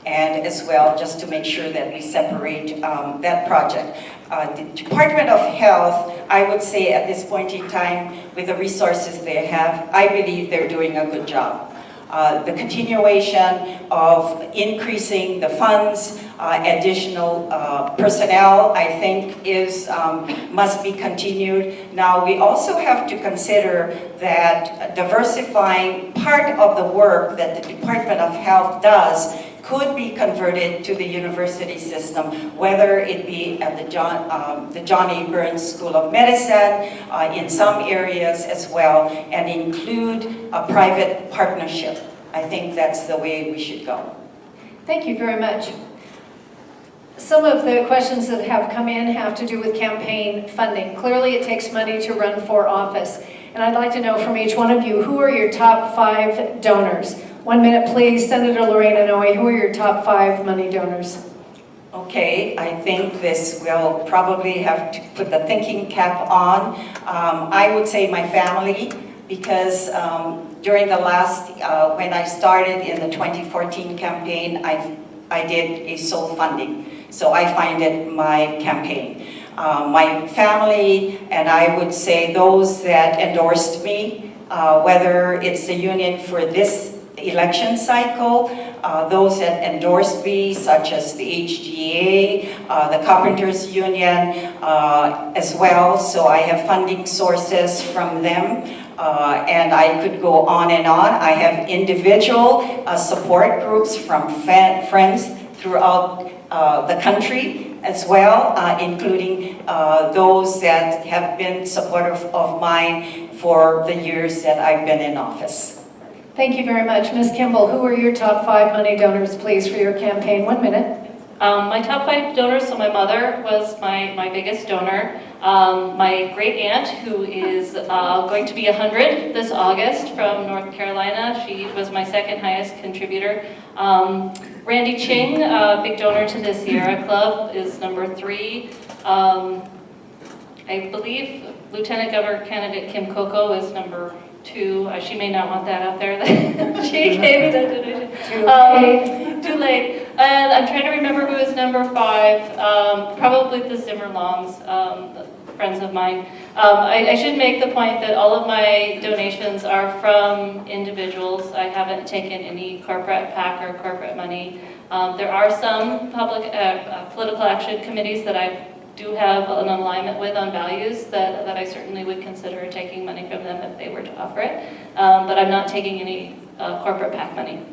and as well just to make sure that we separate that project. The Department of Health, I would say at this point in time, with the resources they have, I believe they're doing a good job. The continuation of increasing the funds, additional personnel, I think must be continued. Now, we also have to consider that diversifying part of the work that the Department of Health does could be converted to the university system, whether it be at the John A. Burns School of Medicine, in some areas as well, and include a private partnership. I think that's the way we should go. Thank you very much. Some of the questions that have come in have to do with campaign funding. Clearly, it takes money to run for office. And I'd like to know from each one of you, who are your top 5 donors? 1 minute, please. Senator Lorraine Anoying, who are your top 5 money donors? Okay, I think this will probably have to put the thinking cap on. I would say my family, because during the last, when I started in the 2014 campaign, I did a sole funding. So I find it my campaign. My family, and I would say those that endorsed me, whether it's the union for this election cycle, those that endorsed me, such as the HGA, the Carpenters Union as well. So I have funding sources from them, and I could go on and on. I have individual support groups from friends throughout the country as well, including those that have been supportive of mine for the years that I've been in office. Thank you very much. Ms. Kimball, who are your top 5 money donors, please, for your campaign? 1 minute. My top 5 donors, so my mother was my biggest donor. My great aunt, who is going to be 100 this August from North Carolina, she was my second highest contributor. Randy Ching, big donor to the Sierra Club, is number 3. I believe Lieutenant Governor candidate Kim Coco is number 2. She may not want that out there. She gave me that donation. Too late. And I'm trying to remember who is number 5. Probably the Zimmerlongs, friends of mine. I should make the point that all of my donations are from individuals. I haven't taken any corporate PAC or corporate money. There are some public political action committees that I do have an alignment with on values that I certainly would consider taking money from them if they were to offer it. But I'm not taking any corporate PAC money.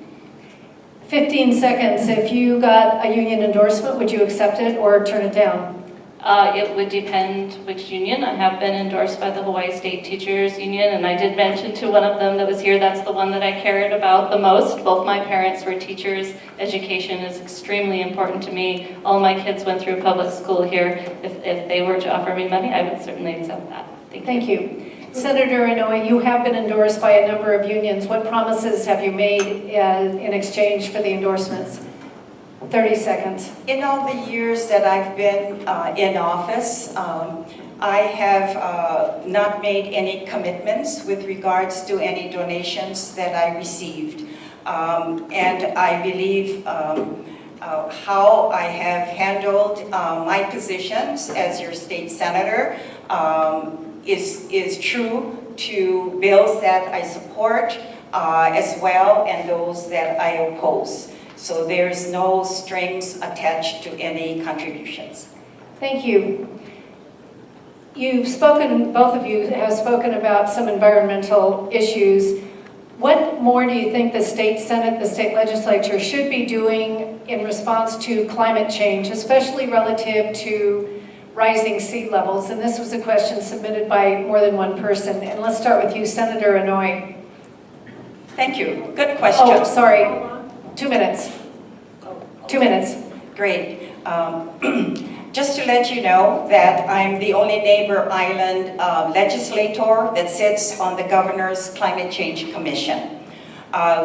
15 seconds. If you got a union endorsement, would you accept it or turn it down? It would depend which union. I have been endorsed by the Hawaii State Teachers Union, and I did mention to one of them that was here, that's the one that I cared about the most. Both my parents were teachers. Education is extremely important to me. All my kids went through public school here. If they were to offer me money, I would certainly accept that. Thank you. Senator Anoying, you have been endorsed by a number of unions. What promises have you made in exchange for the endorsements? 30 seconds. In all the years that I've been in office, I have not made any commitments with regards to any donations that I received. And I believe how I have handled my positions as your state senator is true to bills that I support as well, and those that I oppose. So there's no strings attached to any contributions. Thank you. You've spoken, both of you have spoken about some environmental issues. What more do you think the state Senate, the state legislature should be doing in response to climate change, especially relative to rising sea levels? And this was a question submitted by more than one person. And let's start with you, Senator Anoying. Thank you. Good question. Oh, sorry. 2 minutes. 2 minutes. Great. Just to let you know that I'm the only neighbor island legislator that sits on the Governor's Climate Change Commission.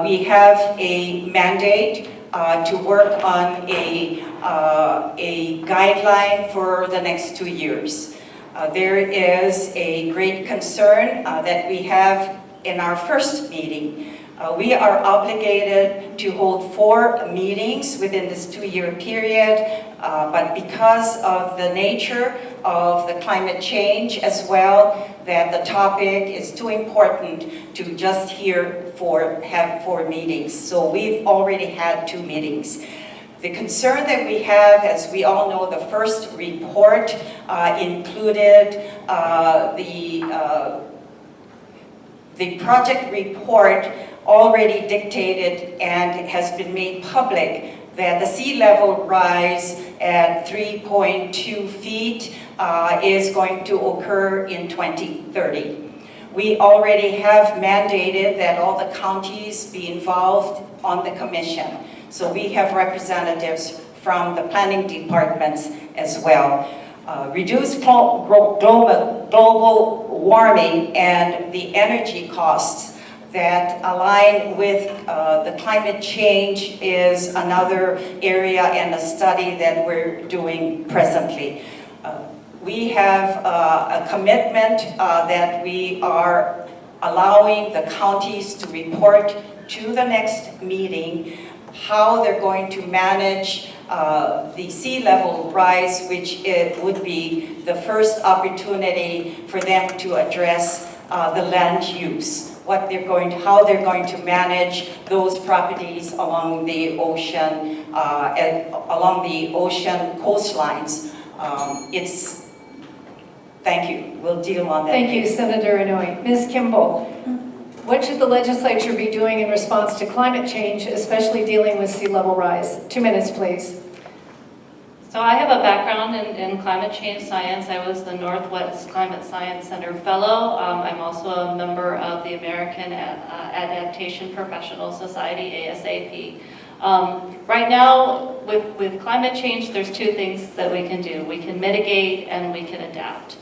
We have a mandate to work on a guideline for the next 2 years. There is a great concern that we have in our first meeting. We are obligated to hold 4 meetings within this 2-year period, but because of the nature of the climate change as well, that the topic is too important to just have 4 meetings. So we've already had 2 meetings. The concern that we have, as we all know, the first report included the project report already dictated and has been made public that the sea level rise at 3.2 feet is going to occur in 2030. We already have mandated that all the counties be involved on the commission. So we have representatives from the planning departments as well. Reduce global warming and the energy costs that align with the climate change is another area and a study that we're doing presently. We have a commitment that we are allowing the counties to report to the next meeting how they're going to manage the sea level rise, which it would be the first opportunity for them to address the land use. How they're going to manage those properties along the ocean, coastlines. Thank you. We'll deal on that. Thank you, Senator Anoying. Ms. Kimball, what should the legislature be doing in response to climate change, especially dealing with sea level rise? 2 minutes, please. So I have a background in climate change science. I was the Northwest Climate Science Center Fellow. I'm also a member of the American Adaptation Professional Society, ASAP. Right now, with climate change, there's 2 things that we can do. We can mitigate and we can adapt.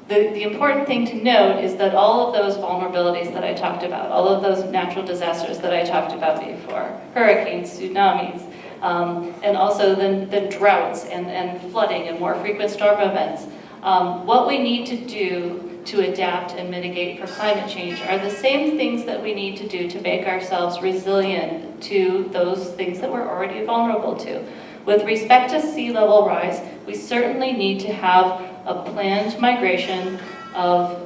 The important thing to note is that all of those vulnerabilities that I talked about, all of those natural disasters that I talked about before, hurricanes, tsunamis, and also the droughts and flooding and more frequent storm events. What we need to do to adapt and mitigate for climate change are the same things that we need to do to make ourselves resilient to those things that we're already vulnerable to. With respect to sea level rise, we certainly need to have a planned migration of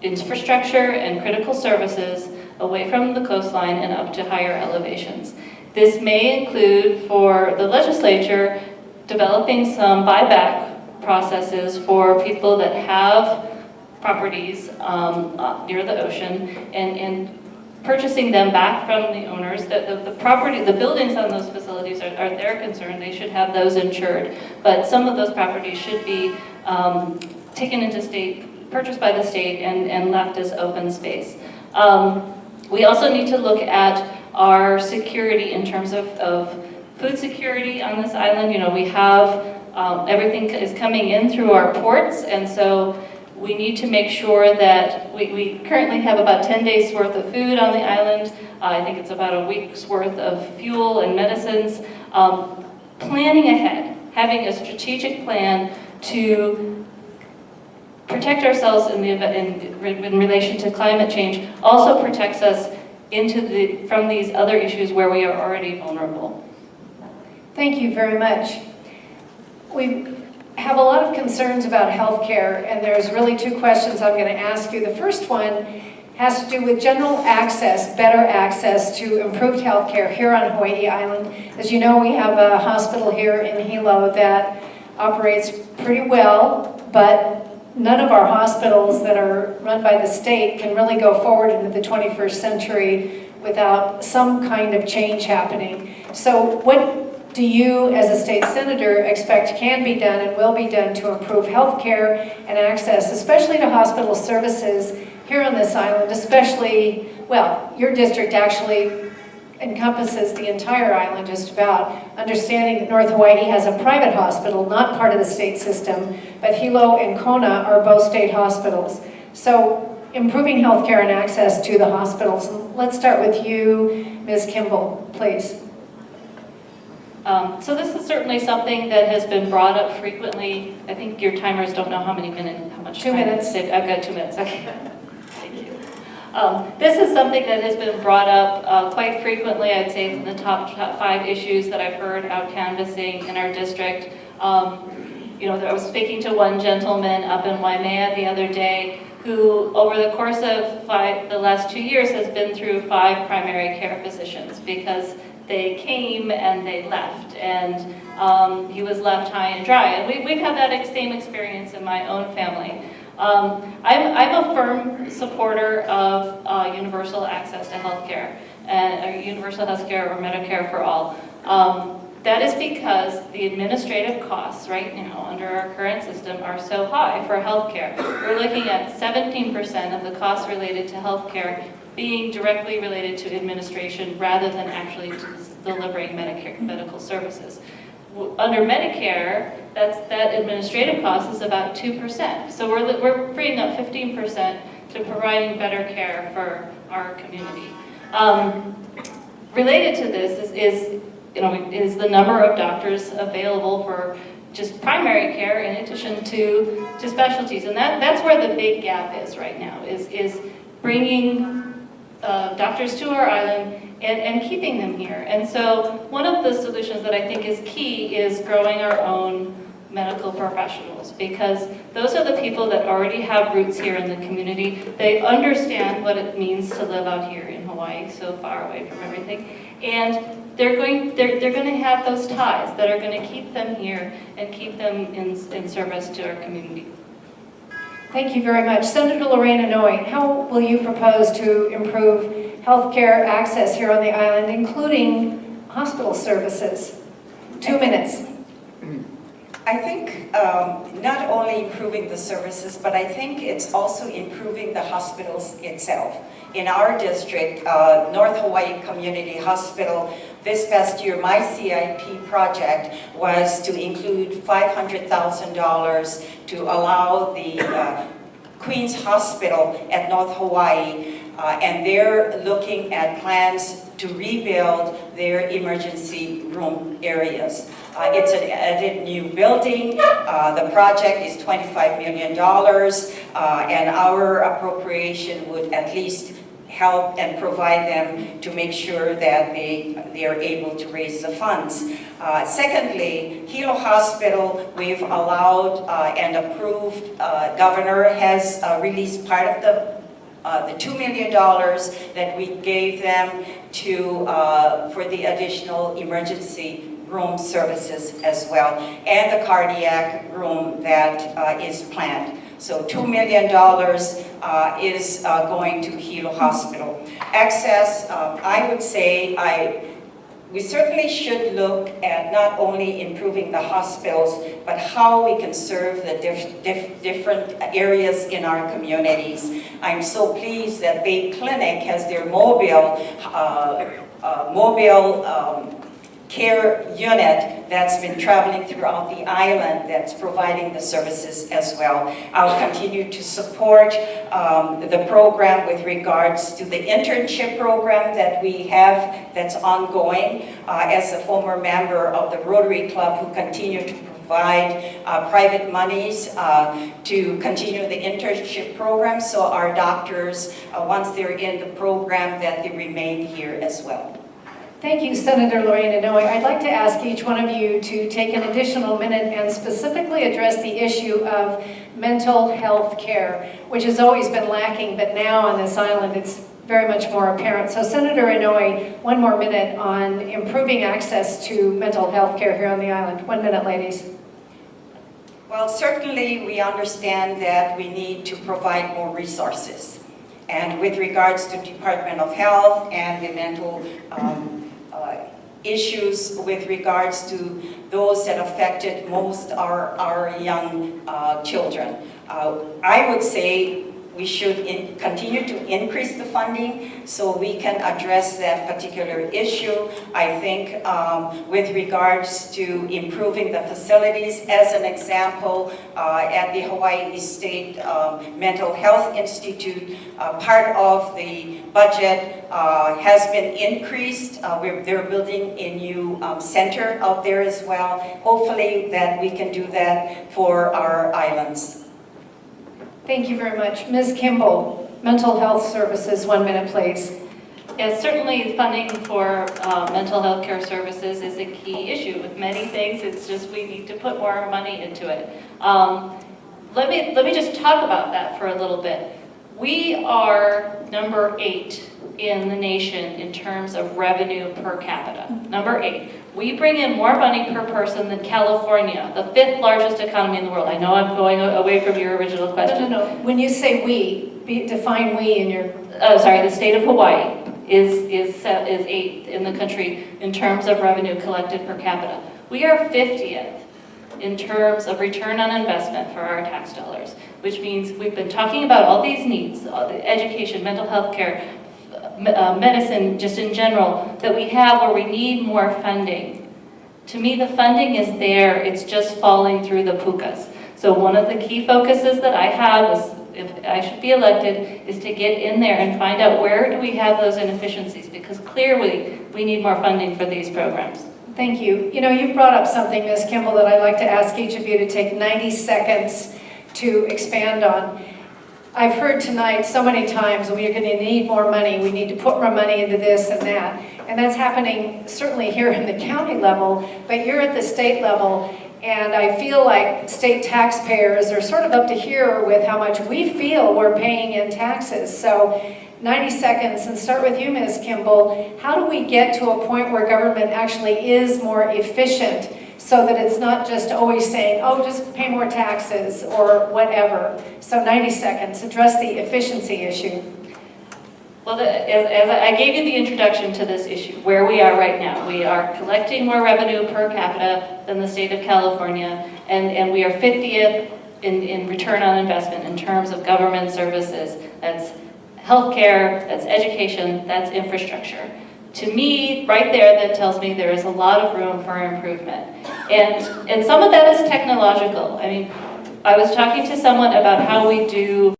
infrastructure and critical services away from the coastline and up to higher elevations. This may include, for the legislature, developing some buyback processes for people that have properties near the ocean and purchasing them back from the owners. The buildings on those facilities are their concern. They should have those insured. But some of those properties should be taken into purchased by the state and left as open space. We also need to look at our security in terms of food security on this island. You know, we have everything is coming in through our ports, and so we need to make sure that we currently have about 10 days worth of food on the island. I think it's about a week's worth of fuel and medicines. Planning ahead, having a strategic plan to protect ourselves in relation to climate change also protects us from these other issues where we are already vulnerable. Thank you very much. We have a lot of concerns about healthcare, and there's really 2 questions I'm going to ask you. The first one has to do with general access, better access to improved healthcare here on Hawaii Island. As you know, we have a hospital here in Hilo that operates pretty well, but none of our hospitals that are run by the state can really go forward into the 21st century without some kind of change happening. So what do you, as a state senator, expect can be done and will be done to improve health care and access, especially to hospital services here on this island, especially, well, your district actually encompasses the entire island just about, understanding that North Hawaii has a private hospital, not part of the state system, but Hilo and Kona are both state hospitals. So improving healthcare and access to the hospitals. Let's start with you, Ms. Kimball, please. So this is certainly something that has been brought up frequently. I think your timers don't know how much 2 minutes. I've got 2 minutes, okay. Thank you. This is something that has been brought up quite frequently. I'd say it's in the top 5 issues that I've heard out canvassing in our district. I was speaking to one gentleman up in Waimea the other day who, over the course of the last 2 years, has been through 5 primary care physicians because they came and they left, and he was left high and dry. And we've had that same experience in my own family. I'm a firm supporter of universal access to healthcare, or universal healthcare or Medicare for all. That is because the administrative costs right now under our current system are so high for healthcare. We're looking at 17% of the costs related to healthcare being directly related to administration rather than actually delivering medical services. Under Medicare, that administrative cost is about 2%. So we're freeing up 15% to providing better care for our community. Related to this is the number of doctors available for just primary care in addition to specialties. And that's where the big gap is right now, is bringing doctors to our island and keeping them here. And so one of the solutions that I think is key is growing our own medical professionals, because those are the people that already have roots here in the community. They understand what it means to live out here in Hawaii, so far away from everything. And they're going to have those ties that are going to keep them here and keep them in service to our community. Thank you very much. Senator Lorraine Anoying, how will you propose to improve healthcare access here on the island, including hospital services? 2 minutes. I think not only improving the services, but I think it's also improving the hospitals itself. In our district, North Hawaii Community Hospital, this past year, my CIP project was to include $500,000 to allow the Queens Hospital at North Hawaii, and they're looking at plans to rebuild their emergency room areas. It's an added new building. The project is $25 million, and our appropriation would at least help and provide them to make sure that they are able to raise the funds. Secondly, Hilo Hospital, we've allowed and approved, Governor has released part of the $2 million that we gave them for the additional emergency room services as well, and the cardiac room that is planned. So $2 million is going to Hilo Hospital. Access, I would say we certainly should look at not only improving the hospitals, but how we can serve the different areas in our communities. I'm so pleased that Bay Clinic has their mobile care unit that's been traveling throughout the island that's providing the services as well. I'll continue to support the program with regards to the internship program that we have that's ongoing. As a former member of the Rotary Club who continue to provide private monies to continue the internship program, so our doctors, once they're in the program, that they remain here as well. Thank you, Senator Lorraine Anoying. I'd like to ask each one of you to take an additional minute and specifically address the issue of mental health care, which has always been lacking, but now on this island it's very much more apparent. So Senator Anoying, 1 more minute on improving access to mental health care here on the island. 1 minute, ladies. Well, certainly we understand that we need to provide more resources. And with regards to Department of Health and the mental issues with regards to those that affected most our young children. I would say we should continue to increase the funding so we can address that particular issue. I think with regards to improving the facilities, as an example, at the Hawaii State Mental Health Institute, part of the budget has been increased. They're building a new center out there as well. Hopefully that we can do that for our islands. Thank you very much. Ms. Kimball. Mental health services, 1 minute, please. Yes, certainly funding for mental health care services is a key issue. With many things, it's just we need to put more money into it. Let me just talk about that for a little bit. We are number 8 in the nation in terms of revenue per capita. Number 8. We bring in more money per person than California, the 5th largest economy in the world. I know I'm going away from your original question. No. When you say we, define we in your... The state of Hawaii is 8th in the country in terms of revenue collected per capita. We are 50th in terms of return on investment for our tax dollars, which means we've been talking about all these needs, education, mental health care, medicine, just in general, that we have where we need more funding. To me, the funding is there, it's just falling through the pukas. So one of the key focuses that I have is, if I should be elected, is to get in there and find out where do we have those inefficiencies, because clearly we need more funding for these programs. Thank you. You know, you've brought up something, Ms. Kimball, that I'd like to ask each of you to take 90 seconds to expand on. I've heard tonight so many times, we're going to need more money, we need to put more money into this and that. And that's happening certainly here in the county level, but you're at the state level, and I feel like state taxpayers are sort of up to here with how much we feel we're paying in taxes. So 90 seconds, and start with you, Ms. Kimball. How do we get to a point where government actually is more efficient so that it's not just always saying, oh, just pay more taxes or whatever? So 90 seconds, address the efficiency issue. Well, as I gave you the introduction to this issue, where we are right now, we are collecting more revenue per capita than the state of California, and we are 50th in return on investment in terms of government services. That's healthcare, that's education, that's infrastructure. To me, right there, that tells me there is a lot of room for improvement. And some of that is technological. I mean, I was talking to someone about how we do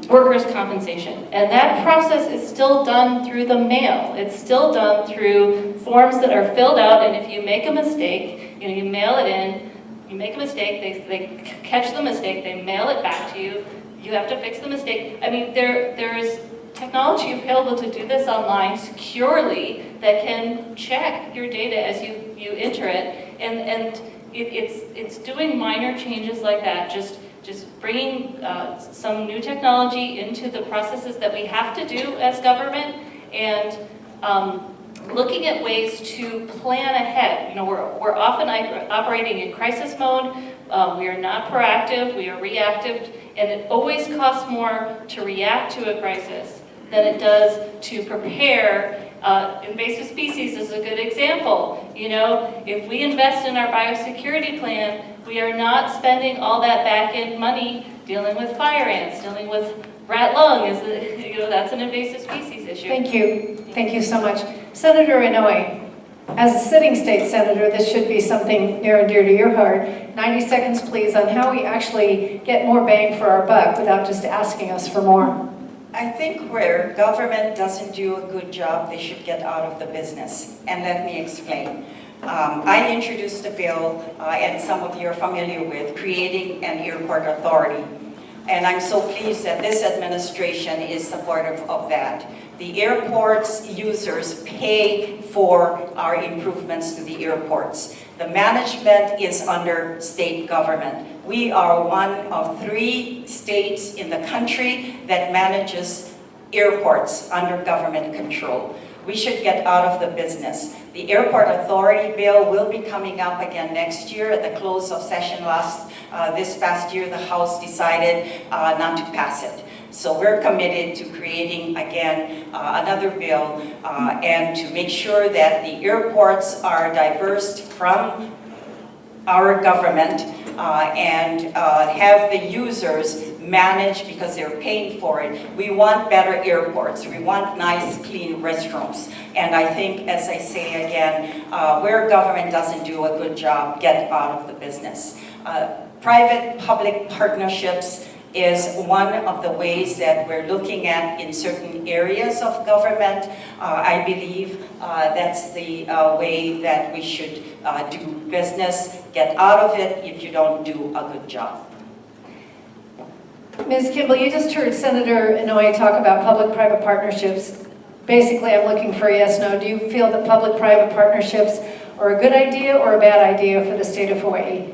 workers' compensation, and that process is still done through the mail. It's still done through forms that are filled out, and if you make a mistake, you mail it in, you make a mistake, they catch the mistake, they mail it back to you, you have to fix the mistake. I mean, there is technology available to do this online securely that can check your data as you enter it, and it's doing minor changes like that, just bringing some new technology into the processes that we have to do as government, and looking at ways to plan ahead. You know, we're often operating in crisis mode. We are not proactive, we are reactive, and it always costs more to react to a crisis than it does to prepare. Invasive species is a good example. You know, if we invest in our biosecurity plan, we are not spending all that back-end money dealing with fire ants, dealing with rat lung. That's an invasive species issue. Thank you so much. Senator Anoying, as a sitting state senator, this should be something near and dear to your heart. 90 seconds, please, on how we actually get more bang for our buck without just asking us for more. I think where government doesn't do a good job, they should get out of the business. And let me explain. I introduced a bill, and some of you are familiar with, creating an airport authority. And I'm so pleased that this administration is supportive of that. The airports users pay for our improvements to the airports. The management is under state government. We are one of 3 states in the country that manages airports under government control. We should get out of the business. The airport authority bill will be coming up again next year. At the close of session this past year, the House decided not to pass it. So we're committed to creating, again, another bill and to make sure that the airports are diverse from our government and have the users manage because they're paying for it. We want better airports. We want nice, clean restrooms. And I think, as I say again, where government doesn't do a good job, get out of the business. Private-public partnerships is one of the ways that we're looking at in certain areas of government. I believe that's the way that we should do business. Get out of it if you don't do a good job. Ms. Kimball, you just heard Senator Anoying talk about public-private partnerships. Basically, I'm looking for a yes, no. Do you feel that public-private partnerships are a good idea or a bad idea for the state of Hawaii?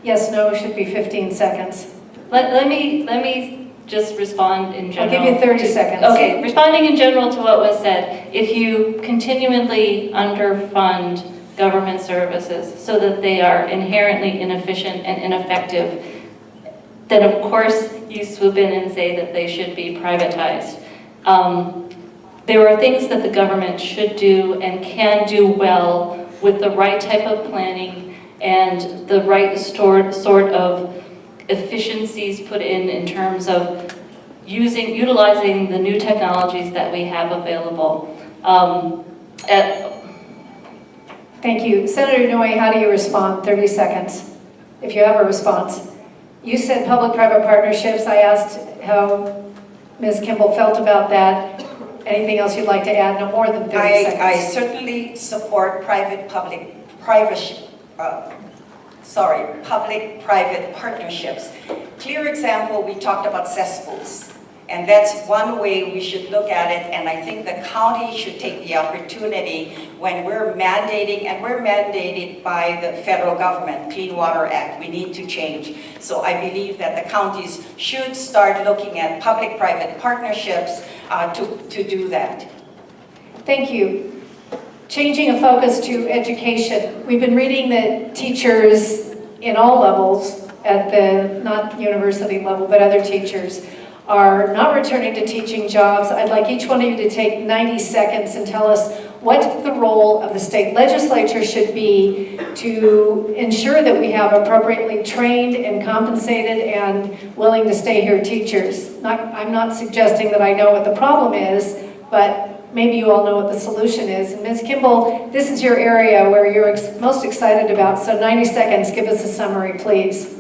Yes, no should be 15 seconds. Let me just respond in I'll general. give you 30 seconds. Okay, responding in general to what was said, if you continually underfund government services so that they are inherently inefficient and ineffective, then of course you swoop in and say that they should be privatized. There are things that the government should do and can do well with the right type of planning and the right sort of efficiencies put in terms of utilizing the new technologies that we have available. Thank you. Senator Inouye, how do you respond? 30 seconds, if you have a response. You said public-private partnerships. I asked how Ms. Kimball felt about that. Anything else you'd like to add? No more than 30 seconds. I certainly support public-private partnerships. Clear example, we talked about cesspools. And that's one way we should look at it, and I think the county should take the opportunity when we're mandating, and we're mandated by the federal government, Clean Water Act, we need to change. So I believe that the counties should start looking at public-private partnerships to do that. Thank you. Changing a focus to education. We've been reading that teachers in all levels, at the, not university level, but other teachers, are not returning to teaching jobs. I'd like each one of you to take 90 seconds and tell us what the role of the state legislature should be to ensure that we have appropriately trained and compensated and willing to stay here teachers. I'm not suggesting that I know what the problem is, but maybe you all know what the solution is. And Ms. Kimball, this is your area where you're most excited about, so 90 seconds, give us a summary, please.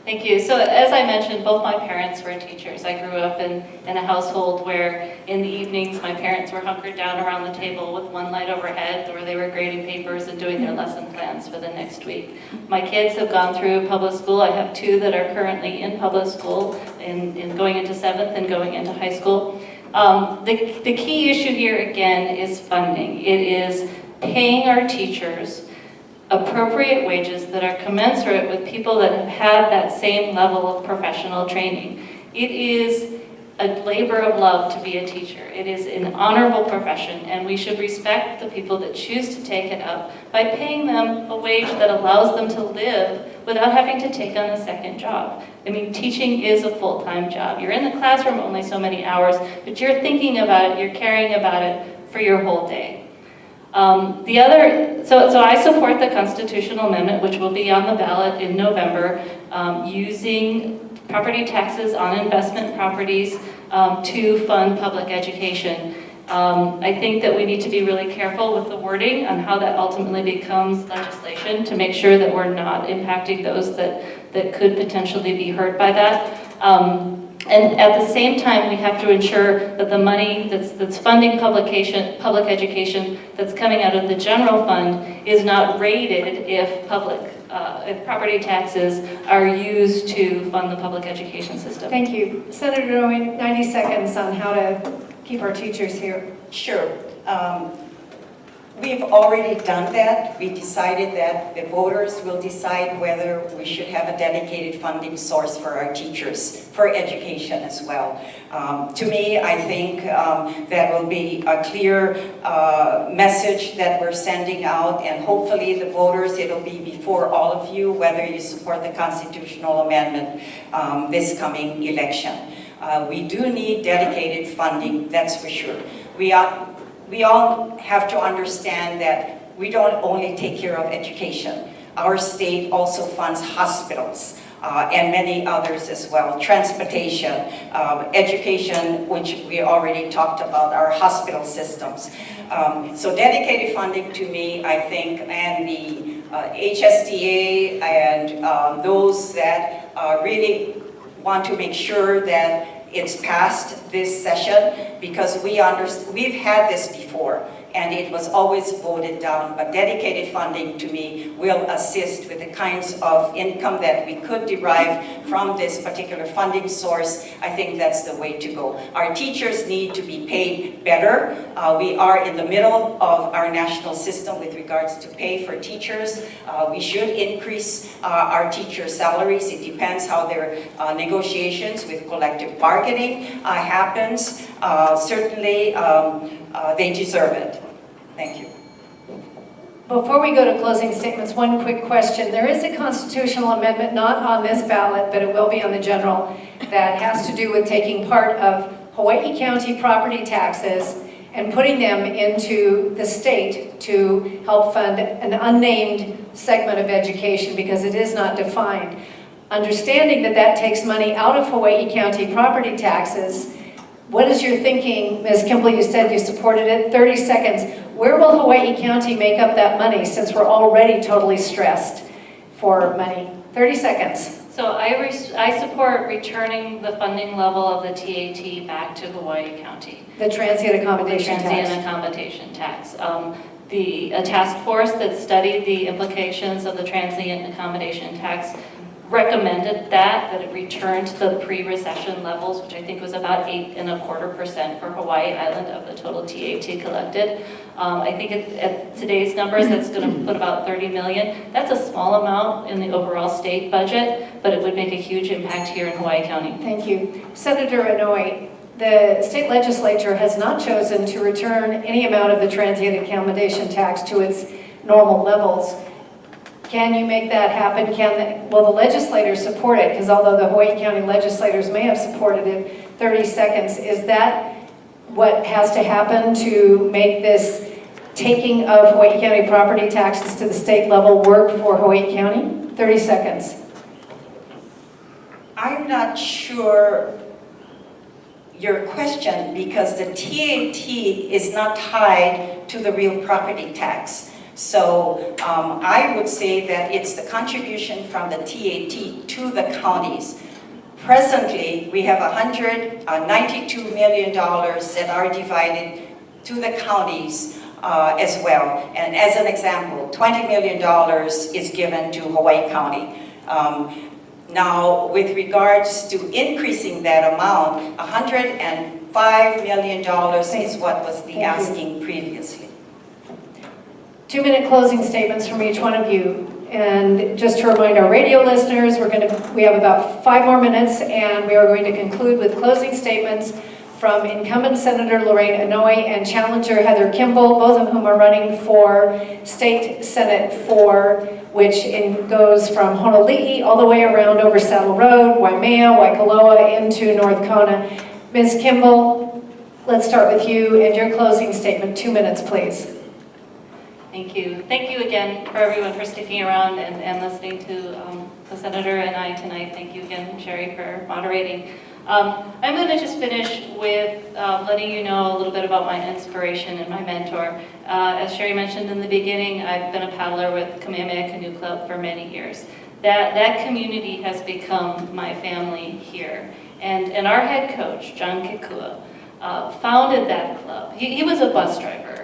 Thank you. So as I mentioned, both my parents were teachers. I grew up in a household where in the evenings my parents were hunkered down around the table with one light overhead where they were grading papers and doing their lesson plans for the next week. My kids have gone through public school. I have two that are currently in public school, in going into 7th and going into high school. The key issue here again is funding. It is paying our teachers appropriate wages that are commensurate with people that have had that same level of professional training. It is a labor of love to be a teacher. It is an honorable profession, and we should respect the people that choose to take it up by paying them a wage that allows them to live without having to take on a second job. I mean, teaching is a full-time job. You're in the classroom only so many hours, but you're thinking about it, you're caring about it for your whole day. So I support the constitutional amendment, which will be on the ballot in November, using property taxes on investment properties to fund public education. I think that we need to be really careful with the wording on how that ultimately becomes legislation to make sure that we're not impacting those that could potentially be hurt by that. And at the same time, we have to ensure that the money that's funding public education that's coming out of the general fund is not raided if property taxes are used to fund the public education system. Thank you. Senator Inouye, 90 seconds on how to keep our teachers here. Sure. We've already done that. We decided that the voters will decide whether we should have a dedicated funding source for our teachers, for education as well. To me, I think that will be a clear message that we're sending out, and hopefully the voters, it'll be before all of you, whether you support the constitutional amendment this coming election. We do need dedicated funding, that's for sure. We all have to understand that we don't only take care of education. Our state also funds hospitals and many others as well. Transportation, education, which we already talked about, our hospital systems. So dedicated funding to me, I think, and the HSDA and those that really want to make sure that it's passed this session because we've had this before and it was always voted down, but dedicated funding to me will assist with the kinds of income that we could derive from this particular funding source. I think that's the way to go. Our teachers need to be paid better. We are in the middle of our national system with regards to pay for teachers. We should increase our teacher salaries. It depends how their negotiations with collective bargaining happens. Certainly, they deserve it. Thank you. Before we go to closing statements, one quick question. There is a constitutional amendment, not on this ballot, but it will be on the general, that has to do with taking part of Hawaii County property taxes and putting them into the state to help fund an unnamed segment of education because it is not defined. Understanding that that takes money out of Hawaii County property taxes, what is your thinking? Ms. Kimball, you said you supported it. 30 seconds. Where will Hawaii County make up that money since we're already totally stressed for money? 30 seconds. So I support returning the funding level of the TAT back to Hawaii County. The transient accommodation tax. Transient accommodation tax. A task force that studied the implications of the transient accommodation tax recommended that it returned to the pre-recession levels, which I think was about 8.25% for Hawaii Island of the total TAT collected. I think at today's numbers, that's going to put about 30 million. That's a small amount in the overall state budget, but it would make a huge impact here in Hawaii County. Thank you. Senator Anoying, the state legislature has not chosen to return any amount of the transient accommodation tax to its normal levels. Can you make that happen? Will the legislators support it? Because although the Hawaii County legislators may have supported it, 30 seconds, is that what has to happen to make this taking of Hawaii County property taxes to the state level work for Hawaii County? 30 seconds. I'm not sure your question because the TAT is not tied to the real property tax. So I would say that it's the contribution from the TAT to the counties. Presently, we have $192 million that are divided to the counties as well. And as an example, $20 million is given to Hawaii County. Now, with regards to increasing that amount, $105 million is what was the asking previously. 2-minute closing statements from each one of you. And just to remind our radio listeners, we have about 5 more minutes, and we are going to conclude with closing statements from incumbent Senator Lorraine Anoying and challenger Heather Kimball, both of whom are running for State Senate 4, which goes from Honolulu all the way around over Saddle Road, Waimea, Waikoloa, into North Kona. Ms. Kimball, let's start with you and your closing statement. 2 minutes, please. Thank you. Thank you again for everyone for sticking around and listening to the Senator and I tonight. Thank you again, Sherry, for moderating. I'm going to just finish with letting you know a little bit about my inspiration and my mentor. As Sherry mentioned in the beginning, I've been a paddler with Kamehameha Canoe Club for many years. That community has become my family here. And our head coach, John Kikua, founded that club. He was a bus driver.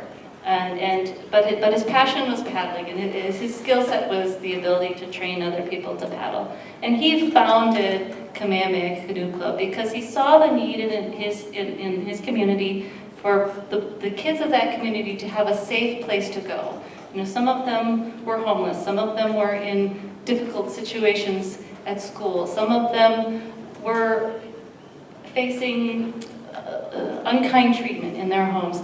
But his passion was paddling, and his skill set was the ability to train other people to paddle. And he founded Kamehameha Canoe Club because he saw the need in his community for the kids of that community to have a safe place to go. You know, some of them were homeless, some of them were in difficult situations at school, some of them were facing unkind treatment in their homes.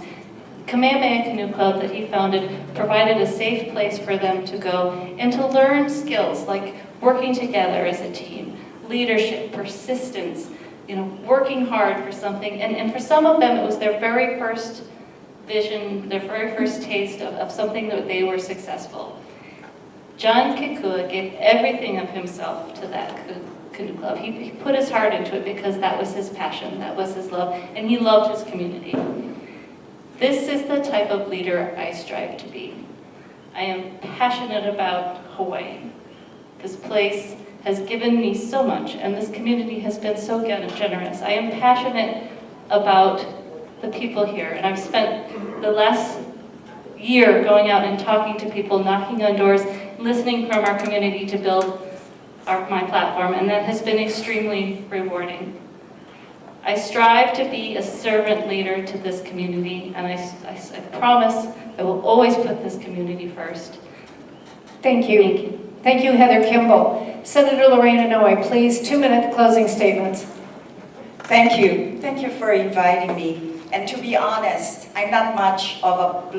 Kamehameha Canoe Club that he founded provided a safe place for them to go and to learn skills like working together as a team, leadership, persistence, you know, working hard for something. And for some of them, it was their very first vision, their very first taste of something that they were successful. John Kikua gave everything of himself to that canoe club. He put his heart into it because that was his passion, that was his love, and he loved his community. This is the type of leader I strive to be. I am passionate about Hawaii. This place has given me so much, and this community has been so generous. I am passionate about the people here. And I've spent the last year going out and talking to people, knocking on doors, listening from our community to build my platform, and that has been extremely rewarding. I strive to be a servant leader to this community, and I promise I will always put this community first. Thank you. Thank you. Thank you, Heather Kimball. Senator Lorraine Anoying, please, 2-minute closing statements. Thank you. Thank you for inviting me. And to be honest, I'm not much of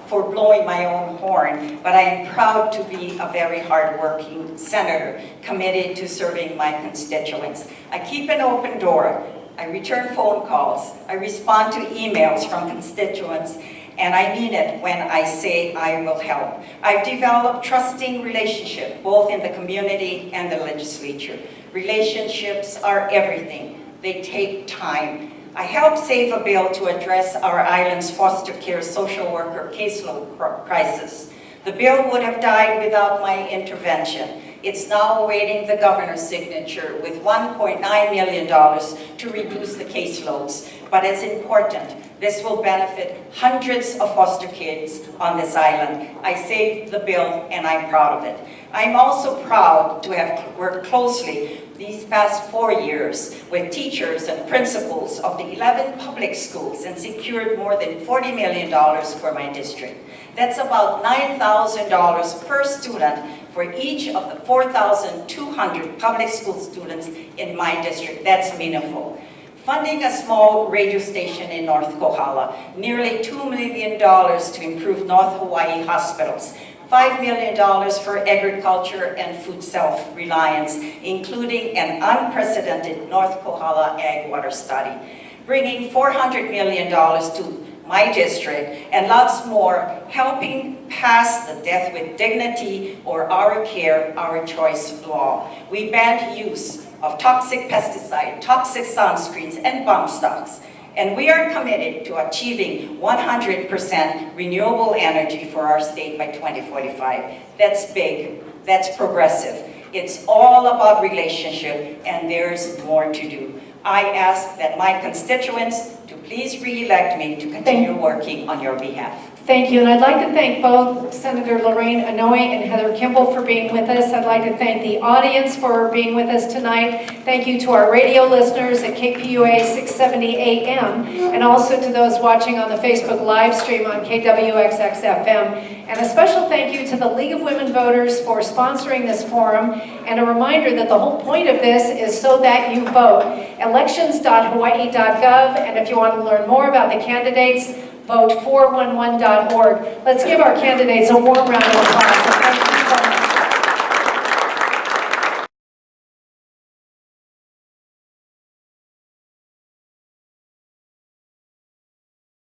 for blowing my own horn, but I am proud to be a very hardworking senator, committed to serving my constituents. I keep an open door. I return phone calls. I respond to emails from constituents, and I mean it when I say I will help. I've developed trusting relationships, both in the community and the legislature. Relationships are everything. They take time. I helped save a bill to address our island's foster care social worker caseload crisis. The bill would have died without my intervention. It's now awaiting the governor's signature with $1.9 million to reduce the caseloads. But as important, this will benefit hundreds of foster kids on this island. I saved the bill and I'm proud of it. I'm also proud to have worked closely these past 4 years with teachers and principals of the 11 public schools and secured more than $40 million for my district. That's about $9,000 per student for each of the 4,200 public school students in my district. That's meaningful. Funding a small radio station in North Kohala, nearly $2 million to improve North Hawaii hospitals, $5 million for agriculture and food self-reliance, including an unprecedented North Kohala ag water study, bringing $400 million to my district, and lots more, helping pass the Death with Dignity or Our Care, Our Choice law. We banned use of toxic pesticide, toxic sunscreens, and bump stocks. And we are committed to achieving 100% renewable energy for our state by 2045. That's big, that's progressive. It's all about relationship, and there's more to do. I ask that my constituents to please re-elect me to continue working on your behalf. Thank you, and I'd like to thank both Senator Lorraine Anoying and Heather Kimball for being with us. I'd like to thank the audience for being with us tonight. Thank you to our radio listeners at KPUA 670 AM, and also to those watching on the Facebook live stream on KWXX-FM. And a special thank you to the League of Women Voters for sponsoring this forum, and a reminder that the whole point of this is so that you vote. Elections.hawaii.gov, and if you want to learn more about the candidates, vote411.org. Let's give our candidates a warm round of applause. Thank you so much.